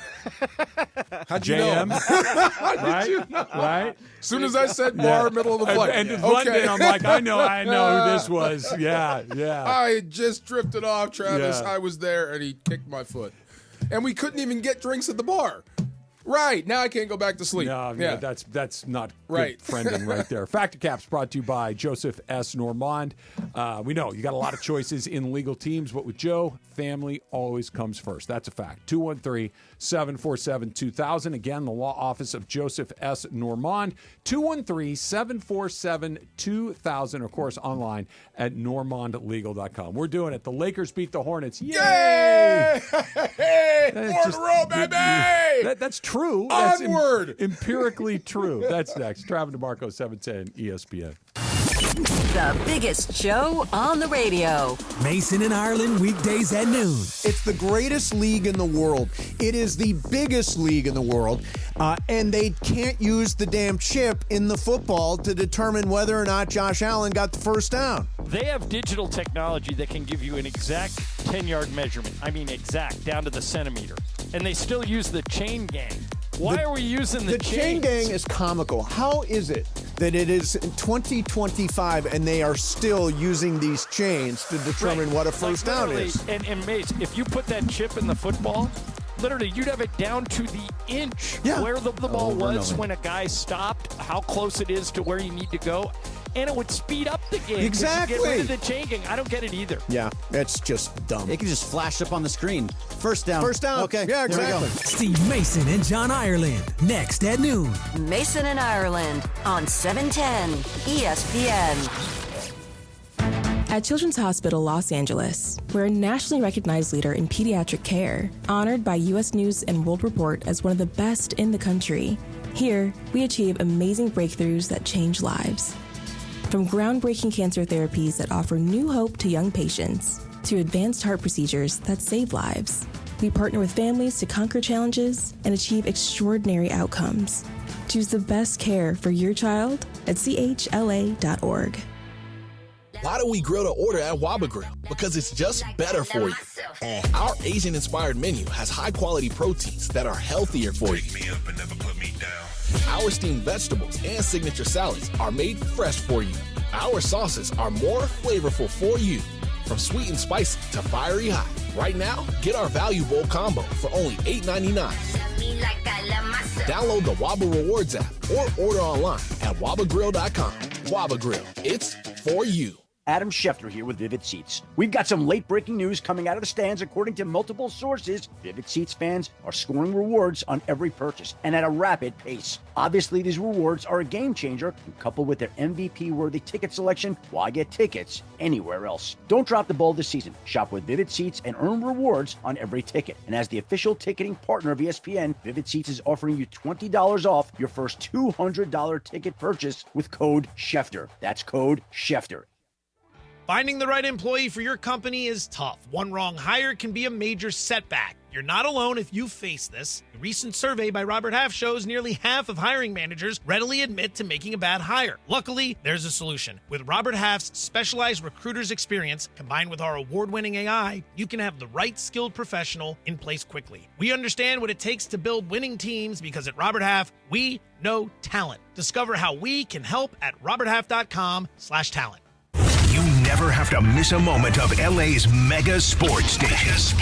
How'd you know? Right? You know? Right? As soon as I said bar, middle of the flight. And in London, I'm like, I know who this was. Yeah. I just drifted off, Travis. Yeah. I was there, and he kicked my foot. And we couldn't even get drinks at the bar. Right. Now I can't go back to sleep. No, that's not right. Good friending right there. Factor Caps brought to you by Joseph S. Normand. We know you got a lot of choices in legal teams, but with Joe, family always comes first. That's a fact. 213-747-2000. Again, the law office of Joseph S. Normand. 213-747-2000. Of course, online at normandlegal.com. We're doing it. The Lakers beat the Hornets. Yay! Hey! 4 in a row, baby! That's true. Onward! That's empirically true. That's next. Travis DeMarco, 710 ESPN. The biggest show on the radio. Mason and Ireland, weekdays at noon. It's the greatest league in the world. It is the biggest league in the world. And they can't use the damn chip in the football to determine whether or not Josh Allen got the first down. They have digital technology that can give you an exact 10-yard measurement. I mean exact, down to the centimeter. And they still use the chain gang. Why are we using the chain gang is comical. How is it that it is 2025 and they are still using these chains to determine what a first down is? And Mace, if you put that chip in the football, literally you'd have it down to the inch where the ball was when a guy stopped, how close it is to where you need to go. And it would speed up the game. Exactly. Get rid of the chain gang. I don't get it either. Yeah, it's just dumb. It can just flash up on the screen. First down. First down. Okay. Yeah, exactly. Steve Mason and John Ireland. Next at noon. Mason and Ireland on 710 ESPN. At Children's Hospital Los Angeles, we're a nationally recognized leader in pediatric care, honored by U.S. News and World Report as one of the best in the country. Here, we achieve amazing breakthroughs that change lives. From groundbreaking cancer therapies that offer new hope to young patients, to advanced heart procedures that save lives, we partner with families to conquer challenges and achieve extraordinary outcomes. Choose the best care for your child at chla.org. Why do we grill to order at Waba Grill? Because it's just better for you. Our Asian-inspired menu has high-quality proteins that are healthier for you. Pick me up and never put me down. Our steamed vegetables and signature salads are made fresh for you. Our sauces are more flavorful for you. From sweet and spicy to fiery hot. Right now, get our Value Bowl combo for only $8.99. Download the Waba Rewards app or order online at wabagrill.com. Waba Grill, it's for you. Adam Schefter here with Vivid Seats. We've got some late-breaking news coming out of the stands. According to multiple sources, Vivid Seats fans are scoring rewards on every purchase and at a rapid pace. Obviously, these rewards are a game changer, and coupled with their MVP-worthy ticket selection, why get tickets anywhere else? Don't drop the ball this season. Shop with Vivid Seats and earn rewards on every ticket. And as the official ticketing partner of ESPN, Vivid Seats is offering you $20 off your first $200 ticket purchase with code Schefter. That's code Schefter. Finding the right employee for your company is tough. One wrong hire can be a major setback. You're not alone if you face this. A recent survey by Robert Half shows nearly half of hiring managers readily admit to making a bad hire. Luckily, there's a solution. With Robert Half's specialized recruiter's experience, combined with our award-winning AI, you can have the right skilled professional in place quickly. We understand what it takes to build winning teams because at Robert Half, we know talent. Discover how we can help at roberthalf.com/talent. You never have to miss a moment of LA's mega sports station.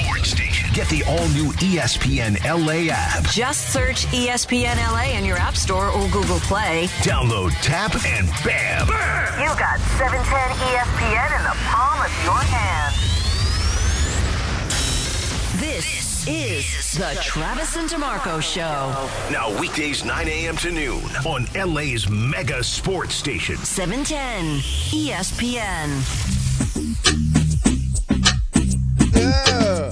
Get the all-new ESPN LA app. Just search ESPN LA in your App Store or Google Play. Download, tap, and bam! You got 710 ESPN in the palm of your hand. This is the Travis and DeMarco Show. Now weekdays 9 a.m. to noon on LA's mega sports station. 710 ESPN. Yeah.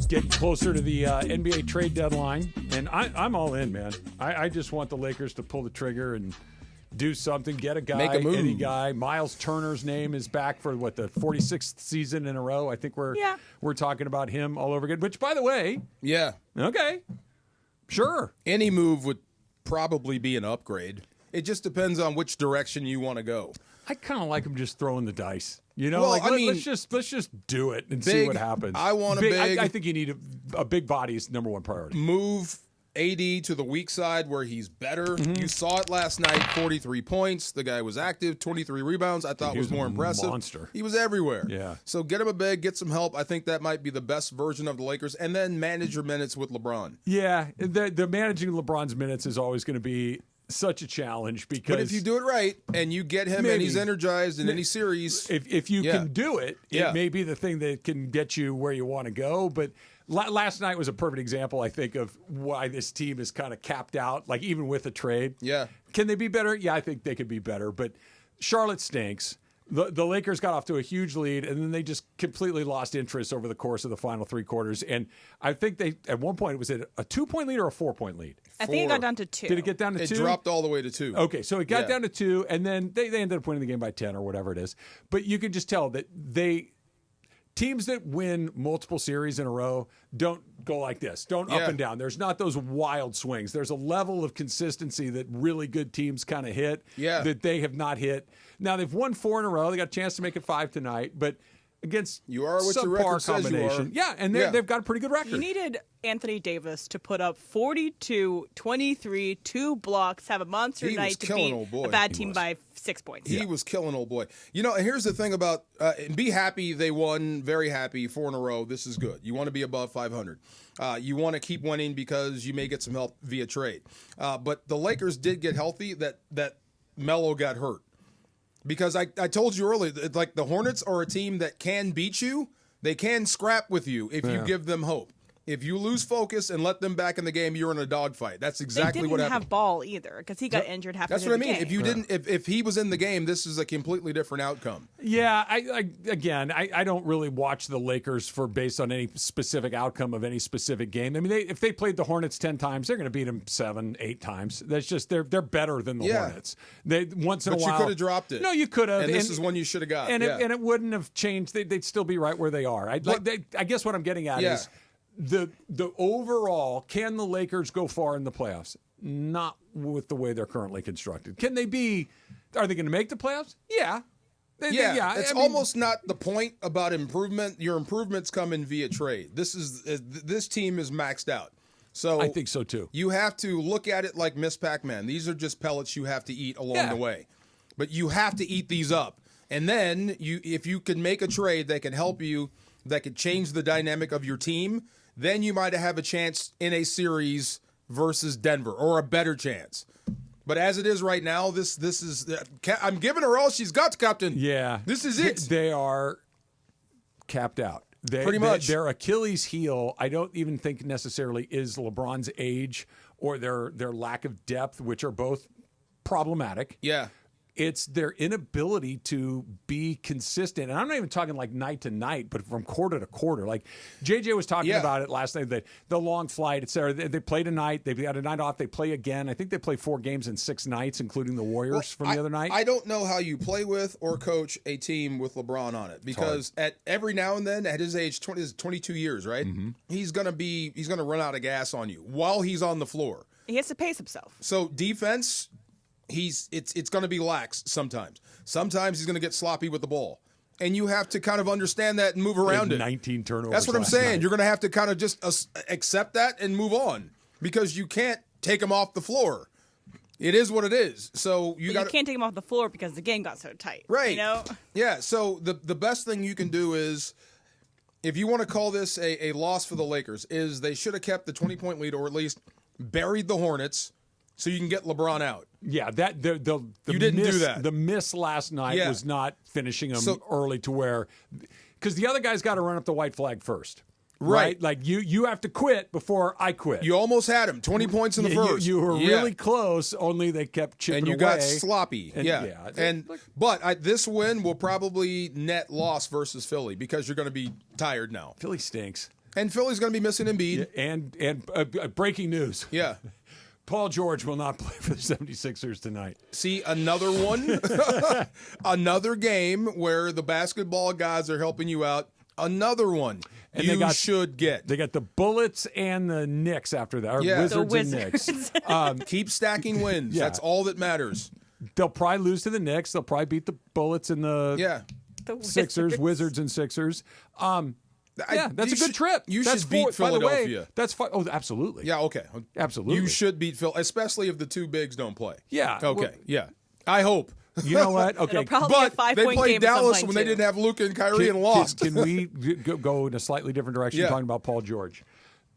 Getting closer to the NBA trade deadline, and I'm all in, man. I just want the Lakers to pull the trigger and do something, get a guy, Make a move. any guy. Miles Turner's name is back for the 46th season in a row. I think we're talking about him all over again. Which, by the way, okay, sure, any move would probably be an upgrade. It just depends on which direction you want to go. I kind of like him just throwing the dice. You know, Well, let's just do it and see big, what happens. I want a big. I think you need a big body is number one priority. Move AD to the weak side where he's better. You saw it last night, 43 points. The guy was active, 23 rebounds. I thought was more impressive. Monster. He was everywhere. Yeah. So get him a big, get some help. I think that might be the best version of the Lakers. And then manage your minutes with LeBron. Yeah, the managing LeBron's minutes is always going to be such a challenge because. But if you do it right and you get him and he's energized in any series. If you can do it, it may be the thing that can get you where you want to go. But last night was a perfect example, I think, of why this team is kind of capped out, like even with a trade. Yeah. Can they be better? Yeah, I think they could be better. But Charlotte stinks. The Lakers got off to a huge lead, and then they just completely lost interest over the course of the final three quarters. And I think they, at one point, was it a 2-point lead or a 4-point lead? I think it got down to 2. Did it get down to 2? It dropped all the way to 2. Okay, so it got down to 2, and then they ended up winning the game by 10 or whatever it is. But you can just tell that teams that win multiple series in a row don't go like this. Don't up and down. There's not those wild swings. There's a level of consistency that really good teams kind of hit that they have not hit. Now, they've won 4 in a row. They got a chance to make it 5 tonight, but against you are what your record says you are. Yeah, and they've got a pretty good record. You needed Anthony Davis to put up 42, 23, 2 blocks, have a monster night to beat a bad team by 6 points. He was killing old boy. You know, and here's the thing about be happy they won, very happy, 4 in a row. This is good. You want to be above 500. You want to keep winning because you may get some help via trade. But the Lakers did get healthy. That Melo got hurt. Because I told you earlier, like the Hornets are a team that can beat you. They can scrap with you if you give them hope. If you lose focus and let them back in the game, you're in a dogfight. That's exactly what happened. They didn't have Ball either because he got injured halfway through the game. That's what I mean. If he was in the game, this is a completely different outcome. Yeah, I don't really watch the Lakers based on any specific outcome of any specific game. I mean, if they played the Hornets 10 times, they're going to beat them 7, 8 times. That's just they're better than the Hornets. Once in a while, but you could have dropped it. No, you could have. And this is one you should have got. And it wouldn't have changed. They'd still be right where they are. I guess what I'm getting at is. The overall, can the Lakers go far in the playoffs? Not with the way they're currently constructed. Are they going to make the playoffs? Yeah. It's almost not the point about improvement. Your improvements come in via trade. This team is maxed out. So I think so too. You have to look at it like Miss Pac-Man. These are just pellets you have to eat along the way. But you have to eat these up. And then if you can make a trade that can help you, that could change the dynamic of your team, then you might have a chance in a series versus Denver, or a better chance. But as it is right now, this is I'm giving her all she's got, Captain. Yeah. This is it. They are capped out. Pretty much. Their Achilles heel, I don't even think necessarily is LeBron's age or their lack of depth, which are both problematic. Yeah. It's their inability to be consistent. And I'm not even talking like night to night, but from quarter to quarter. Like JJ was talking about it last night, the long flight, et cetera. They play tonight. They've got a night off. They play again. I think they play 4 games in 6 nights, including the Warriors from the other night. I don't know how you play with or coach a team with LeBron on it, because at every now and then, at his age, 22 years, right? Mm-hmm. He's going to run out of gas on you while he's on the floor. He has to pace himself. So defense, it's going to be lax sometimes. Sometimes he's going to get sloppy with the ball. And you have to kind of understand that and move around it. 19 turnovers. That's what I'm saying. You're going to have to kind of just accept that and move on, because you can't take him off the floor. It is what it is. So you can't take him off the floor because the game got so tight. Right. You know? Yeah. So the best thing you can do is, if you want to call this a loss for the Lakers, is they should have kept the 20-point lead, or at least buried the Hornets, so you can get LeBron out. Yeah, you didn't do that. The miss last night was not finishing them early to where, because the other guy's got to run up the white flag first. Right? Like you have to quit before I quit. You almost had him. 20 points in the first. You were really close, only they kept chipping away. And you away. got sloppy. But this win will probably net loss versus Philly, because you're going to be tired now. Philly stinks. And Philly's going to be missing Embiid. Yeah, and breaking news. Yeah. Paul George will not play for the 76ers tonight. See, another one. Another game where the basketball guys are helping you out. Another one and should get. They got the Bullets and the Knicks after that. Or Wizards and Knicks. Keep stacking wins. Yeah. That's all that matters. They'll probably lose to the Knicks. They'll probably beat the Bullets and the Sixers, Wizards and Sixers. Yeah, that's a good trip. You That's should beat Philadelphia. By the way, that's fine. Oh, absolutely. Yeah, okay. Absolutely. You should beat Phil, especially if the two bigs don't play. Yeah. Okay, well, yeah. I hope. You know what? Okay. It'll probably be a But 5-point they played game at some Dallas point, when they too. didn't have Luka and Kyrie and lost. Can we go in a slightly different direction Yeah. talking about Paul George?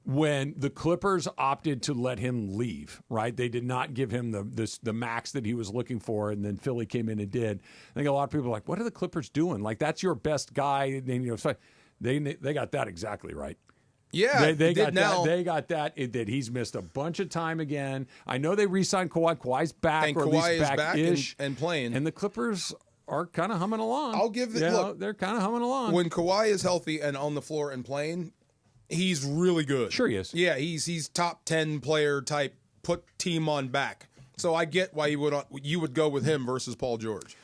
When the Clippers opted to let him leave, right? They did not give him the max that he was looking for, and then Philly came in and did. I think a lot of people are like, what are the Clippers doing? Like, that's your best guy. And, you know, so they got that exactly right. Yeah, they got now. that. They got that he's missed a bunch of time again. I know they re-signed Kawhi. Kawhi's back, And or at Kawhi least is back back-ish, and playing. And the Clippers are kind of humming along. I'll give the look. They're kind of humming along. When Kawhi is healthy and on the floor and playing, he's really good. Sure he is. Yeah, he's top 10 player type, put team on back. So I get why you would go with him versus Paul George.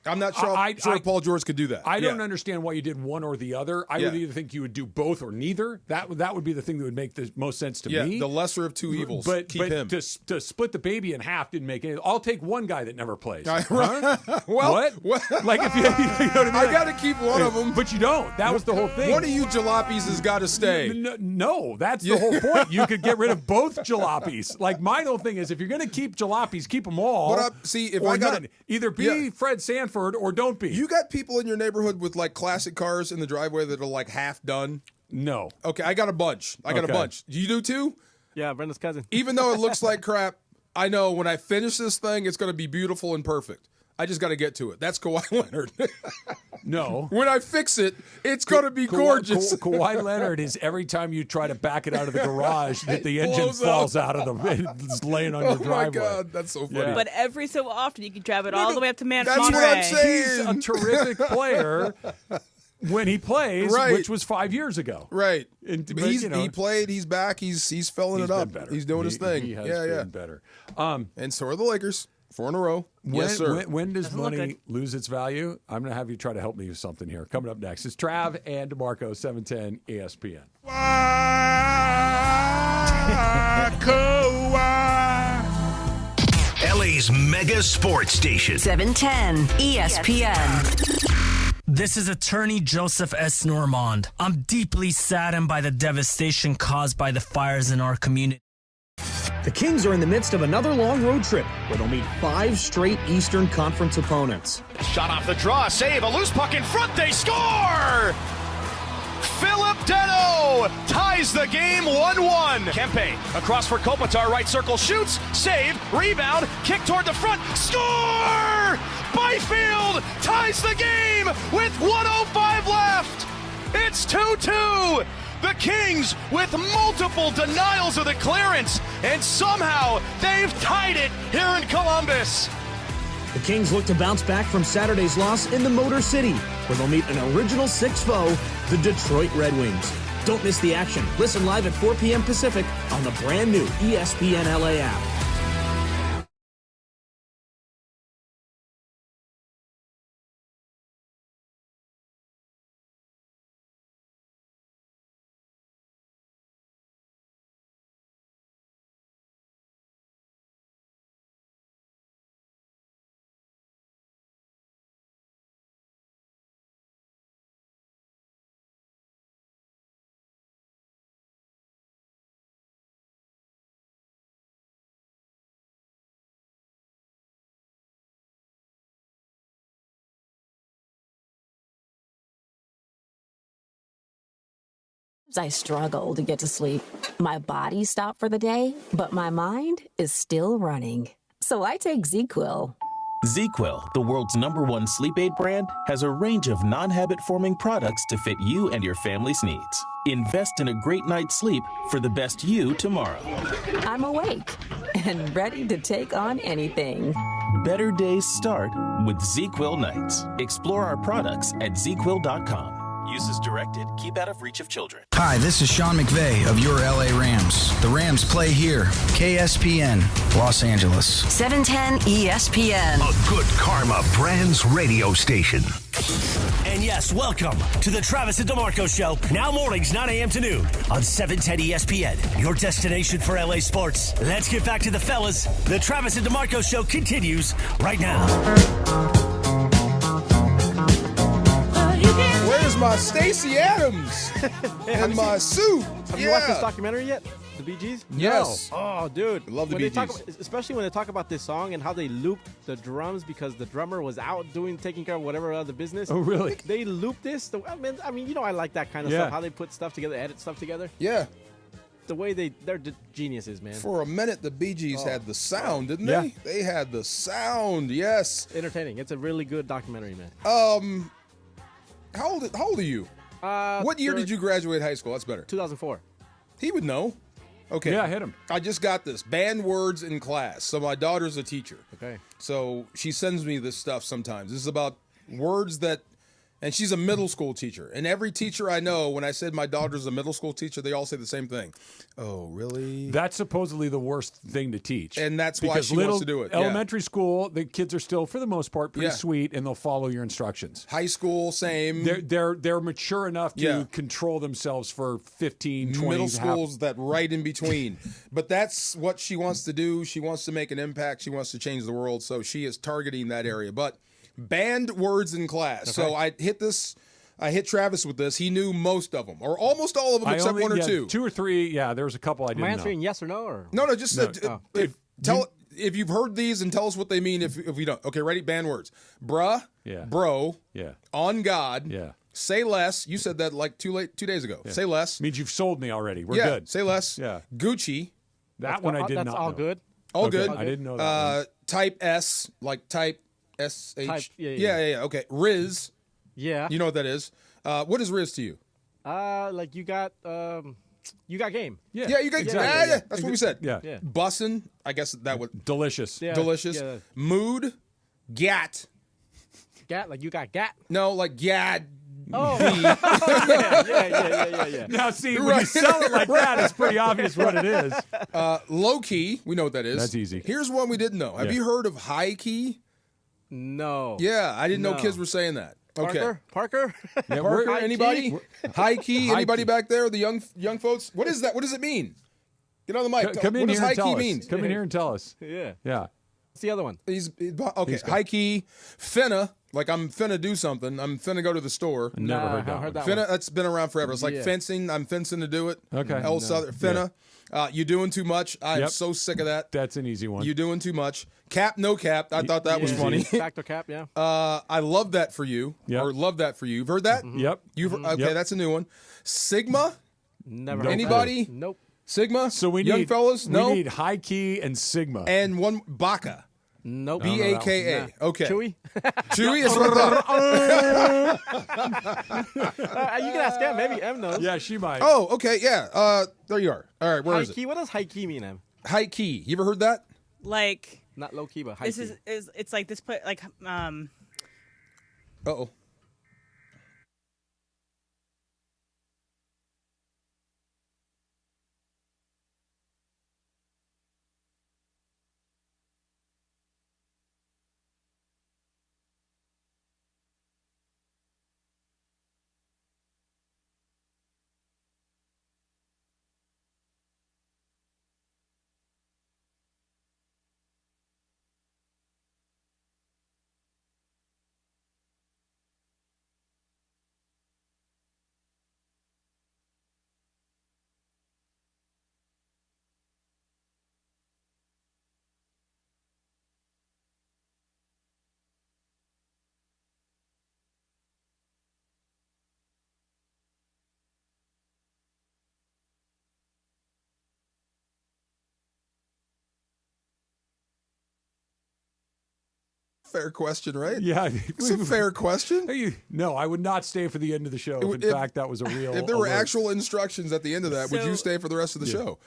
I'm not sure, if Paul George could do that. I don't understand why you did one or the other. I would either think you would do both or neither. That would be the thing that would make the most sense to me. The lesser of two evils. But keep him. To split the baby in half didn't make any. I'll take one guy that never plays. Well, what? Like if you know what I mean? I got to keep one of them. But you don't. That was the whole thing. One of you jalopies has got to stay. No, that's the whole point. You could get rid of both jalopies. Like my whole thing is, if you're going to keep jalopies, keep them all. But if or I got none. Either be Fred Sanford or don't be. You got people in your neighborhood with like classic cars in the driveway that are like half done? No. Okay, I got a bunch. You do too? Yeah, Brenda's cousin. Even though it looks like crap, I know when I finish this thing, it's going to be beautiful and perfect. I just got to get to it. That's Kawhi Leonard. No. When I fix it, it's going to be gorgeous. Kawhi Leonard is every time you try to back it out of the garage that the engine blows falls out of the it's laying on your driveway. Oh, my God. That's so funny. Yeah. But every so often, you can drive it all the way up to Monterey. That's what I'm saying. He's a terrific player when he plays, which was 5 years ago. Right. He played. He's back. He's filling it up. Better. He's doing his thing. He has been better. And so are the Lakers. 4 in a row. Yes, sir. When does money lose its value? I'm going to have you try to help me with something here. Coming up next is Trav and DeMarco, 710 ESPN. LA's mega sports station. 710 ESPN. This is attorney Joseph S. Normand. I'm deeply saddened by the devastation caused by the fires in our community. The Kings are in the midst of another long road trip where they'll meet 5 straight Eastern Conference opponents. Shot off the draw, save, a loose puck in front, they score! Philip Deno ties the game 1-1. Kempe across for Kopitar, right circle, shoots, save, rebound, kick toward the front, score! Byfield ties the game with 1:05 left. It's 2-2. The Kings with multiple denials of the clearance, and somehow they've tied it here in Columbus. The Kings look to bounce back from Saturday's loss in the Motor City, where they'll meet an Original Six foe, the Detroit Red Wings. Don't miss the action. Listen live at 4 p.m. Pacific on the brand new ESPN LA app. I struggle to get to sleep. My body stopped for the day, but my mind is still running. So I take ZQuil. ZQuil, the world's #1 sleep aid brand, has a range of non-habit-forming products to fit you and your family's needs. Invest in a great night's sleep for the best you tomorrow. I'm awake and ready to take on anything. Better days start with ZQuil nights. Explore our products at ZQuil.com. Use as directed. Keep out of reach of children. Hi, this is Sean McVay of your LA Rams. The Rams play here. KSPN, Los Angeles. 710 ESPN. A good karma brands radio station. And yes, welcome to the Travis and DeMarco Show. Now mornings, 9 a.m. to noon on 710 ESPN. Your destination for LA sports. Let's get back to the fellas. The Travis and DeMarco Show continues right now. Where's my Stacey Adams and my suit. Have you watched this documentary yet? The Bee Gees? Yes. Oh, dude. I love the When Bee they talk Gees. about- especially when they talk about this song and how they looped the drums because the drummer was out taking care of whatever other business. Oh, really? They looped this. I mean, I like that kind of Yeah. stuff. How they put stuff together, edit stuff together. Yeah. The way they're geniuses, man. For a minute, the Bee Gees had the sound, didn't Yeah. they? They had the sound, yes. Entertaining. It's a really good documentary, man. How old are you? What year did you graduate high school? That's better. 2004. He would know. Okay. Yeah, hit him. I just got this. Banned words in class. So my daughter's a teacher. Okay. So she sends me this stuff sometimes. This is about words that, and she's a middle school teacher. And every teacher I know, when I said my daughter's a middle school teacher, they all say the same thing. Oh, really? That's supposedly the worst thing to teach. And that's why because she wants to do it. Yeah. Elementary school, the kids are still, for the most part, pretty Yeah. sweet, and they'll follow your instructions. High school, same. They're mature enough to Yeah. control themselves for 15, 20. Middle school's that right in between. But that's what she wants to do. She wants to make an impact. She wants to change the world. So she is targeting that area. But banned words in class. So I hit Travis with this. He knew most of them, or almost all of them, except one or two. 2 or 3, yeah, there was a couple I Am didn't I know. answering yes or no? Or? No, just No. if you've heard these and tell us what they mean if you don't. Okay, ready? Banned words. Bruh. Yeah. Bro. Yeah. On God. Yeah. Say less. You said that like 2 days ago. Yeah. Say less. Means you've sold me already. We're yeah. good. Say less. Yeah. Gucci. That one I did not know. That's all good? All Okay, good. I didn't know that one. Type S, like type SH. Type, yeah. Yeah. Okay. Rizz. Yeah. You know what that is. What is Rizz to you? Like you got game. Yeah, you got. Exactly. Yeah. That's what we said. Yeah. Bussin'. I guess that would. Delicious. Yeah. Delicious. Yeah. Mood. Gat. Gat, like you got gat. No, like gad. Oh. yeah. Now, see, when Right. you sell it like that, it's pretty obvious what it is. Low key. We know what that is. That's easy. Here's one we didn't know. Have Yeah. you heard of high key? No. Yeah, I didn't know No. kids were saying that. Okay. Parker? Yeah, Parker, High anybody? key? High key? High Anybody key. back there? The young folks? What is that? What does it mean? Get on the mic. Come in what does here high and tell key us. mean? Come in here and tell us. Yeah. Yeah. What's the other one? He's okay. He's good. High key, finna. Like I'm finna do something. I'm finna go to the store. Never Nah, heard I that. heard one. that Finna. one. That's been around forever. It's like Yeah. fencing. I'm fencing to do it. Okay. El Southern finna. You doing too much? I'm Yep. so sick of that. That's an easy one. You doing too much. Cap, no cap. I thought that was Yeah. funny. Factor cap, yeah. I love that for you. Yep. Or love that for you. You've heard that? Yep. You've okay. Yep. That's a new one. Sigma. Never Nope. heard that. Anybody? Nope. Sigma. So we young need fellas. No. We need high key and sigma. And one Baka. Nope. BAKA. Okay. Chewy? Chewy is what I thought. You can ask Em. Maybe Em knows. yeah, she might. Oh, okay. Yeah. There you are. All right. Where High is key. it? What does high key mean, Em? High key. You ever heard that? Like Not low key, but high this key. is it's like this put like Uh-oh. Fair question, right? Yeah. It's a fair question. No, I would not stay for the end of the show. If in fact, that was a real. If there were alert. actual instructions at the end of that, would you So- stay for the rest of the show?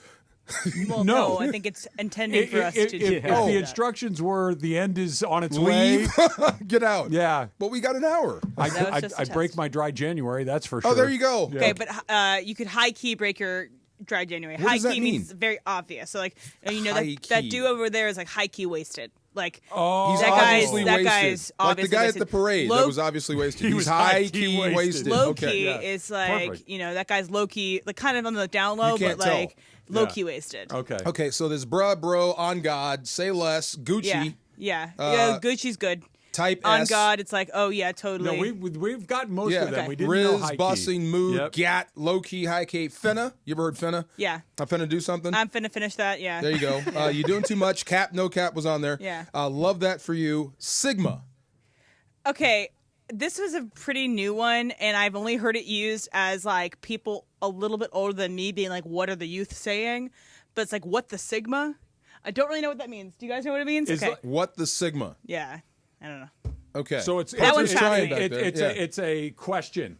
well, no, I think it's intended for us to if do the that. instructions were the end is on its Leave. way, Get out. yeah, But we got an hour. That was just a I break test. my dry January. That's for sure. Oh, there you go. Yeah. Okay, but you could high key break your dry January. What High does that key mean? means very obvious. So like you know High that key. dude over there is like high key wasted. Like Oh. He's that guy's obviously that wasted. guy's Like the obviously guy wasted. at the parade Low, that was obviously wasted. He He's was high-key high-key wasted. low Okay. key yeah. is like Perfect. you know that guy's low key, like kind of on the down low, You but can't tell. like low key wasted. Okay. Okay, so there's bruh, bro, on God, say less, Gucci. Yeah. Uh, Gucci's good. Type on S. God, it's like, oh yeah, totally. No, we've got most of them. We didn't know high Rizz, key. Bussing, Mood, Yep. Gat, Low Key, High Key, Finna. You ever heard Finna? Yeah. I'm finna do something. I'm finna finish that. Yeah. There you go. You doing too much. Cap, no cap was on there. Yeah. Love that for you. Sigma. Okay, this was a pretty new one, and I've only heard it used as like people a little bit older than me being like, "What are the youth saying?" But it's like, "What the Sigma?" I don't really know what that means. Do you guys know what it means? Okay. What the Sigma? Yeah, I don't know. Okay. So it's That one's it's a question.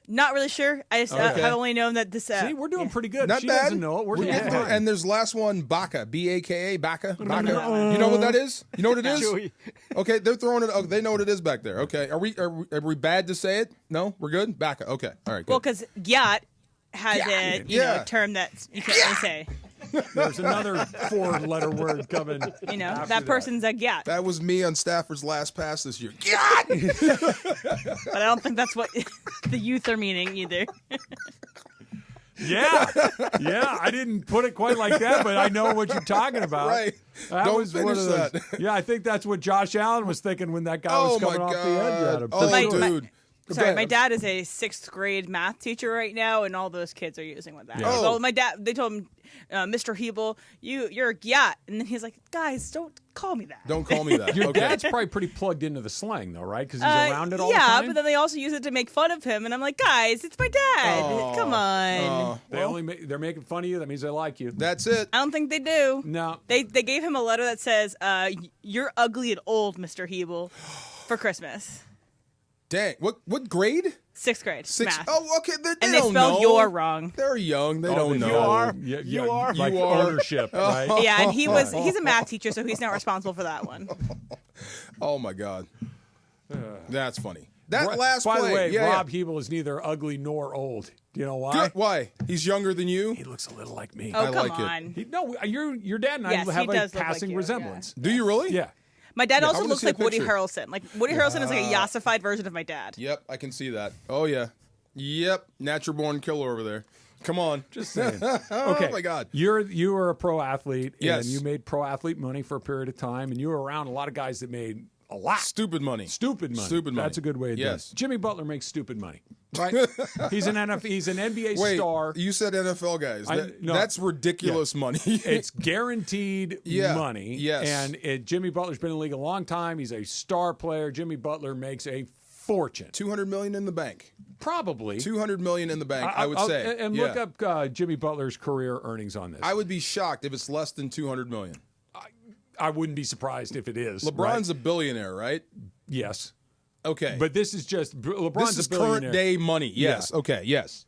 Not really sure. I just Okay. I've only known that this. See, we're doing pretty good. Not She bad. doesn't know it. We're doing getting fine. there. And there's last one, Baka, B-A-K-A, Baka. You know what that is? You know what it is? Chewy. Okay, they're throwing it. Oh, they know what it is back there. Okay, are we bad to say it? No, we're good. Baka. Okay, all right. Good. Well, because Gyat has a Yeah. term that you can't really say. There's another 4-letter word coming. You know, after that person's a Gyat. That was me on Stafford's last pass this year. But I don't think that's what the youth are meaning either. Yeah, I didn't put it quite like that, but I know what you're talking about. Right. That Don't was one finish of those. that. Yeah, I think that's what Josh Allen was thinking when that guy was coming off the edge at him. Oh, my- dude. Sorry, my dad is a 6th grade math teacher right now, and all those kids are using with that. Yeah. Well, my dad, they told him, Mr. Hebel, you're a Gyat. And then he's like, guys, don't call me that. Don't call me that. Your Okay. dad's probably pretty plugged into the slang, though, right? Because he's around it all the Yeah, time. but then they also use it to make fun of him, and I'm like, guys, it's my dad. Come on. They're making fun of you. That means they like you. That's it. I don't think they do. No. They gave him a letter that says, you're ugly and old, Mr. Hebel, for Christmas. Dang. What grade? 6th grade. Math. Oh, okay. They and they don't spelled know. you're wrong. They're young. They Oh, don't then know. you are. You are. Like You are. ownership, right? Yeah, and he's a math teacher, so he's not responsible for that one. Oh my God. That's funny. That By last the play. way, yeah, Rob Hebel is neither ugly nor old. Do you know why? Good. Why? He's younger than you. He looks a little like me. Oh, I come like on. it. No, your dad and I Yes, he have a does look like passing you, resemblance. Do you really? Yeah. My dad I also wanna looks see a like Woody picture. Harrelson. Like Woody Harrelson is like a yassified version of my dad. Yep, I can see that. Oh yeah. Yep, natural born killer over there. Come on. Just saying. Oh Okay. my God. You were a pro athlete, Yes. and you made pro athlete money for a period of time, and you were around a lot of guys that made a lot. Stupid money. Stupid money. Stupid money. That's a good way of doing Yes. it. Jimmy Butler makes stupid money. Right? He's an NBA Wait, star. you said NFL guys. No. That's ridiculous money. It's guaranteed Yeah. money. Yes. And Jimmy Butler's been in the league a long time. He's a star player. Jimmy Butler makes a fortune. $200 million in the bank. Probably. $200 million in the bank, I would say. And Yeah. look up Jimmy Butler's career earnings on this. I would be shocked if it's less than $200 million. I wouldn't be surprised if it is. LeBron's a billionaire, right? Yes. Okay. But this is just LeBron's this is a billionaire. current day money. Yes. Yeah. Okay. Yes.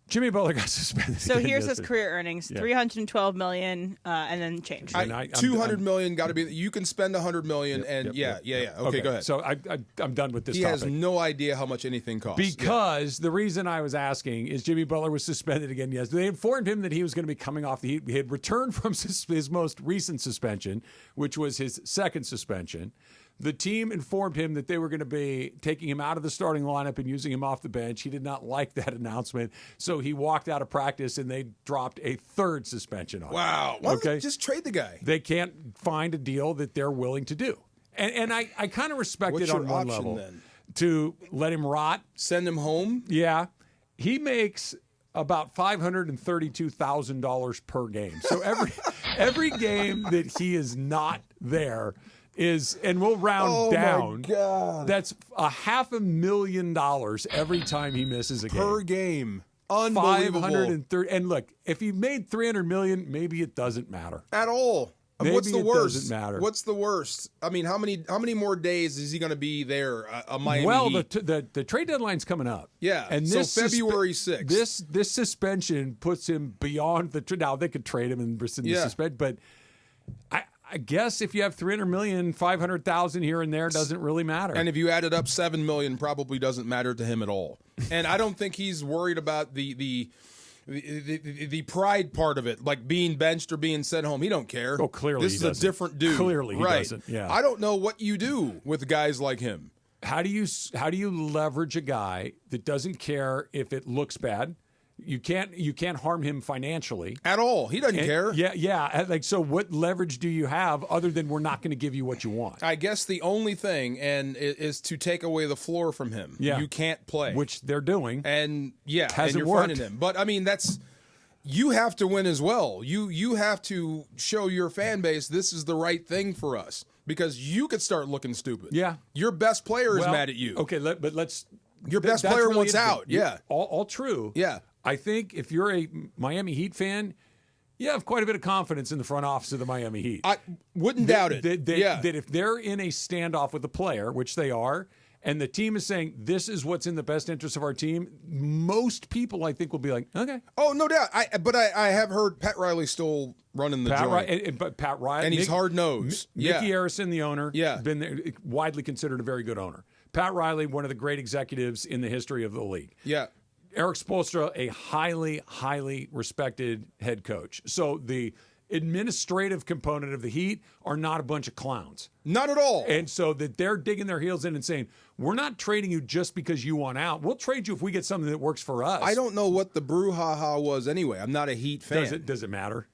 Jimmy Butler got suspended. So again here's his yesterday. career earnings: Yeah. $312 million, and then change. $200 million got to be. You can spend $100 million, and yeah. Okay, go ahead. So I'm done with this He topic. has no idea how much anything costs. Because the reason I was asking is Jimmy Butler was suspended again yesterday. They informed him that he was going to be coming off. He had returned from his most recent suspension, which was his second suspension. The team informed him that they were going to be taking him out of the starting lineup and using him off the bench. He did not like that announcement, so he walked out of practice, and they dropped a third suspension on him. Wow. Why don't they just trade the guy? They can't find a deal that they're willing to do. And I kind of respect What's it on your one option, level. then? To let him rot. Send him home? Yeah. He makes about $532,000 per game. So every game that he is not there is, and we'll round down. My God. That's $500,000 every time he misses a game. Per game. Unbelievable. 530. And look, if he made $300 million, maybe it doesn't matter. At all. Maybe What's the it worst? doesn't matter. What's the worst? I mean, how many more days is he going to be there? A Miami Well, Heat? the trade deadline's coming up. Yeah, and so this February 6th. This suspension puts him beyond the. Now they could trade him and rescind the suspension, but I guess if you have $300 million, $500,000 here and there doesn't really matter. And if you added up $7 million, probably doesn't matter to him at all. And I don't think he's worried about the pride part of it, like being benched or being sent home. He don't care. Oh, clearly this he is doesn't. a different dude. Clearly he right. doesn't. Yeah. I don't know what you do with guys like him. How do you leverage a guy that doesn't care if it looks bad? You can't harm him financially at all. He doesn't care. Yeah. Like, so what leverage do you have other than we're not going to give you what you want? I guess the only thing is to take away the floor from him. Yeah. You can't play, which they're doing, and hasn't and you're worked. finding him. But I mean, you have to win as well. You have to show your fan base this is the right thing for us, because you could start looking stupid. Yeah, your best player is mad at you. Okay, but let's. Your best player really wants out. Yeah, all true. Yeah. I think if you're a Miami Heat fan, you have quite a bit of confidence in the front office of the Miami Heat. I wouldn't doubt it. That if they're in a standoff with the player, which they are, and the team is saying this is what's in the best interest of our team, most people I think will be like, okay. Oh, no doubt. I have heard Pat Riley's still running the joint. But Pat Riley, and he's hard nosed. Mickey Harrison, the owner, Yeah. been there, widely considered a very good owner. Pat Riley, one of the great executives in the history of the league. Yeah. Eric Spoelstra, a highly, highly respected head coach. So the administrative component of the Heat are not a bunch of clowns. Not at all. And so that they're digging their heels in and saying, we're not trading you just because you want out. We'll trade you if we get something that works for us. I don't know what the brouhaha was anyway. I'm not a Heat fan. Does it matter?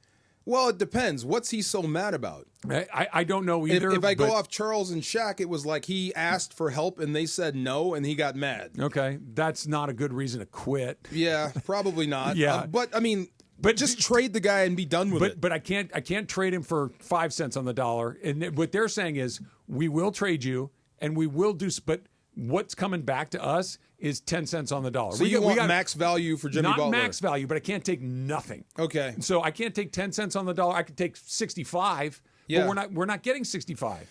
Well, it depends. What's he so mad about? I don't know either. If I go off Charles and Shaq, it was like he asked for help and they said no and he got mad. Okay. That's not a good reason to quit. Yeah, probably not. Yeah. But I mean, just trade the guy and be done with it. But I can't trade him for 5 cents on the dollar. And what they're saying is, we will trade you and we will do, but what's coming back to us is 10 cents on the dollar. So we want max value for Jimmy Butler. Not max value, but I can't take nothing. Okay. So I can't take 10 cents on the dollar. I could take 65, Yeah. but we're not getting 65.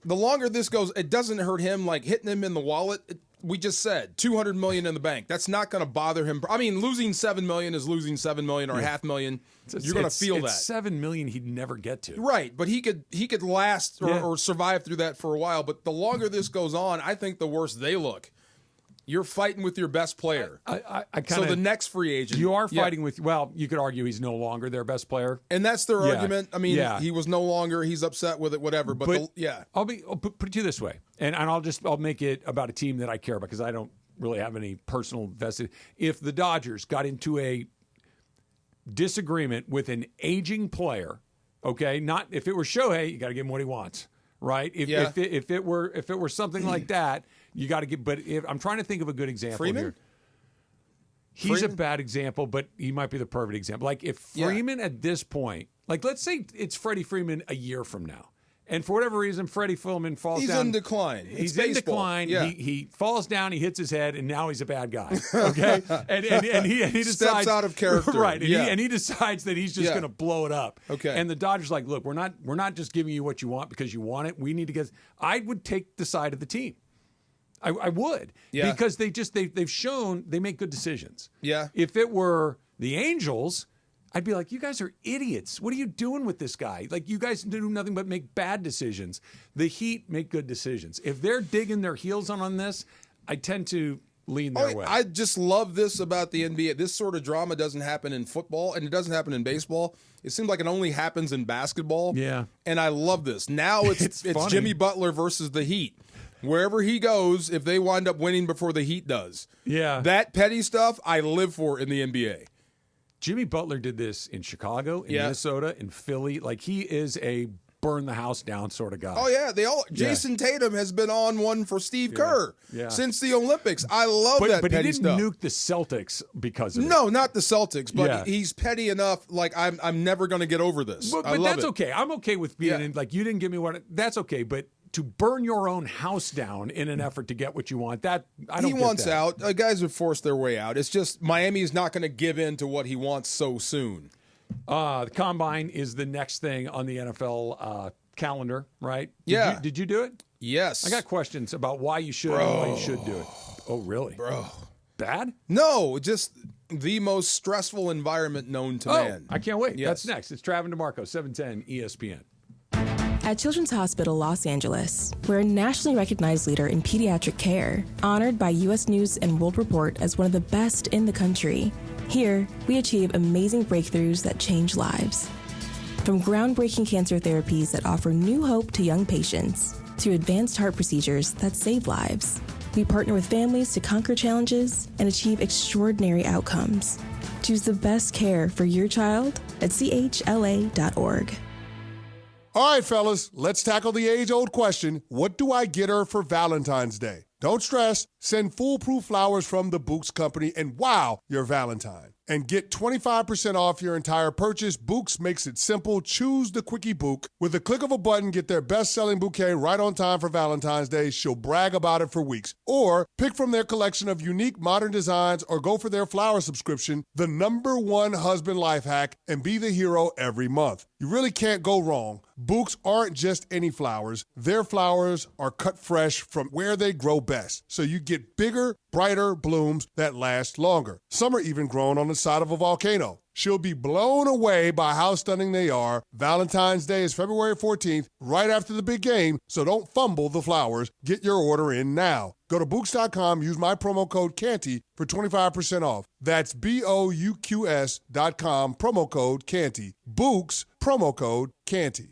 The longer this goes, it doesn't hurt him, like hitting him in the wallet. We just said $200 million in the bank. That's not going to bother him. I mean, losing $7 million is losing $7 million or $500,000. You're going to feel that. $7 million he'd never get to. Right, but he could last or survive through that for a while. But the longer this goes on, I think the worse they look. You're fighting with your best player. So the next free agent. You are fighting with, well, you could argue he's no longer their best player. And that's their argument. I mean, he was no longer, he's upset with it, whatever. But I'll put it to you this way. And I'll make it about a team that I care about, because I don't really have any personal vested. If the Dodgers got into a disagreement with an aging player, okay, not if it were Shohei, you got to give him what he wants, right? If it were something like that, you got to give. But I'm trying to think of a good example here. He's a bad example, but he might be the perfect example. Like if Freeman at this point, like let's say it's Freddie Freeman a year from now, and for whatever reason Freddie Freeman falls down. He's in decline. He's in decline. Yeah. He falls down. He hits his head, and now he's a bad guy. Okay, and he decides, steps out of character. Right, and he decides that he's just going to blow it up. Okay, and the Dodgers are like, look, we're not just giving you what you want because you want it. We need to get. I would take the side of the team. I would, because they've shown they make good decisions. Yeah. If it were the Angels, I'd be like, you guys are idiots. What are you doing with this guy? Like, you guys do nothing but make bad decisions. The Heat make good decisions. If they're digging their heels on this, I tend to lean their way. I just love this about the NBA. This sort of drama doesn't happen in football, and it doesn't happen in baseball. It seems like it only happens in basketball. Yeah. And I love this. Now it's funny. Jimmy Butler versus the Heat. Wherever he goes, if they wind up winning before the Heat does. Yeah. That petty stuff I live for in the NBA. Jimmy Butler did this in Chicago, in Minnesota, in Philly. Like, he is a burn the house down sort of guy. Oh, yeah. Jason Tatum has been on one for Steve Kerr since the Olympics. I love that petty stuff. But he didn't nuke the Celtics because of it. No, not the Celtics, but he's petty enough. Like, I'm never going to get over this. But I love that's okay. I'm okay with being in, like, you didn't give me what. That's okay, but to burn your own house down in an effort to get what you want, that I don't. He wants out. Guys have forced their way out. It's just Miami is not going to give in to what he wants so soon. The Combine is the next thing on the NFL calendar, right? Did you do it? Yes. I got questions about why you should and why you should do it. Oh, really? Bro. Bad? No, just the most stressful environment known to man. I can't wait. Yes. That's next. It's Travis DeMarco, 710 ESPN. At Children's Hospital Los Angeles, we're a nationally recognized leader in pediatric care, honored by U.S. News and World Report as one of the best in the country. Here, we achieve amazing breakthroughs that change lives. From groundbreaking cancer therapies that offer new hope to young patients, to advanced heart procedures that save lives. We partner with families to conquer challenges and achieve extraordinary outcomes. Choose the best care for your child at chla.org. All right, fellas, let's tackle the age-old question, what do I get her for Valentine's Day? Don't stress. Send foolproof flowers from the Bouqs Company and wow your Valentine. And get 25% off your entire purchase. Bouqs makes it simple. Choose the Quickie Bouq. With a click of a button, get their best-selling bouquet right on time for Valentine's Day. She'll brag about it for weeks. Or pick from their collection of unique modern designs or go for their flower subscription, the #1 husband life hack, and be the hero every month. You really can't go wrong. Bouqs aren't just any flowers. Their flowers are cut fresh from where they grow best. So you get bigger, brighter blooms that last longer. Some are even grown on the side of a volcano. She'll be blown away by how stunning they are. Valentine's Day is February 14th, right after the big game, so don't fumble the flowers. Get your order in now. Go to Bouqs.com, use my promo code CANTY for 25% off. That's BOUQS.com, promo code CANTY. Bouqs, promo code CANTY.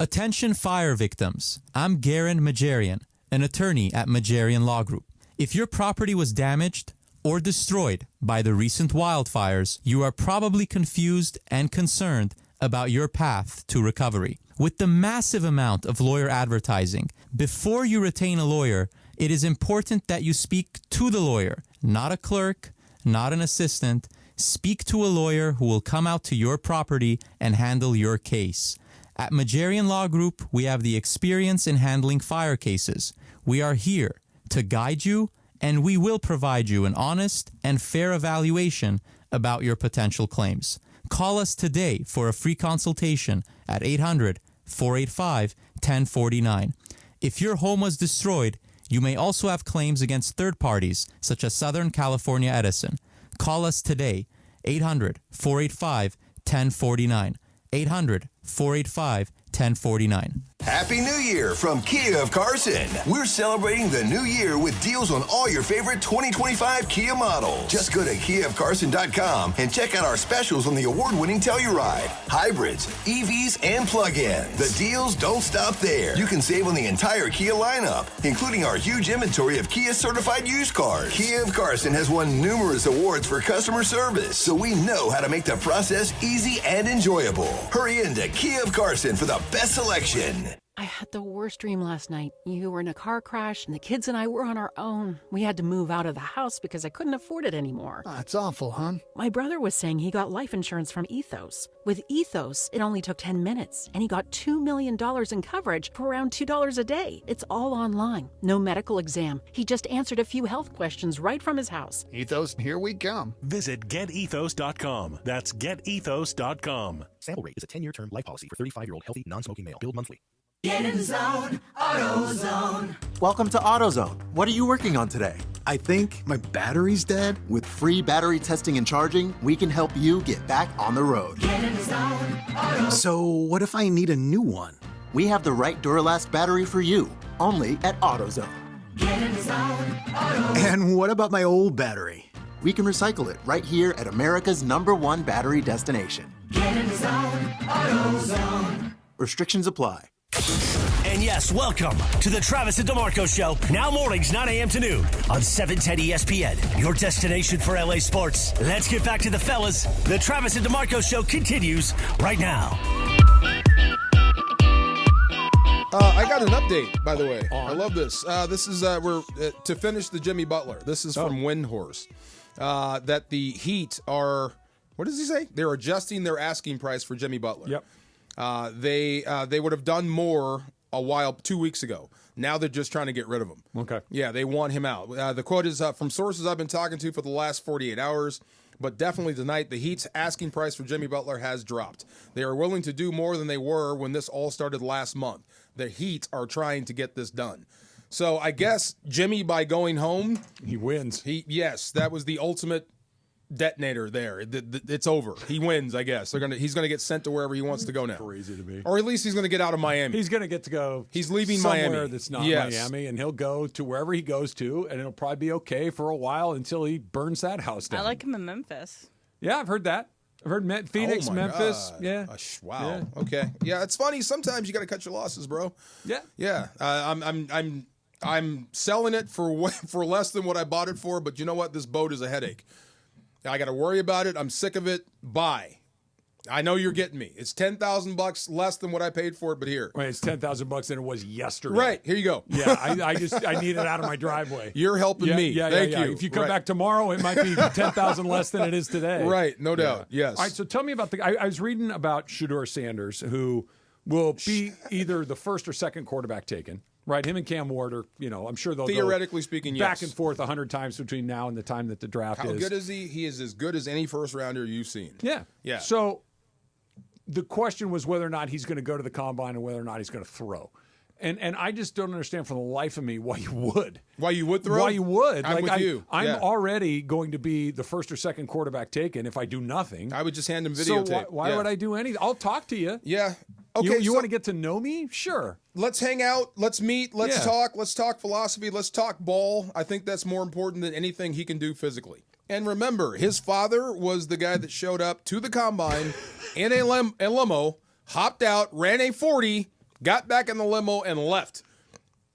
Attention fire victims. I'm Garen Majarian, an attorney at Majarian Law Group. If your property was damaged or destroyed by the recent wildfires, you are probably confused and concerned about your path to recovery. With the massive amount of lawyer advertising, before you retain a lawyer, it is important that you speak to the lawyer, not a clerk, not an assistant. Speak to a lawyer who will come out to your property and handle your case. At Majarian Law Group, we have the experience in handling fire cases. We are here to guide you, and we will provide you an honest and fair evaluation about your potential claims. Call us today for a free consultation at 800-485-1049. If your home was destroyed, you may also have claims against third parties, such as Southern California Edison. Call us today, 800-485-1049. 800-485-1049. Happy New Year from Kia of Carson. We're celebrating the new year with deals on all your favorite 2025 Kia models. Just go to KiaofCarson.com and check out our specials on the award-winning Telluride, hybrids, EVs, and plug-ins. The deals don't stop there. You can save on the entire Kia lineup, including our huge inventory of Kia certified used cars. Kia of Carson has won numerous awards for customer service, so we know how to make the process easy and enjoyable. Hurry into Kia of Carson for the best selection. I had the worst dream last night. You were in a car crash, and the kids and I were on our own. We had to move out of the house because I couldn't afford it anymore. That's awful, hon. My brother was saying he got life insurance from Ethos. With Ethos, it only took 10 minutes, and he got $2 million in coverage for around $2 a day. It's all online. No medical exam. He just answered a few health questions right from his house. Ethos, here we come. Visit GetEthos.com. That's GetEthos.com. Sample rate is a 10-year term life policy for 35-year-old healthy, non-smoking male. Billed monthly. Get in the zone, AutoZone. Welcome to AutoZone. What are you working on today? I think my battery's dead. With free battery testing and charging, we can help you get back on the road. Get in the zone, AutoZone. So what if I need a new one? We have the right Duralast battery for you, only at AutoZone. Get in the zone, AutoZone. And what about my old battery? We can recycle it right here at America's #1 battery destination. Get in the zone, AutoZone. Restrictions apply. And yes, welcome to the Travis and DeMarco Show. Now mornings, 9 a.m. to noon on 710 ESPN, your destination for LA sports. Let's get back to the fellas. The Travis and DeMarco Show continues right now. I got an update, by the way. I love this. This is we're to finish the Jimmy Butler. This is from Windhorse. That the Heat are, what does he say? They're adjusting their asking price for Jimmy Butler. Yep. They would have done more 2 weeks ago. Now they're just trying to get rid of him. Okay. Yeah, they want him out. The quote is from sources I've been talking to for the last 48 hours, but definitely tonight, the Heat's asking price for Jimmy Butler has dropped. They are willing to do more than they were when this all started last month. The Heat are trying to get this done. So I guess Jimmy, by going home, he wins. Yes, that was the ultimate detonator there. It's over. He wins, I guess. He's gonna get sent to wherever he wants to go now. Crazy to me. Or at least he's gonna get out of Miami. He's gonna get to go. He's leaving somewhere Miami. That's not Yes. Miami, and he'll go to wherever he goes to, and it'll probably be okay for a while until he burns that house down. I like him in Memphis. Yeah, I've heard that. I've heard Phoenix, Oh my Memphis. God. Yeah. Wow. Yeah. Okay. Yeah, it's funny. Sometimes you got to cut your losses, bro. Yeah. Yeah. I'm selling it for less than what I bought it for, but you know what? This boat is a headache. I got to worry about it. I'm sick of it. Buy. I know you're getting me. It's $10,000 less than what I paid for it, but here. Right, it's $10,000 than it was yesterday. Right, here you go. Yeah, I need it out of my driveway. You're helping me. Thank you. If you come back tomorrow, it might be $10,000 less than it is today. Right, no doubt. Yes. All right, so tell me about I was reading about Shedeur Sanders, who will be either the first or second quarterback taken. Right, him and Cam Ward are, I'm sure they'll theoretically speaking, back and forth 100 times between now and the time that the draft is. How good is he? He is as good as any first rounder you've seen. Yeah. Yeah. So the question was whether or not he's going to go to the combine and whether or not he's going to throw. And I just don't understand for the life of me why you would. Why you would throw? Why you would. I'm with you. I'm Yeah. already going to be the first or second quarterback taken if I do nothing. I would just hand him videotape. So why would I do anything? I'll talk to you. Yeah. Okay. You want to get to know me? Sure. Let's hang out. Let's meet. Let's talk. Let's talk philosophy. Let's talk ball. I think that's more important than anything he can do physically. And remember, his father was the guy that showed up to the combine in a limo, hopped out, ran a 40, got back in the limo, and left.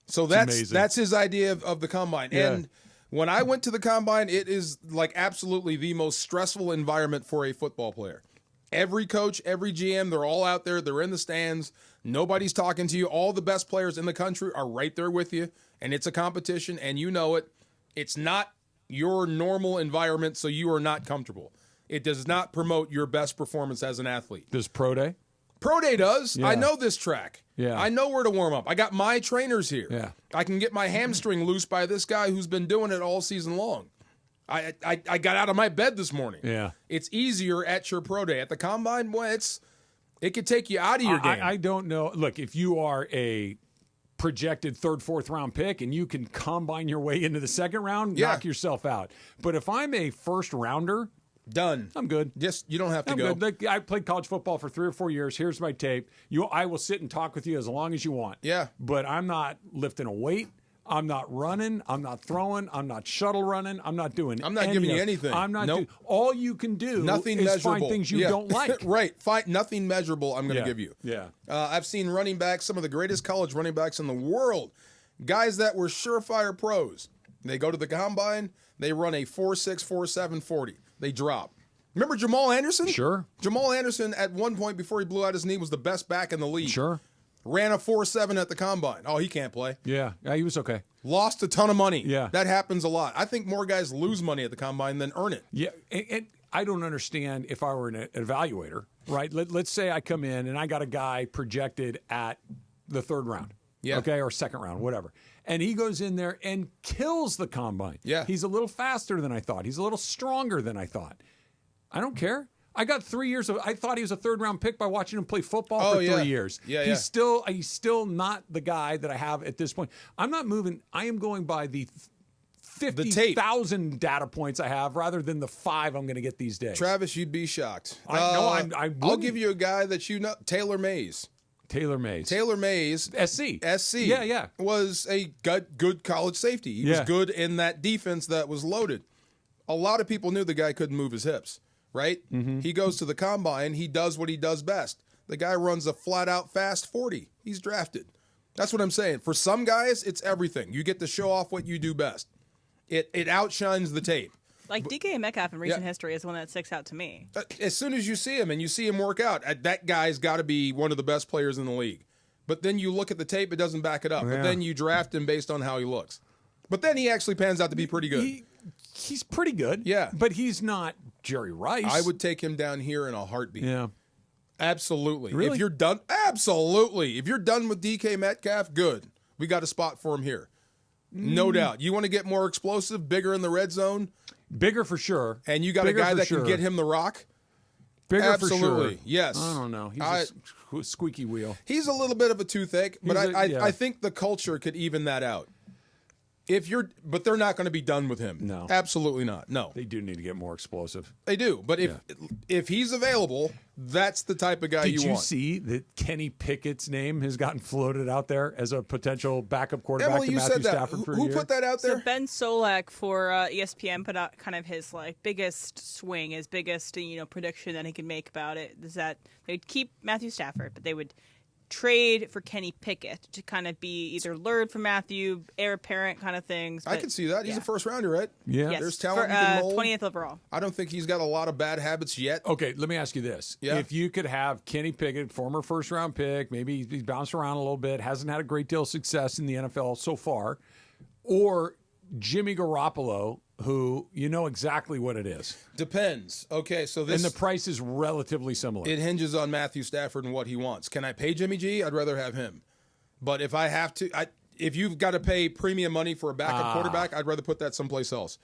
So that's his idea of the combine. Yeah. And when I went to the combine, it is like absolutely the most stressful environment for a football player. Every coach, every GM, they're all out there. They're in the stands. Nobody's talking to you. All the best players in the country are right there with you, and it's a competition, and you know it. It's not your normal environment, so you are not comfortable. It does not promote your best performance as an athlete. Does Pro Day? Pro Day does. Yeah. I know this track. Yeah. I know where to warm up. I got my trainers here. Yeah. I can get my hamstring loose by this guy who's been doing it all season long. I got out of my bed this morning. Yeah. It's easier at your pro day. At the combine, boy, it could take you out of your game. I don't know. Look, if you are a projected third, fourth round pick and you can combine your way into the second round, knock yourself out. But if I'm a first rounder, done. I'm good. Just you don't have to I'm go. good. Like, I played college football for 3 or 4 years. Here's my tape. I will sit and talk with you as long as you want. Yeah. But I'm not lifting a weight. I'm not running. I'm not throwing. I'm not shuttle running. I'm not doing. I'm not giving you anything. I'm not. Nope. All you can do nothing is measurable. find things you don't like. Right. Find nothing measurable. I'm going to give you. Yeah. I've seen running backs, some of the greatest college running backs in the world, guys that were surefire pros. They go to the combine. They run a 4.6, 4.7 40. They drop. Remember Jamal Anderson? Sure. Jamal Anderson at one point before he blew out his knee was the best back in the league. Sure. Ran a 4.7 at the combine. Oh, he can't play. Yeah, he was okay. Lost a ton of money. Yeah. That happens a lot. I think more guys lose money at the combine than earn it. Yeah, and I don't understand if I were an evaluator, right? Let's say I come in and I got a guy projected at the third round, okay, or second round, whatever. And he goes in there and kills the combine. Yeah. He's a little faster than I thought. He's a little stronger than I thought. I don't care. I got 3 years of. I thought he was a third-round pick by watching him play football for 3 years. Yeah, he's still not the guy that I have at this point. I'm not moving. I am going by the 50,000 data points I have rather than the 5 I'm going to get these days. Travis, you'd be shocked. I'll give you a guy that you know, Taylor Mays. Taylor Mays, SC, yeah, was a good college safety. He was good in that defense that was loaded. A lot of people knew the guy couldn't move his hips. Right? Mm-hmm. He goes to the combine. He does what he does best. The guy runs a flat-out fast 40. He's drafted. That's what I'm saying. For some guys, it's everything. You get to show off what you do best. It outshines the tape. Like DK Metcalf in recent history is one that sticks out to me. As soon as you see him and you see him work out, that guy's got to be one of the best players in the league. But then you look at the tape, it doesn't back it up. Yeah. But then you draft him based on how he looks. But then he actually pans out to be pretty good. He's pretty good. Yeah. But he's not Jerry Rice. I would take him down here in a heartbeat. Yeah. Absolutely. Really? If you're done, absolutely. If you're done with DK Metcalf, good. We got a spot for him here. No doubt. You want to get more explosive, bigger in the red zone? Bigger for sure. And you got a guy that can get him the rock? Bigger absolutely. for sure. Yes. I don't know. He's a squeaky wheel. He's a little bit of a toothache, but I think the culture could even that out. But they're not going to be done with him. No. Absolutely not. No. They do need to get more explosive. They do. But if he's available, that's the type of guy you want. Did you see that Kenny Pickett's name has gotten floated out there as a potential backup quarterback Emily, to you Matthew said that. Stafford for a year? Who put that out there? So Ben Solak for ESPN put out kind of his biggest swing, his biggest prediction that he could make about it is that they'd keep Matthew Stafford, but they would trade for Kenny Pickett to kind of be either lured for Matthew, heir apparent kind of things. I can see that. He's a first rounder, right? Yeah. Yes, There's talent for, you can mold. 20th overall. I don't think he's got a lot of bad habits yet. Okay, let me ask you this. Yeah. If you could have Kenny Pickett, former first-round pick, maybe he's bounced around a little bit, hasn't had a great deal of success in the NFL so far, or Jimmy Garoppolo, who you know exactly what it is. Depends. Okay, so this... And the price is relatively similar. It hinges on Matthew Stafford and what he wants. Can I pay Jimmy G? I'd rather have him. But if I have to... if you've got to pay premium money for a backup quarterback, I'd rather put that someplace else,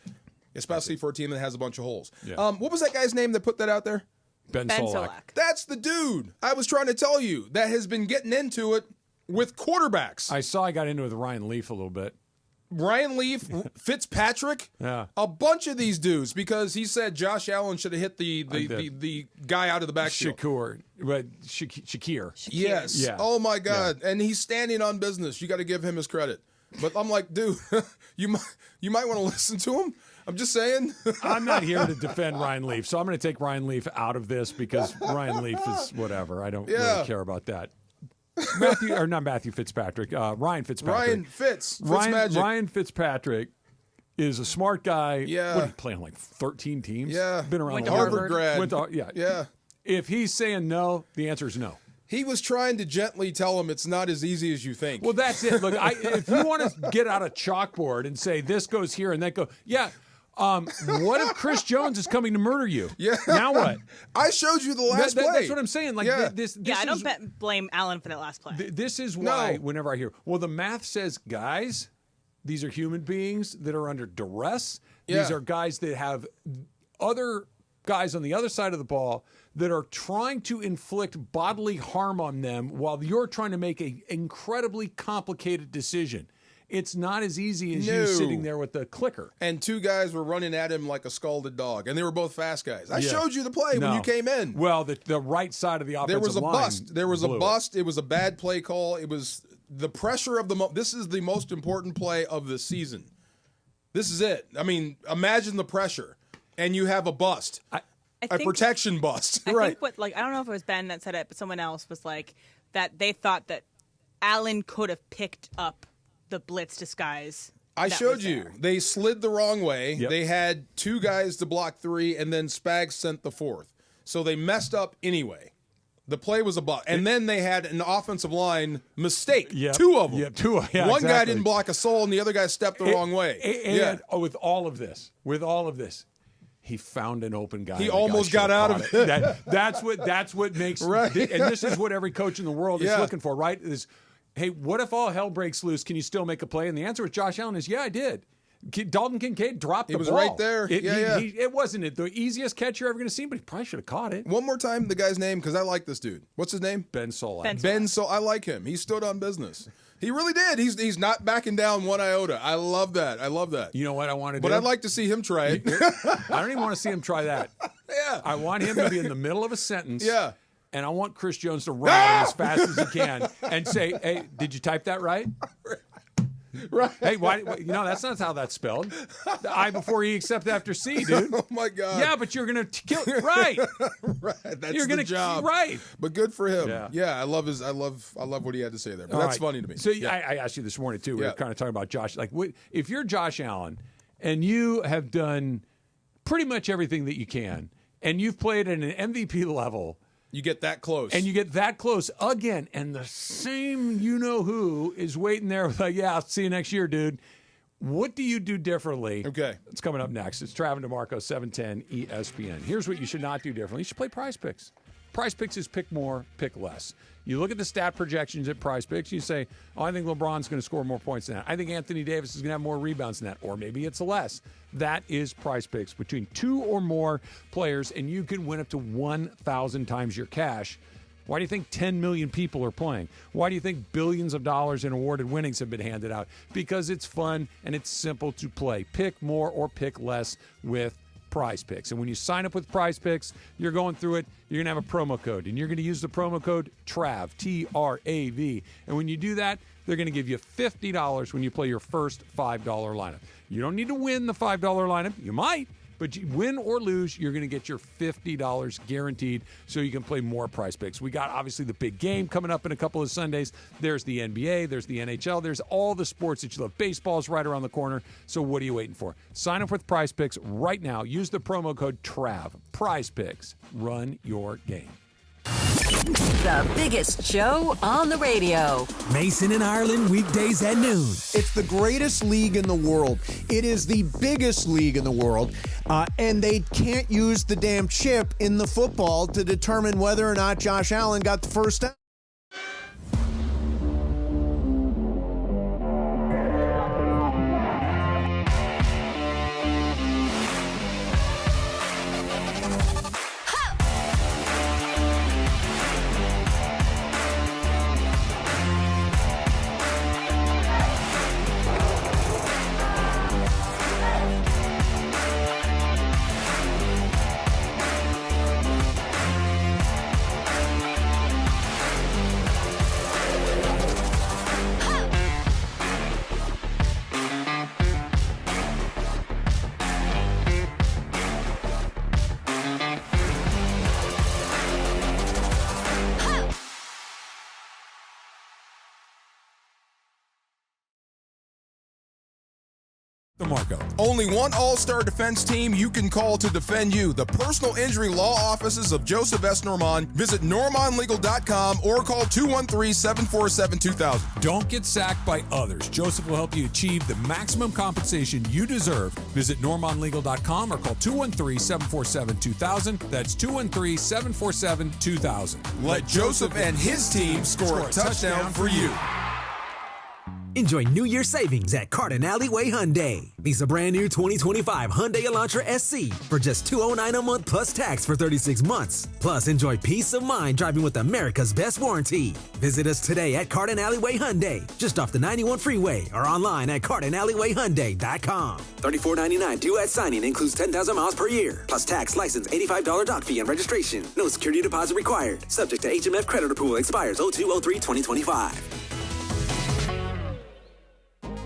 especially for a team that has a bunch of holes. Yeah. What was that guy's name that put that out there? Ben Solak. That's the dude I was trying to tell you that has been getting into it with quarterbacks. I saw I got into it with Ryan Leaf a little bit. Ryan Leaf, Fitzpatrick, a bunch of these dudes, because he said Josh Allen should have hit the guy out of the backfield. Shakir. Yes. Yeah. Oh, my God. Yeah. And he's standing on business. You got to give him his credit. But I'm like, dude, you might want to listen to him. I'm just saying. I'm not here to defend Ryan Leaf, so I'm going to take Ryan Leaf out of this because Ryan Leaf is whatever. I don't really care about that. Ryan Fitzpatrick. Ryan Fitzpatrick is a smart guy. Yeah. What, did he play on like 13 teams? Yeah. Been around Went the to league. Harvard grad. Yeah. If he's saying no, the answer is no. He was trying to gently tell him it's not as easy as you think. Well, that's it. Look, if you want to get out a chalkboard and say this goes here and that goes, what if Chris Jones is coming to murder you? Yeah. Now what? I showed you the last play. That's what I'm saying. Like this I don't blame Allen for that last play. This is why whenever I hear, well, the math says, guys, these are human beings that are under duress. Yeah. These are guys that have other guys on the other side of the ball that are trying to inflict bodily harm on them while you're trying to make an incredibly complicated decision. It's not as easy as you sitting there with the clicker. And two guys were running at him like a scalded dog, and they were both fast guys. I showed you the play when you came in. Well, the right side of the offensive line. There was a bust. There was a bust. It was a bad play call. It was the pressure of this is the most important play of the season. This is it. I mean, imagine the pressure, and you have a bust. A protection bust. I think I don't know if it was Ben that said it, but someone else was like that they thought that Allen could have picked up the blitz disguise. I showed you. They slid the wrong way. Yep. They had two guys to block three, and then Spags sent the fourth. So they messed up anyway. The play was a bust. And then they had an offensive line mistake. Yep. Two of them. Yep. One guy didn't block a soul, and the other guy stepped the wrong way. And with all of this, he found an open guy. He almost got out of it. That's what makes right. And this is what every coach in the world is looking for, right? Is, hey, what if all hell breaks loose? Can you still make a play? And the answer with Josh Allen is, yeah, I did. Dalton Kincaid dropped the ball. It was right there. It wasn't the easiest catch you're ever going to see, but he probably should have caught it. One more time, the guy's name, because I like this dude. What's his name? Ben Solak. I like him. He stood on business. He really did. He's not backing down one iota. I love that. You know what I want to do? But I'd like to see him try it. I don't even want to see him try that. Yeah. I want him to be in the middle of a sentence. Yeah. And I want Chris Jones to run as fast as he can and say, hey, did you type that right? Right. Hey, why? That's not how that's spelled. The I before E except after C, dude. Oh my God. Yeah, but you're gonna kill right. Right. That's you're gonna job. Right. But good for him. Yeah. I love what he had to say there. But that's funny to me. So I asked you this morning too. We were kind of talking about Josh. Like, if you're Josh Allen and you have done pretty much everything that you can, and you've played at an MVP level. You get that close. And you get that close again, and the same you-know-who is waiting there with like, I'll see you next year, dude. What do you do differently? Okay. It's coming up next. It's Travis DeMarco, 710 ESPN. Here's what you should not do differently. You should play PrizePicks. PrizePicks is pick more, pick less. You look at the stat projections at PrizePicks, you say, I think LeBron's going to score more points than that. I think Anthony Davis is going to have more rebounds than that. Or maybe it's less. That is PrizePicks. Between two or more players, and you can win up to 1,000 times your cash. Why do you think 10 million people are playing? Why do you think billions of dollars in awarded winnings have been handed out? Because it's fun and it's simple to play. Pick more or pick less with PrizePicks. And when you sign up with PrizePicks, you're going through it, you're going to have a promo code. And you're going to use the promo code TRAV, T-R-A-V. And when you do that, they're going to give you $50 when you play your first $5 lineup. You don't need to win the $5 lineup. You might, But you win or lose, you're going to get your $50 guaranteed so you can play more Prize Picks. We got, obviously, the big game coming up in a couple of Sundays. There's the NBA. There's the NHL. There's all the sports that you love. Baseball's right around the corner. So what are you waiting for? Sign up with Prize Picks right now. Use the promo code TRAV. Prize Picks. Run your game. The biggest show on the radio. Mason and Ireland, weekdays at noon. It's the greatest league in the world. It is the biggest league in the world. And they can't use the damn chip in the football to determine whether or not Josh Allen got the first down. DeMarco. Only one all-star defense team you can call to defend you. The personal injury law offices of Joseph S. Normand. Visit normandlegal.com or call 213-747-2000. Don't get sacked by others. Joseph will help you achieve the maximum compensation you deserve. Visit normandlegal.com or call 213-747-2000. That's 213-747-2000. Let Joseph and his team score a touchdown for you. Enjoy New Year savings at Carden Alleyway Hyundai. Lease a brand new 2025 Hyundai Elantra SC for just $209 a month plus tax for 36 months. Plus, enjoy peace of mind driving with America's best warranty. Visit us today at Carden Alleyway Hyundai, just off the 91 freeway, or online at CardenAlleyWayHyundai.com. $34.99 due at signing, includes 10,000 miles per year, plus tax, license, $85 doc fee, and registration. No security deposit required. Subject to HMF credit approval. Expires 02/03/2025.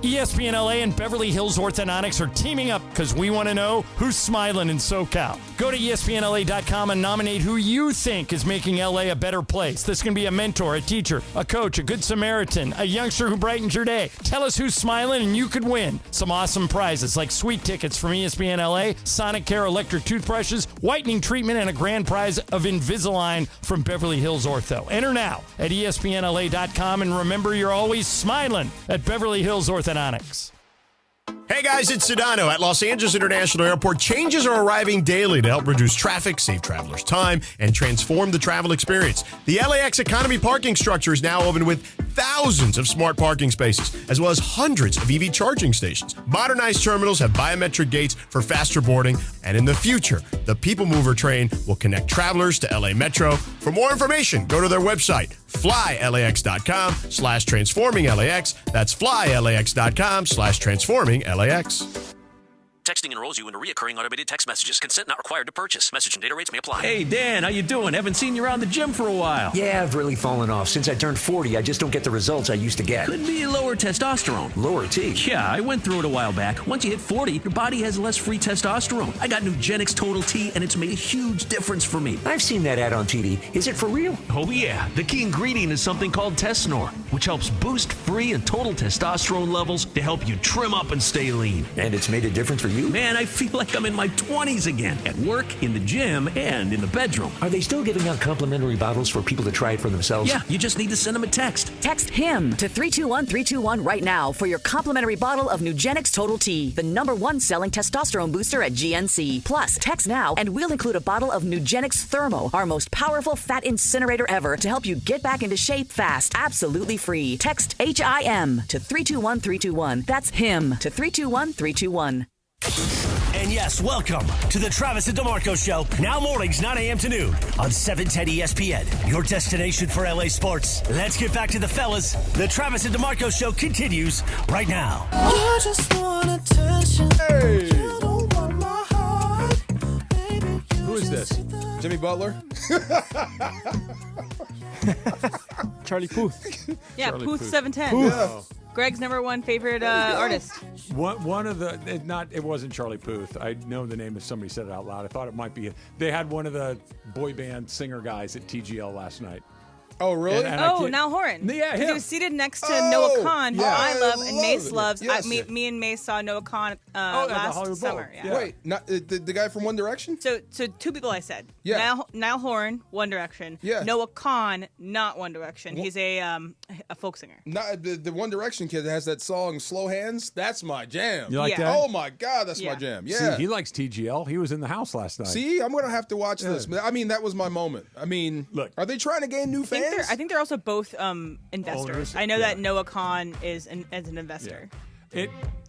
ESPN LA and Beverly Hills Orthodontics are teaming up because we want to know who's smiling in SoCal. Go to ESPNLA.com and nominate who you think is making LA a better place. This can be a mentor, a teacher, a coach, a good Samaritan, a youngster who brightens your day. Tell us who's smiling and you could win some awesome prizes like sweet tickets from ESPN LA, Sonic Care electric toothbrushes, whitening treatment, and a grand prize of Invisalign from Beverly Hills Ortho. Enter now at ESPNLA.com and remember, you're always smiling at Beverly Hills Orthodontics. Hey guys, it's Sedano. At Los Angeles International Airport, changes are arriving daily to help reduce traffic, save travelers time, and transform the travel experience. The LAX Economy parking structure is now open with thousands of smart parking spaces, as well as hundreds of EV charging stations. Modernized terminals have biometric gates for faster boarding, and in the future, the People Mover train will connect travelers to LA Metro. For more information, go to their website, flylax.com/transforming-LAX. That's flylax.com/transforming-LAX. Texting enrolls you into recurring automated text messages. Consent not required to purchase. Message and data rates may apply. Hey, Dan, how you doing? Haven't seen you around the gym for a while. Yeah, I've really fallen off. Since I turned 40, I just don't get the results I used to get. Could be lower testosterone. Lower T? Yeah, I went through it a while back. Once you hit 40, your body has less free testosterone. I got Nugenix Total T, and it's made a huge difference for me. I've seen that ad on TV. Is it for real? Oh, yeah. The key ingredient is something called Tesnor, which helps boost free and total testosterone levels to help you trim up and stay lean. And it's made a difference for you? Man, I feel like I'm in my 20s again, at work, in the gym, and in the bedroom. Are they still giving out complimentary bottles for people to try it for themselves? Yeah, you just need to send them a text. Text HIM to 321-321 right now for your complimentary bottle of Nugenix Total T, the #1 selling testosterone booster at GNC. Plus, text now and we'll include a bottle of Nugenix Thermo, our most powerful fat incinerator ever, to help you get back into shape fast, absolutely free. Text HIM to 321-321. That's HIM to 321-321. And yes, welcome to the Travis and DeMarco Show. Now mornings, 9 a.m. to noon on 710 ESPN, your destination for LA sports. Let's get back to the fellas. The Travis and DeMarco Show continues right now. I just want attention. Hey. You don't want my heart. Baby, Who is this? Jimmy Butler? Charlie Puth. Yeah, Charlie Puth Puth. 710. Yeah. Greg's number one favorite artist. One of the it wasn't Charlie Puth. I know the name if somebody said it out loud. I thought it might be. They had one of the boy band singer guys at TGL last night. Oh, really? And Niall Horan. Yeah, he him. was seated next to Noah Khan, who I love and Mace loves. Yes. Me and Mace saw Noah Khan at the last Hollywood Bowl. summer. Yeah. Wait, not the guy from One Direction? So two people I said. Yeah. Niall Horan, One Direction. Yeah. Noah Khan, not One Direction. He's a folk singer. Not the One Direction kid that has that song "Slow Hands." That's my jam. You like that? Oh my God, that's my jam. Yeah. See, he likes TGL. He was in the house last night. See, I'm gonna have to watch this. I mean, that was my moment. I mean, look, are they trying to gain new fans? I think they're also both investors. Owners? I know that Noah Khan is as an investor.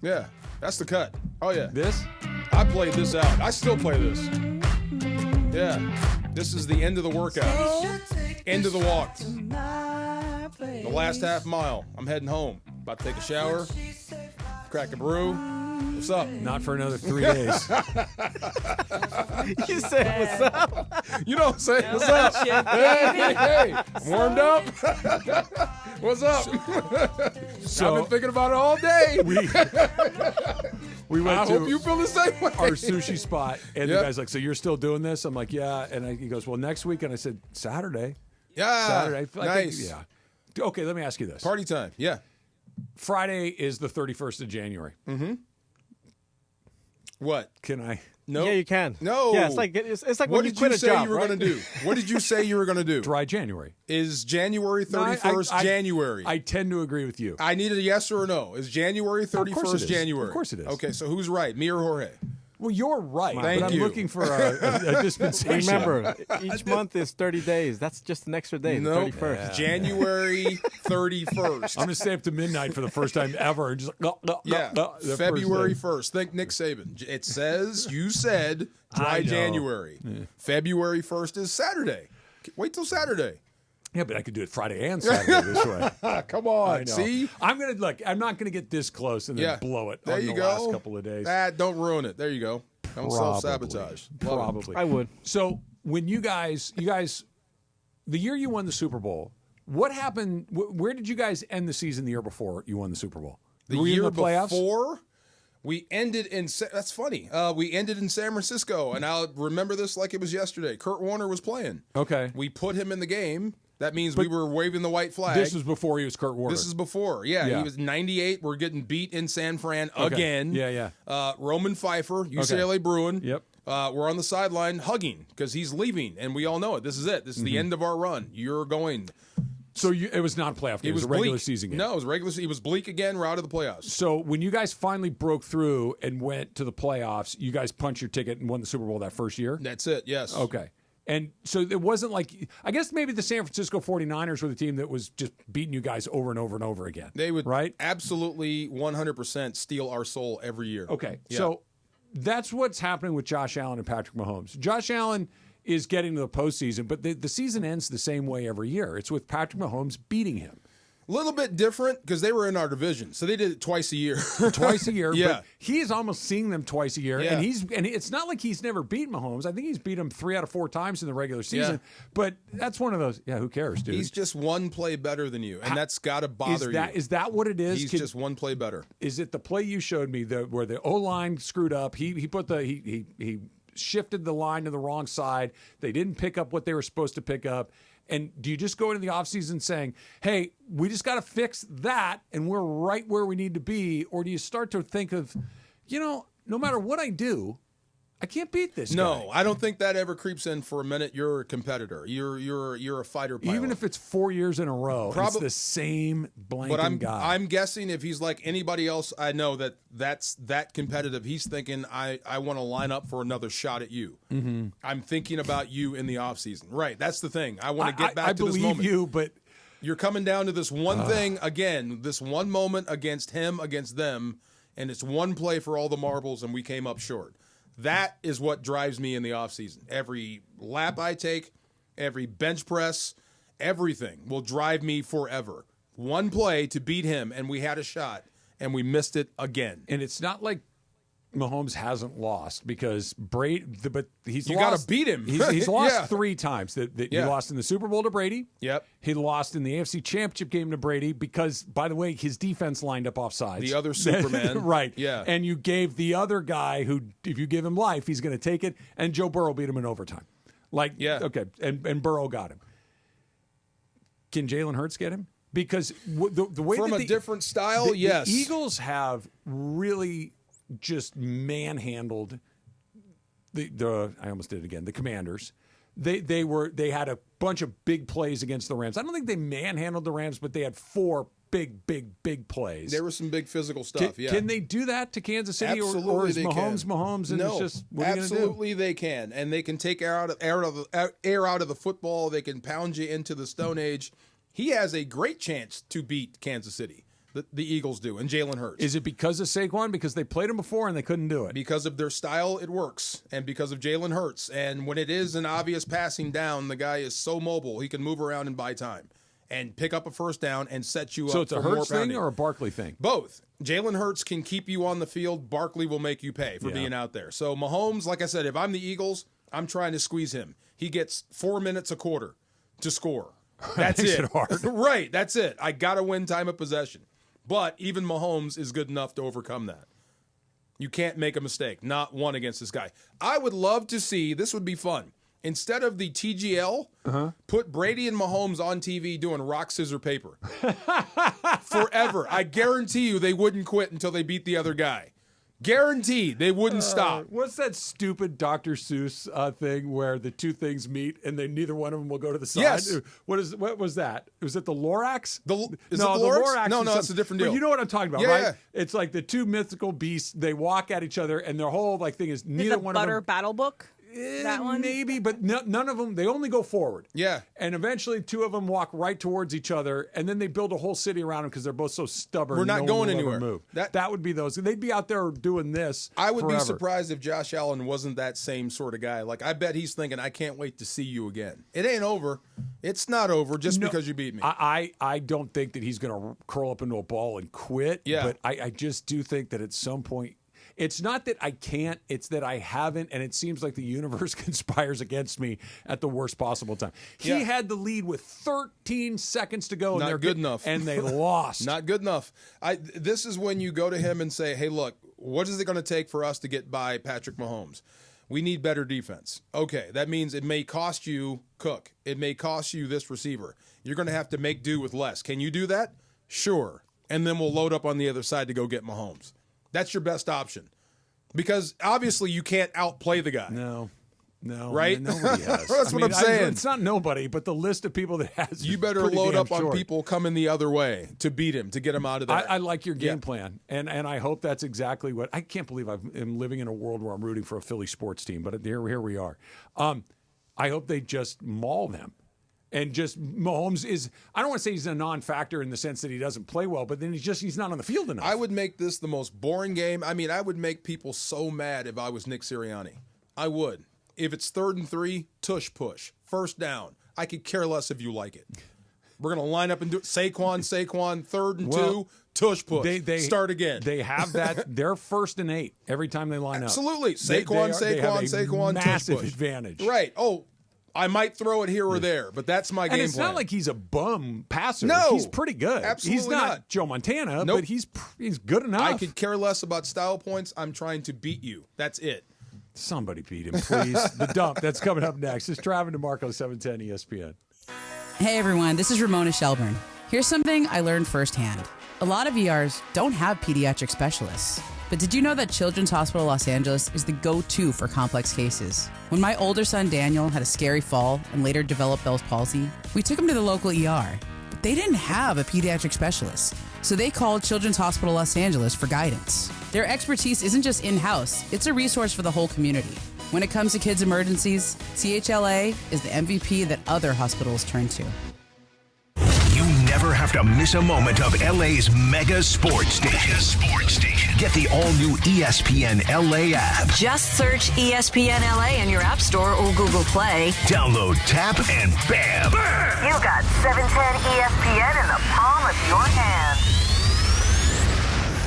Yeah, that's the cut. Oh yeah, this I played this out. I still play this. Yeah, this is the end of the workout, end of the walk, the last half mile. I'm heading home. About to take a shower, crack a brew. What's up? Not for another 3 days. You said what's up? You know what I'm saying? What's up? Hey, warmed up? What's up? So, I've been thinking about it all day. We went I to hope you feel the same way. our sushi spot, and Yep. the guy's like, "So you're still doing this?" I'm like, "Yeah." And he goes, "Well, next week." And I said, "Saturday." Yeah. Saturday. Nice. Yeah. Okay, let me ask you this. Party time. Yeah. Friday is the 31st of January. Mm-hmm. What? Can I? No. Yeah, you can. No. Yeah, it's like What when you did quit you a say job, you were right? going to do? What did you say you were going to do? Dry January. Is January 31st I- January? I tend to agree with you. I need a yes or a no. Is January 31st course it is. January? Of course it is. Okay, so who's right, me or Jorge? Well, you're right, Thank but I'm you. looking for a dispensation. Remember, each month is 30 days. That's just an extra day, the Nope. 31st. January 31st. I'm going to stay up to midnight for the first time ever. And just the February first 1st. Think Nick Saban. It says, you said I dry know. January. Yeah. February 1st is Saturday. Wait till Saturday. Yeah, but I could do it Friday and Saturday this way. Come I on. know. See? I'm going to look. I'm not going to get this close and then Yeah. blow it There on you the go. last couple of days. Don't ruin it. There you go. Don't self-sabotage. Love it. Probably. I would. So when you guys, the year you won the Super Bowl, what happened? Where did you guys end the season the year before you won the Super Bowl? The Were you year in the playoffs? before, we ended in. That's funny. We ended in San Francisco, and I'll remember this like it was yesterday. Kurt Warner was playing. Okay. We put him in the game. That means we were waving the white flag. This was before he was Kurt Warner. This is before. Yeah, Yeah. he was 98. We're getting beat in San Fran Okay. again. Yeah. Roman Pfeiffer, UCLA Bruin. Yep. We're on the sideline hugging because he's leaving, and we all know it. This is it. This is the end of our run. You're going. So it was not a playoff game. It was a regular bleak. season game. No, it was regular. It was bleak again. We're out of the playoffs. So when you guys finally broke through and went to the playoffs, you guys punched your ticket and won the Super Bowl that first year? That's it. Yes. Okay. And so it wasn't like, I guess maybe the San Francisco 49ers were the team that was just beating you guys over and over and over again. They would right? absolutely 100% steal our soul every year. Okay. Yeah. So that's what's happening with Josh Allen and Patrick Mahomes. Josh Allen is getting to the postseason, but the season ends the same way every year. It's with Patrick Mahomes beating him. A little bit different because they were in our division, so they did it twice a year. Twice a year. Yeah. But he is almost seeing them twice a year. Yeah. And it's not like he's never beat Mahomes. I think he's beat him 3 out of 4 times in the regular season. Yeah. But that's one of those, who cares, dude? He's just one play better than you, and that's got to bother you. Is that what it is? He's just one play better. Is it the play you showed me where the O-line screwed up? He put he shifted the line to the wrong side. They didn't pick up what they were supposed to pick up. And do you just go into the offseason saying, hey, we just got to fix that and we're right where we need to be? Or do you start to think of, no matter what I do, I can't beat this guy. No, I don't think that ever creeps in for a minute. You're a competitor. You're a fighter pilot. Even if it's 4 years in a row, it's the same blanking guy. I'm guessing if he's like anybody else I know that's that competitive, he's thinking, I want to line up for another shot at you. Mm-hmm. I'm thinking about you in the offseason. Right, that's the thing. I want to get back to this moment. I believe you, but you're coming down to this one thing again, this one moment against him, against them, and it's one play for all the marbles, and we came up short. That is what drives me in the offseason. Every lap I take, every bench press, everything will drive me forever. One play to beat him, and we had a shot, and we missed it again. And it's not like Mahomes hasn't lost because Brady, but he's you lost. got to beat him. He's lost Yeah. 3 times. He lost in the Super Bowl to Brady. Yep. He lost in the AFC Championship game to Brady because, by the way, his defense lined up offsides. The other Superman. Right. Yeah. And you gave the other guy who, if you give him life, he's going to take it. And Joe Burrow beat him in overtime. Okay. And Burrow got him. Can Jalen Hurts get him? Because the way from that a different style, yes. The Eagles have really just manhandled the I almost did it again. The Commanders. They had a bunch of big plays against the Rams. I don't think they manhandled the Rams, but they had 4 big plays. There was some big physical stuff. Can they do that to Kansas City, Absolutely or is they Mahomes can. Mahomes? And No, it's just what are you absolutely gonna do? they can, and they can take air out of the football. They can pound you into the Stone Age. He has a great chance to beat Kansas City. The Eagles do, and Jalen Hurts. Is it because of Saquon? Because they played him before and they couldn't do it? Because of their style, it works, and because of Jalen Hurts. And when it is an obvious passing down, the guy is so mobile, he can move around and buy time and pick up a first down and set you up. So it's a for more Hurts thing pounding. or a Barkley thing? Both. Jalen Hurts can keep you on the field. Barkley will make you pay for being out there. So Mahomes, like I said, if I'm the Eagles, I'm trying to squeeze him. He gets 4 minutes a quarter to score. That's Makes it. it hard. Right, that's it. I got to win time of possession. But even Mahomes is good enough to overcome that. You can't make a mistake. Not one against this guy. I would love to see, this would be fun. Instead of the TGL, put Brady and Mahomes on TV doing rock, scissors, paper. Forever. I guarantee you they wouldn't quit until they beat the other guy. Guaranteed they wouldn't stop. What's that stupid Dr. Seuss thing where the two things meet and then neither one of them will go to the side? Yes. What was that? Was it the Lorax? Is it the Lorax? No, that's a different deal. But you know what I'm talking about, Yeah, right? yeah. It's like the two mythical beasts. They walk at each other, and their whole thing is neither one of them. Butter Battle Book? That one? Maybe, but none of them, they only go forward. Yeah. And eventually 2 of them walk right towards each other, and then they build a whole city around them because they're both so stubborn. We're not no going one will anywhere. ever move. That- That would be those. They'd be out there doing this I would forever. be surprised if Josh Allen wasn't that same sort of guy. Like, I bet he's thinking, I can't wait to see you again. It ain't over. It's not over just because you beat me. I don't think that he's going to curl up into a ball and quit. Yeah. But I just do think that at some point, it's not that I can't, it's that I haven't, and it seems like the universe conspires against me at the worst possible time. He had the lead with 13 seconds to go. Not and they're good enough. And they lost. Not good enough. This is when you go to him and say, hey, look, what is it going to take for us to get by Patrick Mahomes? We need better defense. Okay, that means it may cost you Cook. It may cost you this receiver. You're going to have to make do with less. Can you do that? Sure. And then we'll load up on the other side to go get Mahomes. That's your best option. Because obviously you can't outplay the guy. No. Right? Nobody has. That's what I'm saying. It's not nobody, but the list of people that has. You better pretty load damn up on short. people coming the other way to beat him, to get him out of there. I like your game plan, and I hope that's exactly what. I can't believe I'm living in a world where I'm rooting for a Philly sports team, but here we are. I hope they just maul them. And just Mahomes is, I don't want to say he's a non-factor in the sense that he doesn't play well, but then he's not on the field enough. I would make this the most boring game. I mean, I would make people so mad if I was Nick Sirianni. I would. If it's 3rd and 3, tush push. First down. I could care less if you like it. We're going to line up and do it. Saquon, 3rd and 2, tush push. Start again. They have that. They're 1st and 8 every time they line Absolutely. up. Saquon, massive tush push. advantage. Right. Oh, I might throw it here or there, but that's my game plan. And it's not like he's a bum passer. No. He's pretty good. Absolutely he's not Joe Montana, but he's good enough. I could care less about style points. I'm trying to beat you. That's it. Somebody beat him, please. The dump. That's coming up next. It's Travis DeMarco, 710 ESPN. Hey, everyone. This is Ramona Shelburne. Here's something I learned firsthand. A lot of ERs don't have pediatric specialists. But did you know that Children's Hospital Los Angeles is the go-to for complex cases? When my older son Daniel had a scary fall and later developed Bell's palsy, we took him to the local ER. But they didn't have a pediatric specialist, so they called Children's Hospital Los Angeles for guidance. Their expertise isn't just in-house, it's a resource for the whole community. When it comes to kids' emergencies, CHLA is the MVP that other hospitals turn to. You never have to miss a moment of LA's mega sports station. Get the all-new ESPN LA app. Just search ESPN LA in your App Store or Google Play. Download, tap, and bam! You got 710 ESPN in the palm of your hand.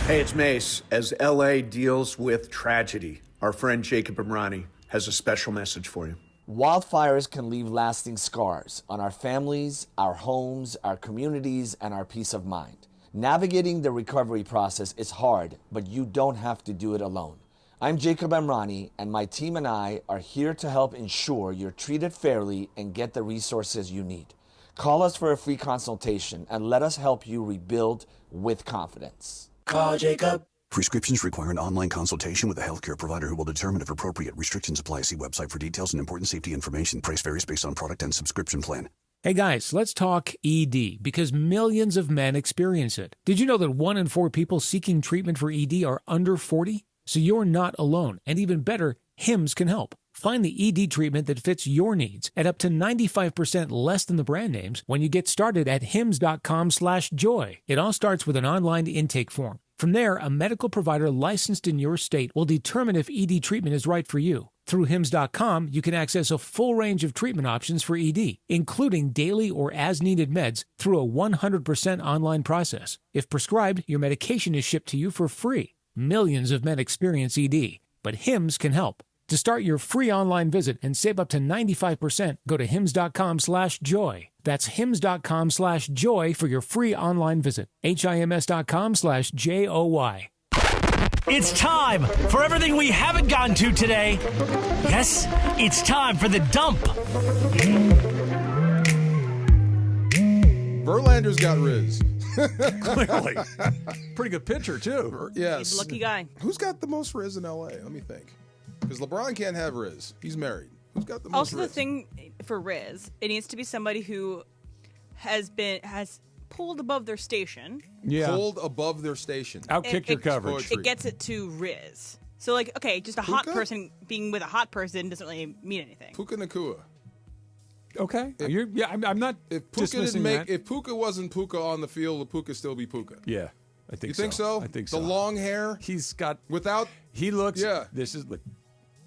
Hey, it's Mace. As LA deals with tragedy, our friend Jacob Imrani has a special message for you. Wildfires can leave lasting scars on our families, our homes, our communities, and our peace of mind. Navigating the recovery process is hard, but you don't have to do it alone. I'm Jacob Imrani, and my team and I are here to help ensure you're treated fairly and get the resources you need. Call us for a free consultation and let us help you rebuild with confidence. Call Jacob. Prescriptions require an online consultation with a healthcare provider who will determine if appropriate. Restrictions apply. See website for details and important safety information. Price varies based on product and subscription plan. Hey guys, let's talk ED because millions of men experience it. Did you know that 1 in 4 people seeking treatment for ED are under 40? So you're not alone. And even better, Hims can help. Find the ED treatment that fits your needs at up to 95% less than the brand names when you get started at hims.com/joy. It all starts with an online intake form. From there, a medical provider licensed in your state will determine if ED treatment is right for you. Through hims.com, you can access a full range of treatment options for ED, including daily or as-needed meds through a 100% online process. If prescribed, your medication is shipped to you for free. Millions of men experience ED, but Hims can help. To start your free online visit and save up to 95%, go to hims.com/joy. That's hims.com/joy for your free online visit. HIMS.com/JOY. It's time for everything we haven't gotten to today. Yes, it's time for the dump. Verlander's got Rizz. Clearly. Pretty good pitcher, too. Yes. He's a lucky guy. Who's got the most Rizz in L.A.? Let me think. Because LeBron can't have Rizz. He's married. Who's got the most Also, Rizz? the thing for Rizz, it needs to be somebody who has pulled above their station. Yeah. Pulled above their station. Outkick your coverage. It gets it to Rizz. So, like, okay, just a hot person being with a hot person doesn't really mean anything. Puka Nakua. Okay. I'm not dismissing that. If Puka wasn't Puka on the field, would Puka still be Puka? Yeah, I think You think so? I think The so. long hair? He's got... Without... He looks... Yeah. This is...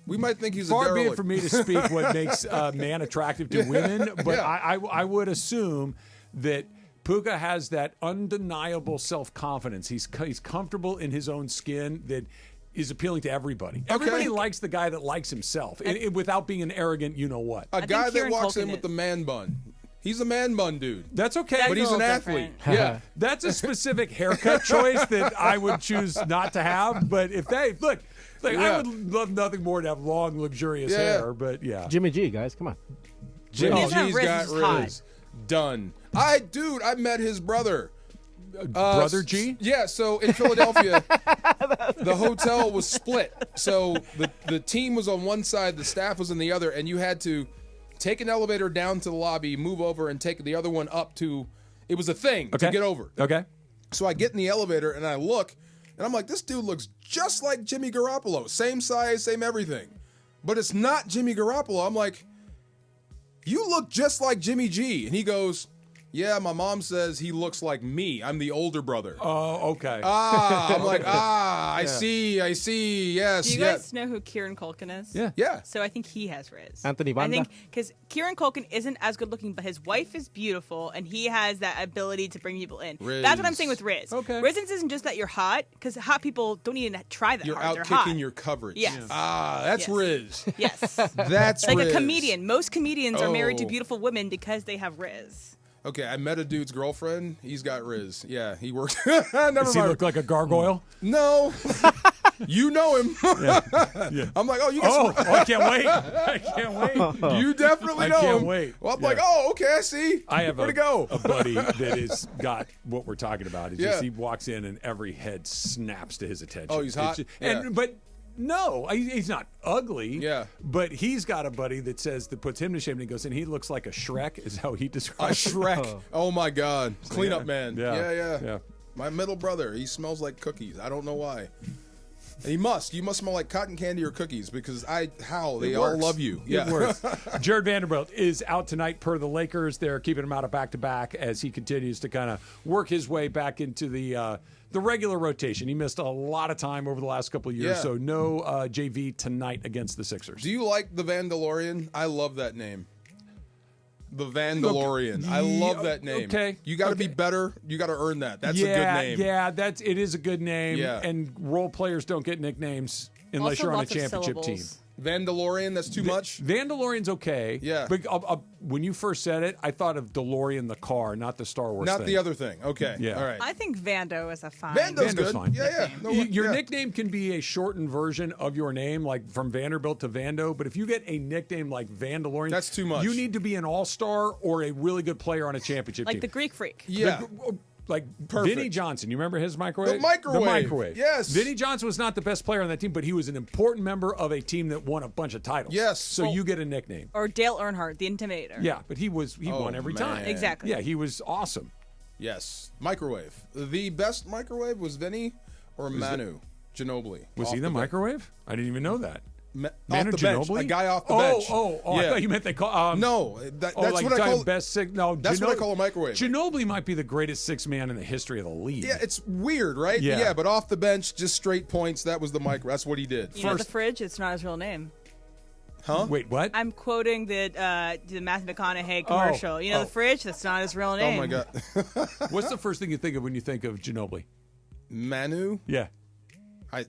We might think he's Far a be derelict. it for me to speak what makes a man attractive to women, but Yeah. I would assume that Puka has that undeniable self-confidence. He's comfortable in his own skin that is appealing to everybody. Everybody likes the guy that likes himself, and without being an arrogant you-know-what. A guy that walks in with the man bun. He's a man bun dude. That's okay. But he's an athlete. Yeah. That's a specific haircut choice that I would choose not to have, but if they... Look, I would love nothing more to have long, luxurious hair, but yeah. Jimmy G, guys, come on. Jimmy G's Rizz got is Rizz. Done. I met his brother. Brother G? Yeah, so in Philadelphia, the hotel was split. So the team was on one side, the staff was on the other, and you had to take an elevator down to the lobby, move over, and take the other one up to... It was a thing to get over. Okay. So I get in the elevator, and I look, and I'm like, this dude looks just like Jimmy Garoppolo. Same size, same everything. But it's not Jimmy Garoppolo. I'm like, you look just like Jimmy G. And he goes, yeah, my mom says he looks like me. I'm the older brother. Oh, okay. I'm like, I see, yes. Do you guys know who Kieran Culkin is? Yeah. So I think he has Rizz. Anthony Banda? I think because Kieran Culkin isn't as good looking, but his wife is beautiful, and he has that ability to bring people in. Rizz. That's what I'm saying with Rizz. Okay. Rizz isn't just that you're hot, because hot people don't even try that You're hard. out They're kicking hot. your coverage. Yes. That's Rizz. Yes. That's like Rizz. a comedian. Most comedians are married to Oh. beautiful women because they have Rizz. Okay, I met a dude's girlfriend. He's got Rizz. Yeah, he works. Never Does he mind. look like a gargoyle? No. You know him. Yeah. I'm like, you get I can't wait. I can't wait. You definitely I know can't him. wait. Well, I'm Yeah. like, okay, I see. I have Where'd it go? a buddy that has got what we're talking about. It's Yeah. just he walks in and every head snaps to his attention. Oh, he's hot? It's just- Yeah. But no, he's not ugly. Yeah. But he's got a buddy that puts him to shame, and he goes, and he looks like a Shrek, is how he A describes it. Shrek. Oh, my God. Cleanup yeah. man. Yeah. Yeah. My middle brother, he smells like cookies. I don't know why. And he must. You must smell like cotton candy or cookies because they all works. love you. It works. Jared Vanderbilt is out tonight per the Lakers. They're keeping him out of back-to-back as he continues to kind of work his way back into the regular rotation. He missed a lot of time over the last couple of years, Yeah. so no JV tonight against the Sixers. Do you like the Vandalorian? I love that name. The Vandalorian. I love that name. Okay. You got to be better. You got to earn that. That's a good name. Yeah, it is a good name. Yeah. And role players don't get nicknames unless Also you're on a lots of championship team. syllables. Vandalorian, that's too much? Vandalorian's okay. Yeah. But when you first said it, I thought of DeLorean the car, not the Star Wars Not thing. the other thing. Okay. Yeah. All right. I think Vando is a fine. Vando's good. fine. Yeah. No, Your yeah. nickname can be a shortened version of your name, like from Vanderbilt to Vando. But if you get a nickname like Vandalorian, That's too much. You need to be an all-star or a really good player on a championship Like team. the Greek Freak. Yeah. Like Perfect. Vinny Johnson. You remember his microwave? The microwave. The Yes. Vinny Johnson was not the best player on that team, but he was an important member of a team that won a bunch of titles. Yes. So you get a nickname. Or Dale Earnhardt, the Intimidator. Yeah, but he won every time. man. Exactly. Yeah, he was awesome. Yes. Microwave. The best microwave was Vinny or Manu Ginobili. Was he the microwave? I didn't even know that. Off Manu the bench. Ginobili? A guy off the bench. Oh, I Yeah. thought you meant they call. No, that's like what I call best six. No, That's what I call a microwave. Ginobili might be the greatest six man in the history of the league. Yeah, it's weird, right? Yeah. But off the bench, just straight points. That was the micro. That's what he did. You know the fridge? It's not his real name. Huh? Wait, what? I'm quoting the Matthew McConaughey commercial. You know the fridge? That's not his real name. Oh my god. What's the first thing you think of when you think of Ginobili? Manu? Yeah.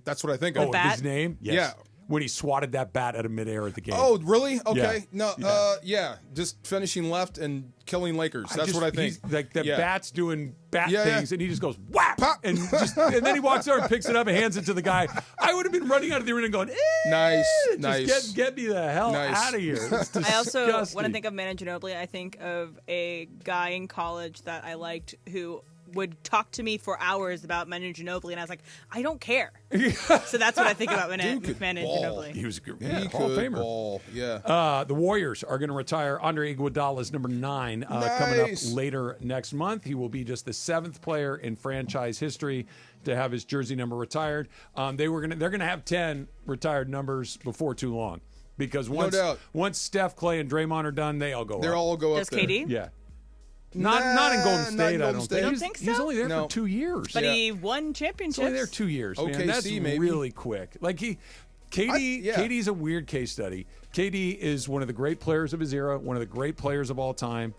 That's what I think Oh, of. bat? his name? Yes. Yeah. When he swatted that bat out of midair at the game. Oh, really? Okay. Yeah. No, just finishing left and killing Lakers. That's what I think. He's like the Yeah. bat's doing bat Yeah, yeah. things, and he just goes whap, Pop. and then he walks over and picks it up and hands it to the guy. I would have been running out of the arena going, Nice, just nice. get me the hell Nice. out of here. It's I also, disgusting. when I think of Manu Ginobili, I think of a guy in college that I liked who would talk to me for hours about Manu Ginobili, and I was like, I don't care. So that's what I think about Manu Ginobili. He was a good He Hall of could Famer. ball. Yeah. The Warriors are going to retire Andre Iguodala's number 9 coming up later next month. He will be just the 7th player in franchise history to have his jersey number retired. They're going to have 10 retired numbers before too long, because once Steph, Clay, and Draymond are done, they all go. They'll all go Does up there. KD? Yeah. Not in Golden State, I don't think. You don't think so? He's only there for 2 years. But he won He's championships. only there 2 years. Man. That's OKC, maybe. really quick. Like KD's a weird case study. KD is one of the great players of his era, one of the great players of all time.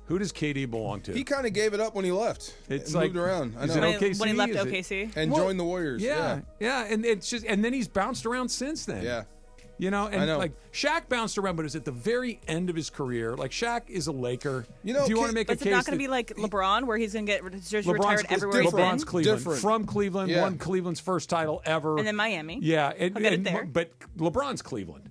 Who does KD belong to? He kind of gave it up when he left. It's and like moved around. I is know. it OKC? When he left Is it- OKC. And joined the Warriors. Yeah, and it's just, and then he's bounced around since then. Yeah. You know, and I know. like Shaq bounced around, but it's at the very end of his career. Like Shaq is a Laker. You know, if you want to make a But case, it's not going to that- be like LeBron, where he's going to get his jersey LeBron's retired everywhere he's been. LeBron's Cleveland, Different. from Cleveland, Yeah. won Cleveland's first title ever, And then Miami. Yeah, I'll get it there. but LeBron's Cleveland.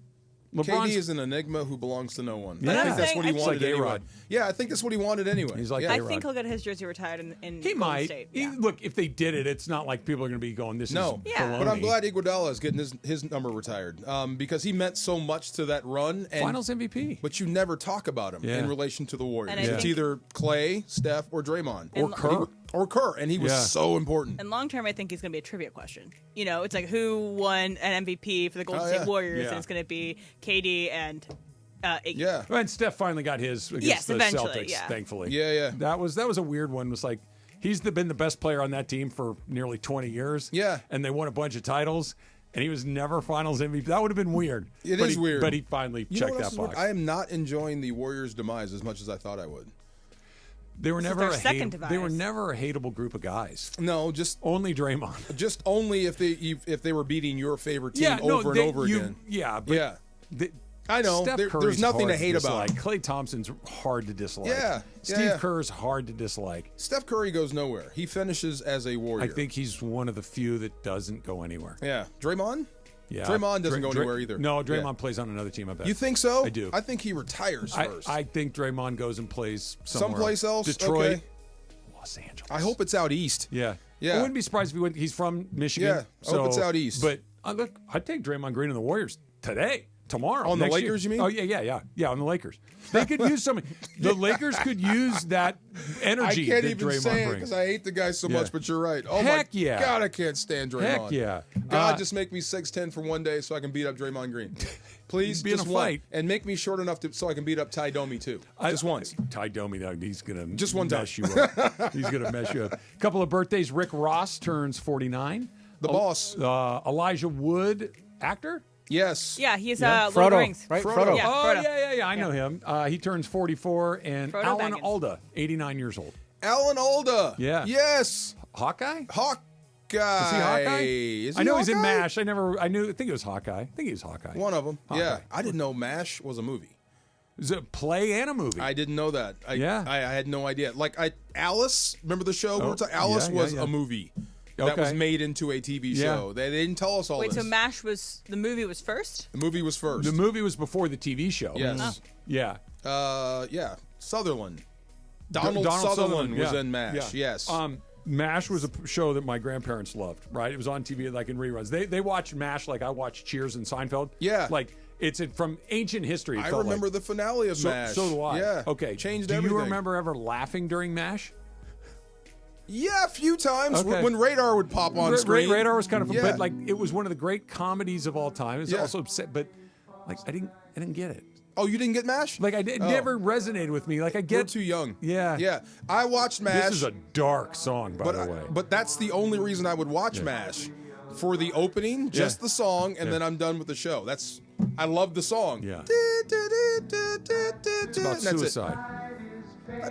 KD is an enigma who belongs to no one. Yeah. I think that's what he He's wanted like anyway. A-Rod. Yeah, I think that's what he wanted anyway. He's like yeah. I A-Rod. think he'll get his jersey retired in He Golden might. State. Yeah. Look, if they did it, it's not like people are going to be going, this No, is Yeah. baloney. but I'm glad Iguodala is getting his number retired because he meant so much to that run. And, Finals MVP. But you never talk about him Yeah. in relation to the Warriors. And I It's think- either Clay, Steph, or Draymond. Or Kerr. Or Kerr, and he was Yeah. so important. And long term, I think he's going to be a trivia question. You know, it's like who won an MVP for the Golden State Warriors, Yeah. and it's going to be KD and Iggy. Yeah. And Steph finally got his against Yes, the eventually, Celtics, yeah. thankfully. Yeah. That was a weird one. It was like he's been the best player on that team for nearly 20 years. Yeah. And they won a bunch of titles, and he was never Finals MVP. That would have been weird. It But is weird. But he finally You know checked what else that is weird? box. I am not enjoying the Warriors' demise as much as I thought I would. They were This is never their a second They were demise. never a hateable group of guys. No, just Only Draymond. just only if they were beating your favorite team over and over again. Yeah, but Yeah. the- I know. Steph There's Curry's nothing to hard hate about him. Klay Thompson's hard to dislike. Yeah, Steve Kerr's hard to dislike. Steph Curry goes nowhere. He finishes as a Warrior. I think he's one of the few that doesn't go anywhere. Yeah. Draymond? Yeah, Draymond doesn't go anywhere either. No, Draymond Yeah. plays on another team. I bet. You think so? I do. I think he retires first. I think Draymond goes and plays somewhere Someplace else? Detroit, Okay. Los Angeles. I hope it's out east. Yeah, Yeah. I wouldn't be surprised if he went. He's from Michigan. Yeah, I hope it's out east. But look, I'd take Draymond Green and the Warriors today. Tomorrow. On the next Lakers, year. you mean? Oh, yeah, on the Lakers. They could use some. The Lakers could use that energy I can't that even Draymond say it brings. because I hate the guy so Yeah. much, but you're right. Oh, Heck my yeah. God, I can't stand Draymond. Heck yeah. God, just make me 6'10" for one day so I can beat up Draymond Green. Please, Be in just a one. fight. And make me short enough so I can beat up Ty Domi, too. Just once. Ty Domi, though, he's going to Just one time. mess you up. He's going to mess you up. A couple of birthdays. Rick Ross turns 49. The boss. Elijah Wood, actor. Yes. Yeah, he's Yeah. Lord of the Frodo, Rings. right? Frodo. Yeah, Oh, Frodo. yeah. I know him. He turns 44. And Frodo Alan Baggins. Alda, 89 years old. Alan Alda. Yeah. Yes. Hawkeye? Hawkeye. Is he Hawkeye? Is he I know he's in Hawkeye? MASH. I think it was Hawkeye. I think he was Hawkeye. One of them. Hawkeye. Yeah. I didn't know MASH was a movie. It was a play and a movie. I didn't know that. I had no idea. Like Alice, remember the show? Alice was a movie that was made into a TV show. They didn't tell us all Wait, this. so MASH was the movie was first? The movie was first. The movie was before the TV show. Yes. Yeah. Yeah. Sutherland. Donald Sutherland was in MASH. Yeah. Yes. MASH was a show that my grandparents loved, right? It was on TV like in reruns. They watched MASH like I watched Cheers and Seinfeld. Yeah. Like it's from ancient history. I remember the finale of MASH. So do I. Yeah. Okay. Changed do everything. you remember ever laughing during MASH? Yeah, a few times Okay. when Radar would pop on screen. Radar was kind of, Yeah. but like it was one of the great comedies of all time. It was Yeah. also upset, but like I didn't get it. Oh, you didn't get MASH? Like it never resonated with me. Like I get We're too young. Yeah. Yeah. I watched MASH. This is a dark song, by the way. But that's the only reason I would watch MASH. For the opening, just the song, and then I'm done with the show. I love the song. Yeah. It's about suicide.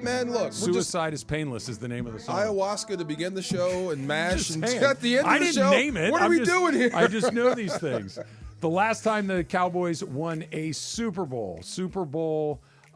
Man, look. Suicide is Painless is the name of the song. Ayahuasca to begin the show and MASH Just and saying. at the end of I the didn't show. name it. What are we doing here? I just know these things. The last time the Cowboys won a Super Bowl,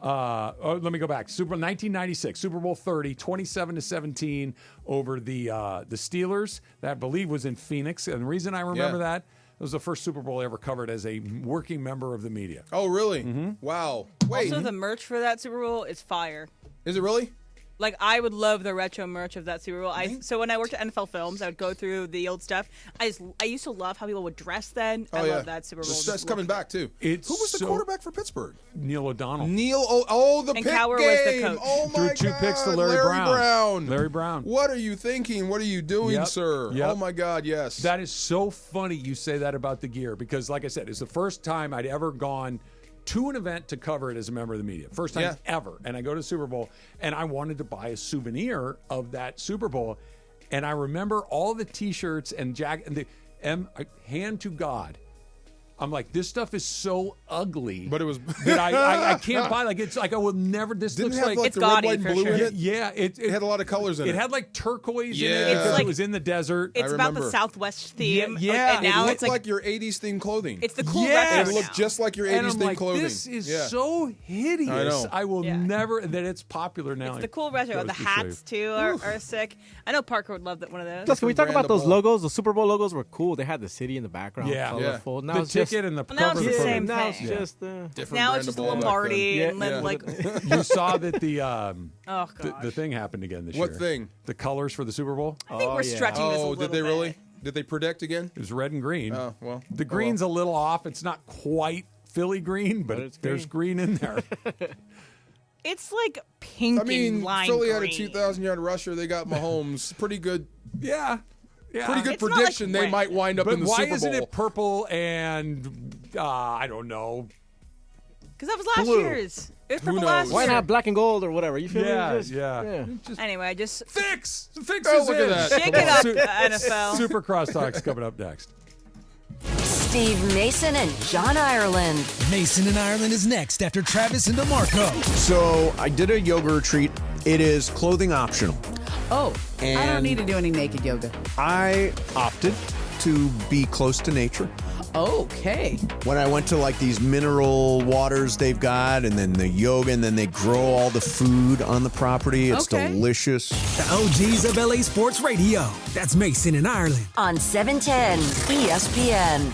let me go back. 1996, Super Bowl 30, 27-17 over the Steelers. That I believe was in Phoenix. And the reason I remember that, it was the first Super Bowl I ever covered as a working member of the media. Oh, really? Wow. Wait. Also, the merch for that Super Bowl is fire. Is it really? Like, I would love the retro merch of that Super Bowl. So when I worked at NFL Films, I would go through the old stuff. I used to love how people would dress then. I love that Super Bowl. That's coming back, too. Who was the quarterback for Pittsburgh? Neil O'Donnell. The and pick Cowher game. was the coach. Oh, my Threw two God. picks to Larry Brown. Larry Brown. What are you thinking? What are you doing, sir? Yep. Oh, my God, yes. That is so funny you say that about the gear because, like I said, it's the first time I'd ever gone to an event to cover it as a member of the media. First time ever. And I go to Super Bowl, and I wanted to buy a souvenir of that Super Bowl. And I remember all the T-shirts and hand to God. I'm like, this stuff is so ugly. But it was that I can't buy. Like, it's like I will never. This Didn't looks have like like it's the gaudy red, white, for and blue sure. in it. Yeah, it had a lot of colors in it. It had like turquoise in Yeah. it because It's like- it was in the desert. It's about the remember. Southwest theme. Yeah, And now it it's looked like, like your 80s themed clothing. it's the cool Yeah. retro It looked now. just like your 80s And I'm themed like, clothing. this is Yeah. so hideous. I know. I will Yeah. never. That it's popular now. It's the cool retro. The hats, too, are sick. I know Parker would love one of those. Plus, can we talk about those brandable. logos? The Super Bowl logos were cool. They had the city in the background, Yeah. colorful. Now The it's just, ticket and the Well, now cover. it's of the the same program. now it's thing. just Different Now brand it's just of a ball back Lombardi then. and then like You saw that the oh god. the thing happened again this What year. thing? The colors for the Super Bowl. I think we're stretching this a Oh, little did they bit. really? Did they predict again? It was red and green. Oh, well. The green's a little off. It's not quite Philly green, but it's there's green in there. It's like pink I mean, and lime Philly had a green. 2,000-yard rusher. They got Mahomes. Pretty good. Yeah. Pretty good It's not prediction. like They red. might wind up But in the why Super Bowl. isn't it purple and I don't know. Because that was last Blue. year's. It was Who purple knows? last why year. not black and gold or whatever? You feel Yeah, me? Just- yeah. Anyway, just Fix Oh, is look in. at that. shake it up, NFL. Super Crosstalk's coming up next. Steve Mason and John Ireland. Mason in Ireland is next after Travis and DeMarco. So I did a yoga retreat. It is clothing optional. Oh, I don't And- need to do any naked yoga. I opted to be close to nature. Okay. When I went to like these mineral waters they've got, and then the yoga, and then they grow all the food on the property. It's Okay. delicious. The OGs of LA Sports Radio. That's Mason in Ireland. On 710 ESPN.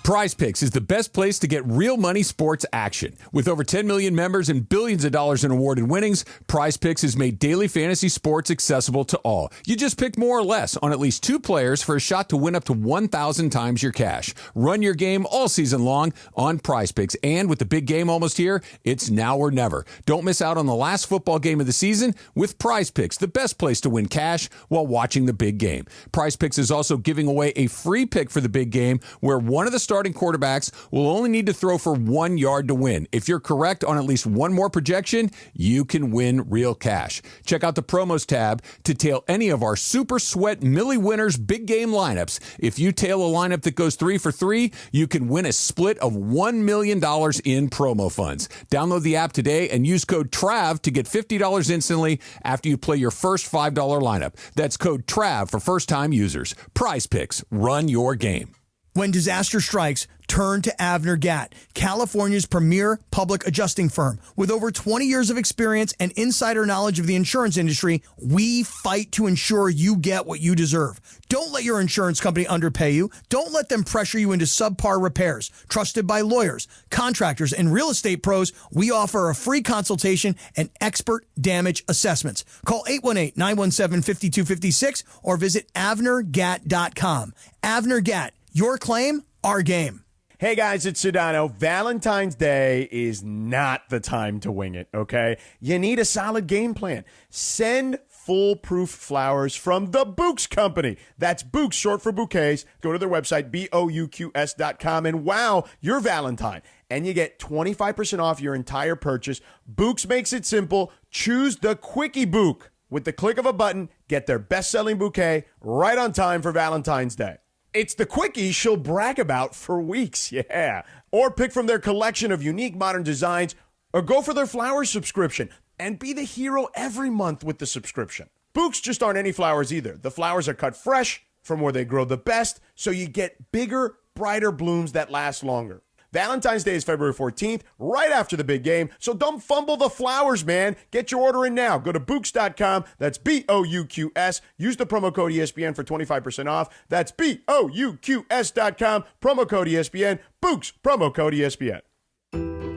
PrizePicks is the best place to get real money sports action. With over 10 million members and billions of dollars in awarded winnings, PrizePicks has made daily fantasy sports accessible to all. You just pick more or less on at least 2 players for a shot to win up to 1,000 times your cash. Run your game all season long on PrizePicks. And with the big game almost here, it's now or never. Don't miss out on the last football game of the season with PrizePicks, the best place to win cash while watching the big game. PrizePicks is also giving away a free pick for the big game where one of the stars starting quarterbacks will only need to throw for 1 yard to win. If you're correct on at least one more projection, you can win real cash. Check out the promos tab to tail any of our Super Sweat Millie Winners big game lineups. If you tail a lineup that goes 3 for 3, you can win a split of $1 million in promo funds. Download the app today and use code TRAV to get $50 instantly after you play your first $5 lineup. That's code TRAV for first-time users. PrizePicks. Run your game. When disaster strikes, turn to Avner Gatt, California's premier public adjusting firm. With over 20 years of experience and insider knowledge of the insurance industry, we fight to ensure you get what you deserve. Don't let your insurance company underpay you. Don't let them pressure you into subpar repairs. Trusted by lawyers, contractors, and real estate pros, we offer a free consultation and expert damage assessments. Call 818-917-5256 or visit avnergatt.com. Avner Gatt, your claim, our game. Hey guys, it's Sedano. Valentine's Day is not the time to wing it, okay? You need a solid game plan. Send foolproof flowers from the Bouqs Company. That's Bouqs, short for bouquets. Go to their website, BOUQS.com, and wow, your Valentine. And you get 25% off your entire purchase. Bouqs makes it simple. Choose the Quickie Bouq. With the click of a button, get their best-selling bouquet right on time for Valentine's Day. It's the quickie she'll brag about for weeks, yeah. Or pick from their collection of unique modern designs, or go for their flowers subscription and be the hero every month with the subscription. Bouqs just aren't any flowers either. The flowers are cut fresh from where they grow the best, so you get bigger, brighter blooms that last longer. Valentine's Day is February 14th, right after the big game, so don't fumble the flowers, man. Get your order in now. Go to Bouqs.com. That's BOUQS. Use the promo code ESPN for 25% off. That's BOUQS.com. Promo code ESPN. Bouqs. Promo code ESPN.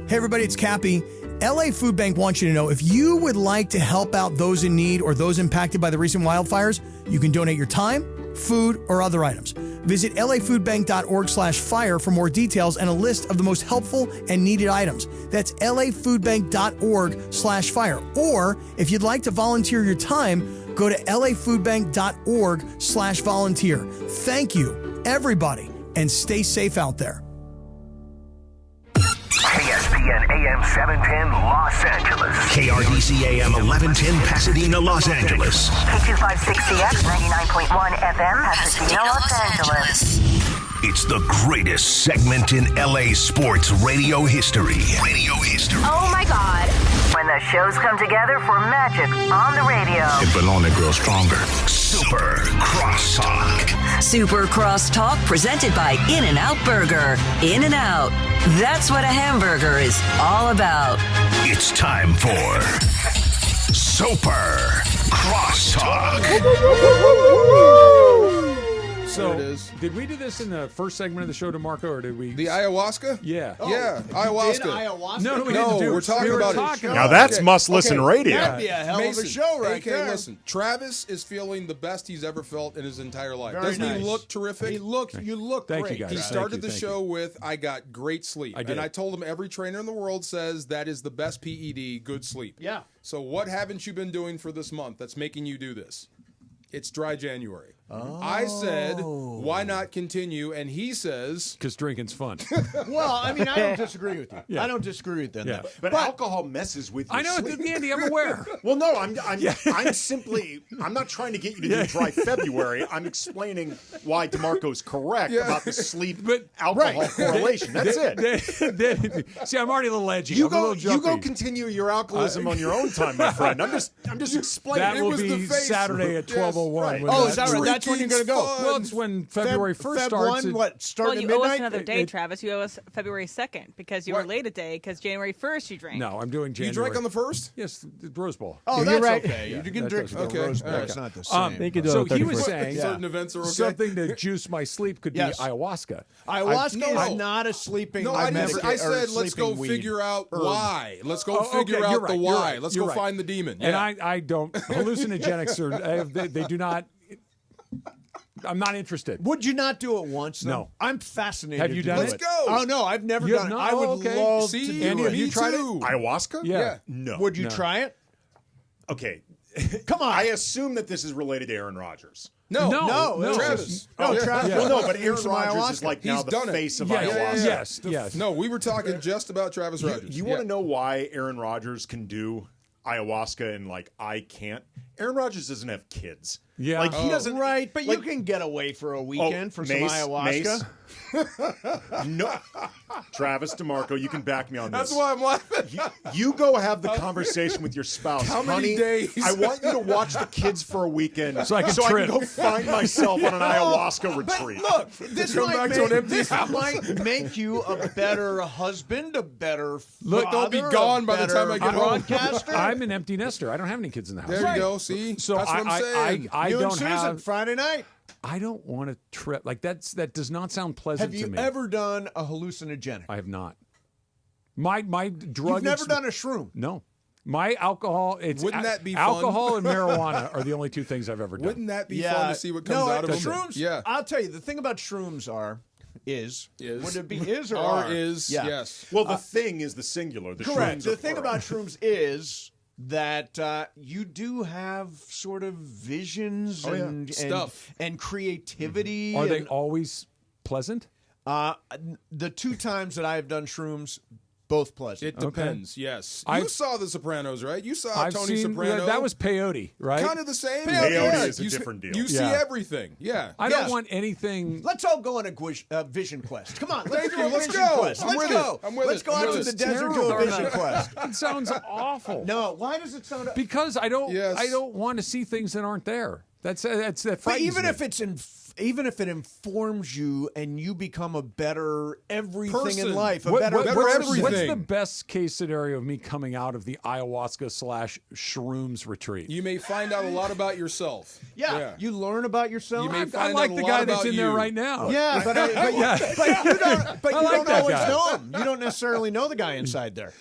Hey everybody, it's Cappy. LA Food Bank wants you to know if you would like to help out those in need or those impacted by the recent wildfires, you can donate your time, food, or other items. Visit lafoodbank.org/fire for more details and a list of the most helpful and needed items. That's lafoodbank.org/fire. Or if you'd like to volunteer your time, go to lafoodbank.org/volunteer. Thank you, everybody, and stay safe out there. ESPN AM 710 Los Angeles. KRDC AM 1110 Pasadena, Los Angeles. K256CX 99.1 FM Pasadena, Los Angeles. It's the greatest segment in LA sports radio history. Oh my God. When the shows come together for magic on the radio. It will only grow stronger. Super Crosstalk. Super Crosstalk presented by In-N-Out Burger. In-N-Out. That's what a hamburger is all about. It's time for Super Crosstalk. So, did we do this in the first segment of the show, DeMarco, or did we? The ayahuasca? Yeah. Yeah, ayahuasca. No, we didn't do we're it. talking about it. Now that's must-listen radio. That'd be a hell of a show right there. Listen, Travis is feeling the best he's ever felt in his entire life. Very Doesn't nice. he look terrific? You look Thank great. you, guys. He started the Thank show with, I got great sleep. I did. And I told him every trainer in the world says that is the best PED, good sleep. Yeah. So what haven't you been doing for this month that's making you do this? It's dry January. I said, why not continue? And he says, because drinking's fun. Well, I mean, I don't disagree with you. Yeah. I don't disagree with that. Yeah. But alcohol messes with your I know, sleep. Andy, I'm aware. Well, no, I'm simply, I'm not trying to get you to do dry February. I'm explaining why DeMarco's correct about the sleep alcohol correlation. That's it. See, I'm already a little edgy. You I'm a little jumpy. go continue your alcoholism on your own time, my friend. I'm just explaining. That will be Saturday at 12:01. Oh, is that right? That's when you're going to go. Well, it's when February 1st Feb starts. 1, what, start Well, at you midnight? owe us another day, Travis. You owe us February 2nd because you were late a day because January 1st you drank. No, I'm doing January. you drank on the 1st? Yes, the Rose Bowl. Oh, You're that's right. okay. You can drink for the Rose Bowl. It's not the same. They could do So it on he was 31st. saying Certain events are okay. something to juice my sleep could Yes. be ayahuasca. Ayahuasca is not a sleeping. No, I said let's go figure out why. Let's go figure out the why. Let's go find the demon. And I don't. Hallucinogenics are they do not. I'm not interested. Would you not do it once? Though? No. I'm fascinated. Have you to done do it? Let's go. Oh no, I've never You done have it. not? I would Okay. love See, to do Andy, it. have you tried it? too. Ayahuasca? Yeah. No. Would you try it? Okay. Come on. I assume that this is related to Aaron Rodgers. No, Travis. Travis. Yeah. Well, no, but Aaron Rodgers ayahuasca. is like He's now the done it. face of Yes. ayahuasca. Yes. No, we were talking just about Travis Rodgers. You want to know why Aaron Rodgers can do ayahuasca and like I can't? Aaron Rodgers doesn't have kids. Yeah. Like he doesn't. Right, but like, you can get away for a weekend for some Mace, ayahuasca. No, Travis DeMarco, you can back me on this. That's why I'm laughing. You go have the conversation with your spouse. How many Honey, days? I want you to watch the kids for a weekend So I can go find myself on an ayahuasca retreat. Look, this Come might, back to an make, empty this house. might make you a better husband, a better Look, father, they'll be gone a by the better time I get home. broadcaster. I'm an empty nester. I don't have any kids in the house. There you go. See, So that's what I'm saying. I you and don't Susan, have. Friday night. I don't want to trip. Like that does not sound pleasant Have to you me. ever done a hallucinogenic? I have not. My drug. You've never done a shroom. No. My alcohol. Wouldn't that be fun? alcohol and marijuana are the only two things I've ever done. Wouldn't that be fun to see what comes out of them? shrooms? Yeah. I'll tell you, the thing about shrooms is. Would it be is or Are are? is, Yeah. yes. Well, the thing is the singular. The Correct. shrooms The are thing plural. about shrooms is that you do have sort of visions and Stuff. and creativity. Are they and, always pleasant? the 2 times that I have done shrooms, both pleasant. It depends. Yes. I've- You saw The Sopranos, right? You saw I've Tony seen Soprano. that was peyote, right? kind of the same. Peyote is a You different deal. You see Yeah. everything. Yeah. I Yes. don't want anything. Let's all go on a vision quest. Come on, let's Thank do you. a Let's vision go. quest. I'm Let's with go. it. I'm with Let's it. go I'm out with to it. the desert to a vision quest. It sounds awful. No, why does it sound? Because I don't. Yes. I don't want to see things that aren't there. That But frightens even me. if it's even if it informs you and you become a better everything Person. in life, a What- better what- better what's, everything. what's the best case scenario of me coming out of the ayahuasca / shrooms retreat? You may find out a lot about yourself. Yeah, you learn about yourself. You may I find like out the a guy lot that's about in there you. right now. Yeah, but you don't. But you I like don't that always guy. know him. You don't necessarily know the guy inside there.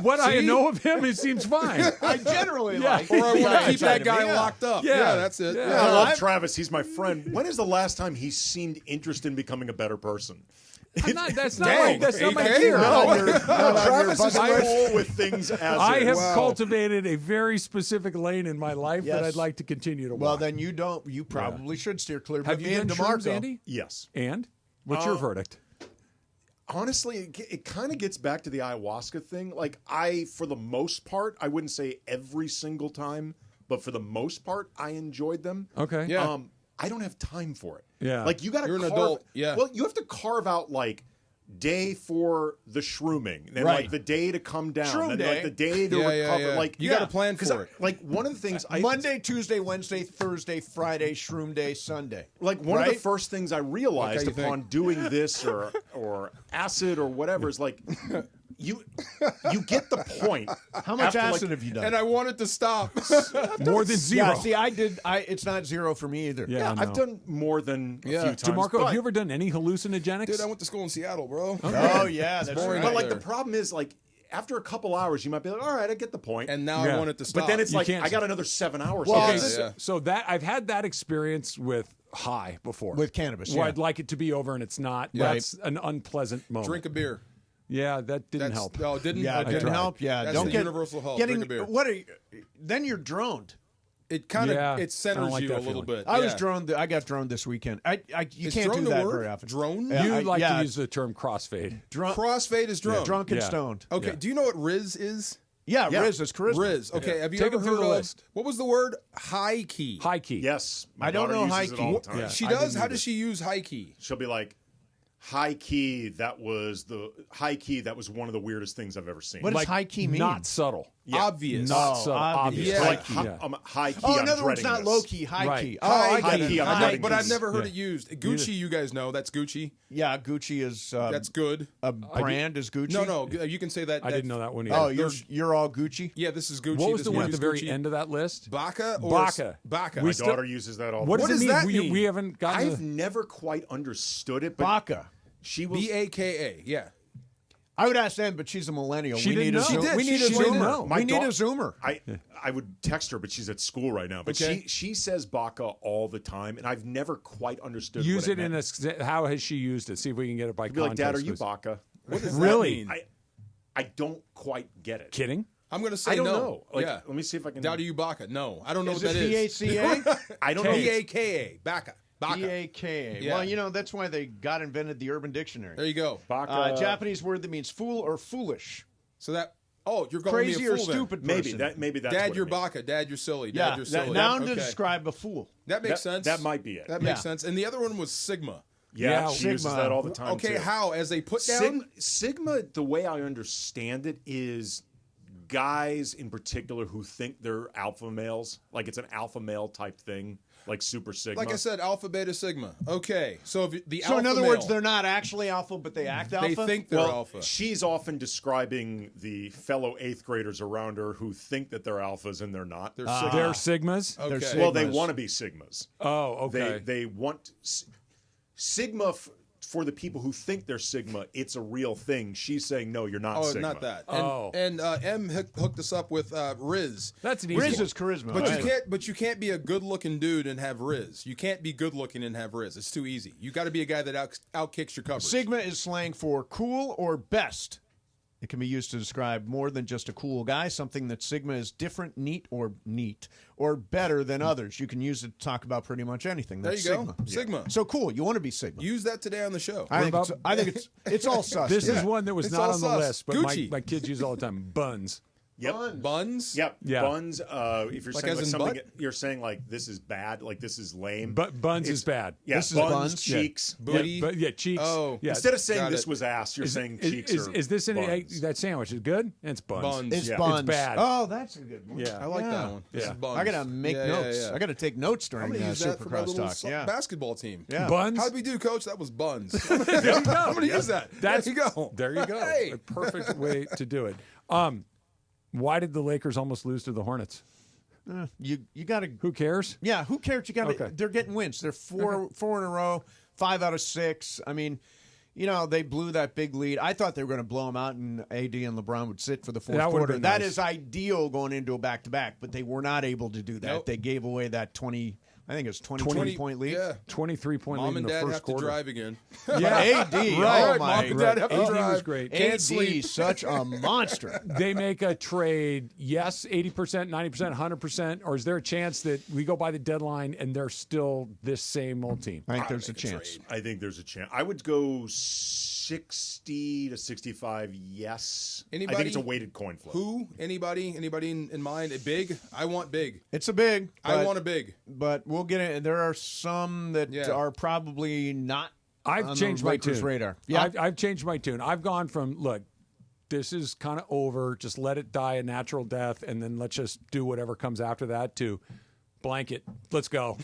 What I see? know of him, it seems fine. I generally Yeah. like. Or I the want guy to keep inside that of guy me, yeah. locked up. Yeah. Yeah, that's it. Yeah. Yeah. I love Travis. He's my friend. When is the last time he seemed interested in becoming a better person? That's not Dang. my AK? gear. Travis is I- cool with things as I is. have Wow. cultivated a very specific lane in my life that Yes. I'd like to continue to Well, walk. then you don't. You probably should steer clear. Have But you me done and shrooms, DeMarco, Andy? Yes. And what's your verdict? Honestly, it kind of gets back to the ayahuasca thing. Like for the most part, I wouldn't say every single time, but for the most part, I enjoyed them. Okay. Yeah. I don't have time for it. Yeah. Like you got to You're carve. an adult. Yeah. Well, you have to carve out like day for the shrooming, then Right. like the day to come down, Shroom then day. like the day to Yeah, yeah, recover. yeah. Like You gotta plan 'cause for it. Like one of the things Monday, Tuesday, Wednesday, Thursday, Friday, shroom day, Sunday. Like one of Right? the first things I realized What do you upon doing this or acid or whatever is like you get the point. How much after, like- acid have you done? And I wanted to stop. More than zero. Yeah, see, I did. It's not zero for me either. Yeah, I've done more than a few times. DeMarco, but- have you ever done any hallucinogenics? Dude, I went to school in Seattle, bro. Oh yeah, that's boring. right. But like there. the problem is like after a couple hours you might be like, all right, I get the point. And now Yeah. I want it to stop. but then it's You like can't- I got another 7 hours. Well, to okay, do. Yeah. so that I've had that experience with high before. With cannabis, Where yeah. I'd like it to be over and it's not. Yeah. That's an unpleasant moment. drink a beer. Yeah, that didn't help. No, it didn't. Yeah, it Okay. didn't help. Yeah, That's don't the get universal help. Getting Drink a beer. what are you? Then you're droned. It kind of Yeah, I it don't centers like you that a little feeling. bit. I was Yeah. droned. I got droned this weekend. You Is can't drone do the that word? very often. Drone? Yeah, You like yeah, to use the term crossfade. Crossfade is drone. drunk and Yeah. stoned. Okay. Yeah. Do you know what Rizz is? Yeah, Rizz is charisma. Rizz. Okay. Have you Take ever it through heard the of list. what was the word? High key. High key. Yes, my I don't daughter know uses high it all key. the time. Yeah. She I does. didn't How either. does she use high key? She'll be like, high key. That was one of the weirdest things I've ever seen. What does high key mean? Not subtle. Yeah. Obvious. Not subtle. obvious. Obvious. Yeah. Like Yeah. high key. Oh, I'm in other words, dreading not this. low key, high Right. key. High Oh, I high get it. key, I'm High dreading But this. I've never heard Yeah. it used. Gucci, you guys know that's Gucci. Yeah, Gucci is. That's good. A brand is Gucci. No, you can say that. I didn't know that one either. Oh, you're all Gucci. Yeah, this is Gucci. What was this the one at movie's the very Gucci. end of that list? Baca or Baca. Baca. My still- daughter uses that all the What time. does it does that mean? mean? We haven't gotten. I've never quite understood it, but Baca. she was. BAKA. Yeah. I would ask them, but she's a millennial. She we didn't need a know. Zoom- She did. We need She a didn't know. Zoomer. We need a Zoomer. I would text her, but she's at school right now. But Okay. she says Baca all the time, and I've never quite understood. Use what it in meant. a. How has she used it? See if we can get it by I'd be like, context. Dad, are you Baca? What does Really? that mean? I don't quite get it. Kidding? I'm going to say I don't no. know. Like, yeah. let me see if I can. Iahuasca. No, I don't know Is what that it is. BACA? I don't know. BAKA. Baka. BAKA. Yeah. Well, that's why they invented the Urban Dictionary. There you go. Japanese word that means fool or foolish. So that. Oh, you're calling Crazy me a or fool stupid then. person. Maybe that's Dad, what you're it means. baka. Dad, you're silly. Yeah, Dad, you're silly. noun to Okay. describe a fool. That makes sense. That might be it. That makes sense. And the other one was Sigma. Yeah, she uses that all the time. Okay, too. how? As they put down? Sigma, the way I understand it, is guys in particular who think they're alpha males. Like it's an alpha male type thing, like Super Sigma. Like I said, alpha, beta, sigma. Okay, so if the So alpha in other male, words, they're not actually alpha, but they act alpha? they think they're well, alpha. she's often describing the fellow 8th graders around her who think that they're alphas and they're not. They're Sigmas? Okay. They're Well, they Sigmas. want to be Sigmas. Oh, okay. They want Sigma for the people who think they're Sigma. It's a real thing. She's saying no, you're not. Oh, Sigma. not that. And M hooked us up with Rizz. That's an easy Rizz one. is charisma. But you can't be a good-looking dude and have Rizz. You can't be good-looking and have Rizz. It's too easy. You got to be a guy that outkicks your coverage. Sigma is slang for cool or best. It can be used to describe more than just a cool guy, something that Sigma is different, neat, or better than others. You can use it to talk about pretty much anything. There That's you Sigma. go. Sigma. So cool. You want to be Sigma. Use that today on the show. I think it's all sus. This Yeah. is one that was It's not all on the sus. list, but Gucci. my kids use it all the time. Buns. Yep. Buns? Yep. Yeah. Buns. If you're Like saying as like in something, butt? you're saying like this is bad, like this is lame. But buns is bad. Yeah. This is buns, buns. cheeks. Booty. Yeah, cheeks. Oh. yeah. Instead of saying Got this it. was ass, you're saying cheeks. Is this in buns. that sandwich? Is good? It's buns. Buns. It's Yeah. buns. It's bad. Oh, that's a good one. Yeah. I like that one. This Yeah. is buns. I gotta make notes. I gotta take notes I'm during gonna use that for my Supercross little talk. Yeah. basketball team. Yeah. Buns. How'd we do, Coach? That was buns. I'm gonna use that. That's there you go. There you go. Hey. A perfect way to do it. Why did the Lakers almost lose to the Hornets? You gotta. Who cares? Yeah, who cares? You got to. Okay. They're getting wins. They're four in a row, 5 out of 6. I mean, they blew that big lead. I thought they were going to blow them out, and AD and LeBron would sit for the fourth That would've quarter. been That nice. is ideal going into a back-to-back, but they were not able to do that. Nope. They gave away that 20. I think it was 20 point lead. Yeah. 23-point lead Mom in and the Dad first have quarter. to drive again. Yeah, AD. Right. Oh Mom my! and Dad have to AD drive. was great. Can't AD, sleep. such a monster. They make a trade, yes, 80%, 90%, 100%, or is there a chance that we go by the deadline and they're still this same old team? I think there's a chance. I think there's a chance. I would go 60 to 65. Yes. Anybody? I think it's a weighted coin flip. Who? Anybody? Anybody in mind? A big? I want big. It's a big. I want a big. But we'll get it. There are some that Yeah. are probably not. I've on changed the my Lakers' tune. radar. Yeah, I've changed my tune. I've gone from, look, this is kind of over. Just let it die a natural death, and then let's just do whatever comes after that to blanket. Let's go.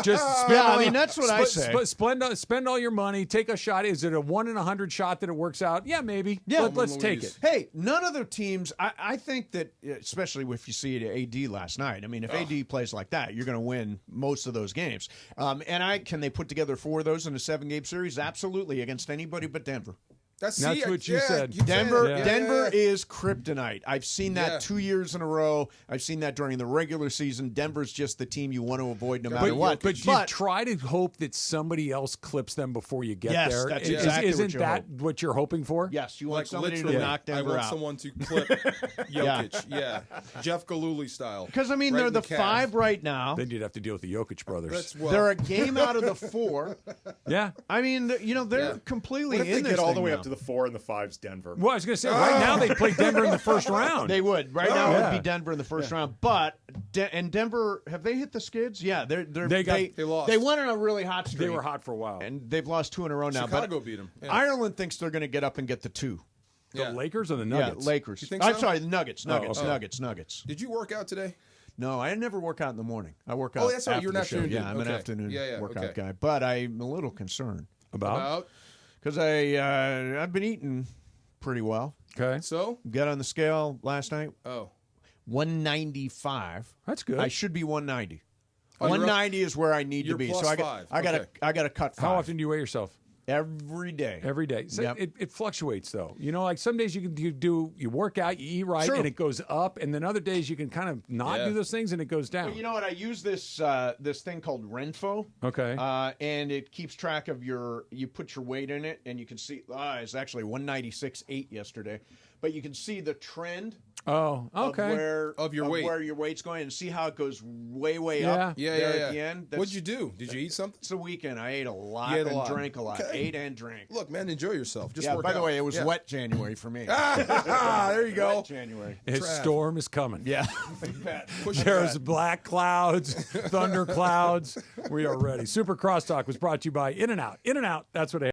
Just spend Yeah, I all mean, your- that's what I say. Spend all your money. Take a shot. Is it a 1 in 100 shot that it works out? Yeah, maybe. Yeah. Let's take it. Hey, none of the teams. I think that, especially if you see it at AD last night. I mean, if AD plays like that, you're going to win most of those games. Can they put together 4 of those in a 7-game series? Absolutely, against anybody but Denver. That's what you said. Denver Yeah. Denver is kryptonite. I've seen that Yeah. 2 years in a row. I've seen that during the regular season. Denver's just the team you want to avoid no matter what. But you try to hope that somebody else clips them before you get Yes, there. that's exactly what Isn't you that hope. what you're hoping for? Yes, you want Like somebody to literally, knock Denver I want out. someone to clip Jokic. Yeah. Jeff Galooly style. Because, I mean, Right they're in the calf. 5 right now. Then you'd have to deal with the Jokic brothers. They're a game out of the 4. Yeah. I mean, they're completely What if in they this get all the thing way now. up to the 4 and the 5's Denver? Well, I was going to say, right now they play Denver in the first round. They would. Right now it Yeah. would be Denver in the first round. But and Denver, have they hit the skids? Yeah, they lost. They went on a really hot streak. They were hot for a while. and they've lost 2 in a row now. Chicago but beat 'em. Yeah. Ireland thinks they're going to get up and get the 2. The Lakers or the Nuggets? Yeah, Lakers. You think I'm so? sorry, the Nuggets. Nuggets. okay. Nuggets. Did you work out today? No, I never work out in the morning. I work out. Oh, that's right. after You're an the show. afternoon dude. Yeah, I'm an Okay. afternoon Yeah, workout okay. guy. But I'm a little concerned About? because I've been eating pretty well. Okay. So? Got on the scale last night. Oh. 195. That's good. I should be 190. Oh, you're 190 is where I need you're to be. plus So I 5. got Okay. to cut 5. How often do you weigh yourself? Every day. Every day. So Yep. it fluctuates, though. You know, like some days you work out, you eat right, True. and it goes up, and then other days you can kind of not Yeah. do those things, and it goes down. But you know what? I use this this thing called Renfo. Okay. And it keeps track of you put your weight in it, and you can see, it's actually 196.8 yesterday. but you can see the trend. Oh, okay. Of your weight. where your weight's going, and see how it goes way Yeah. up. Yeah, there yeah. At the end. What'd you do? Did you eat something? It's a weekend. I ate a lot You ate a and lot. drank a lot. Okay. Ate and drank. Look, man, enjoy yourself. Just yeah. work By the out. way, it was Yeah. wet January for me. There you go. Wet January. His Trav. storm is coming. Yeah. There's black clouds, thunder clouds. We are ready. Super Crosstalk was brought to you by In-N-Out. In-N-Out, that's what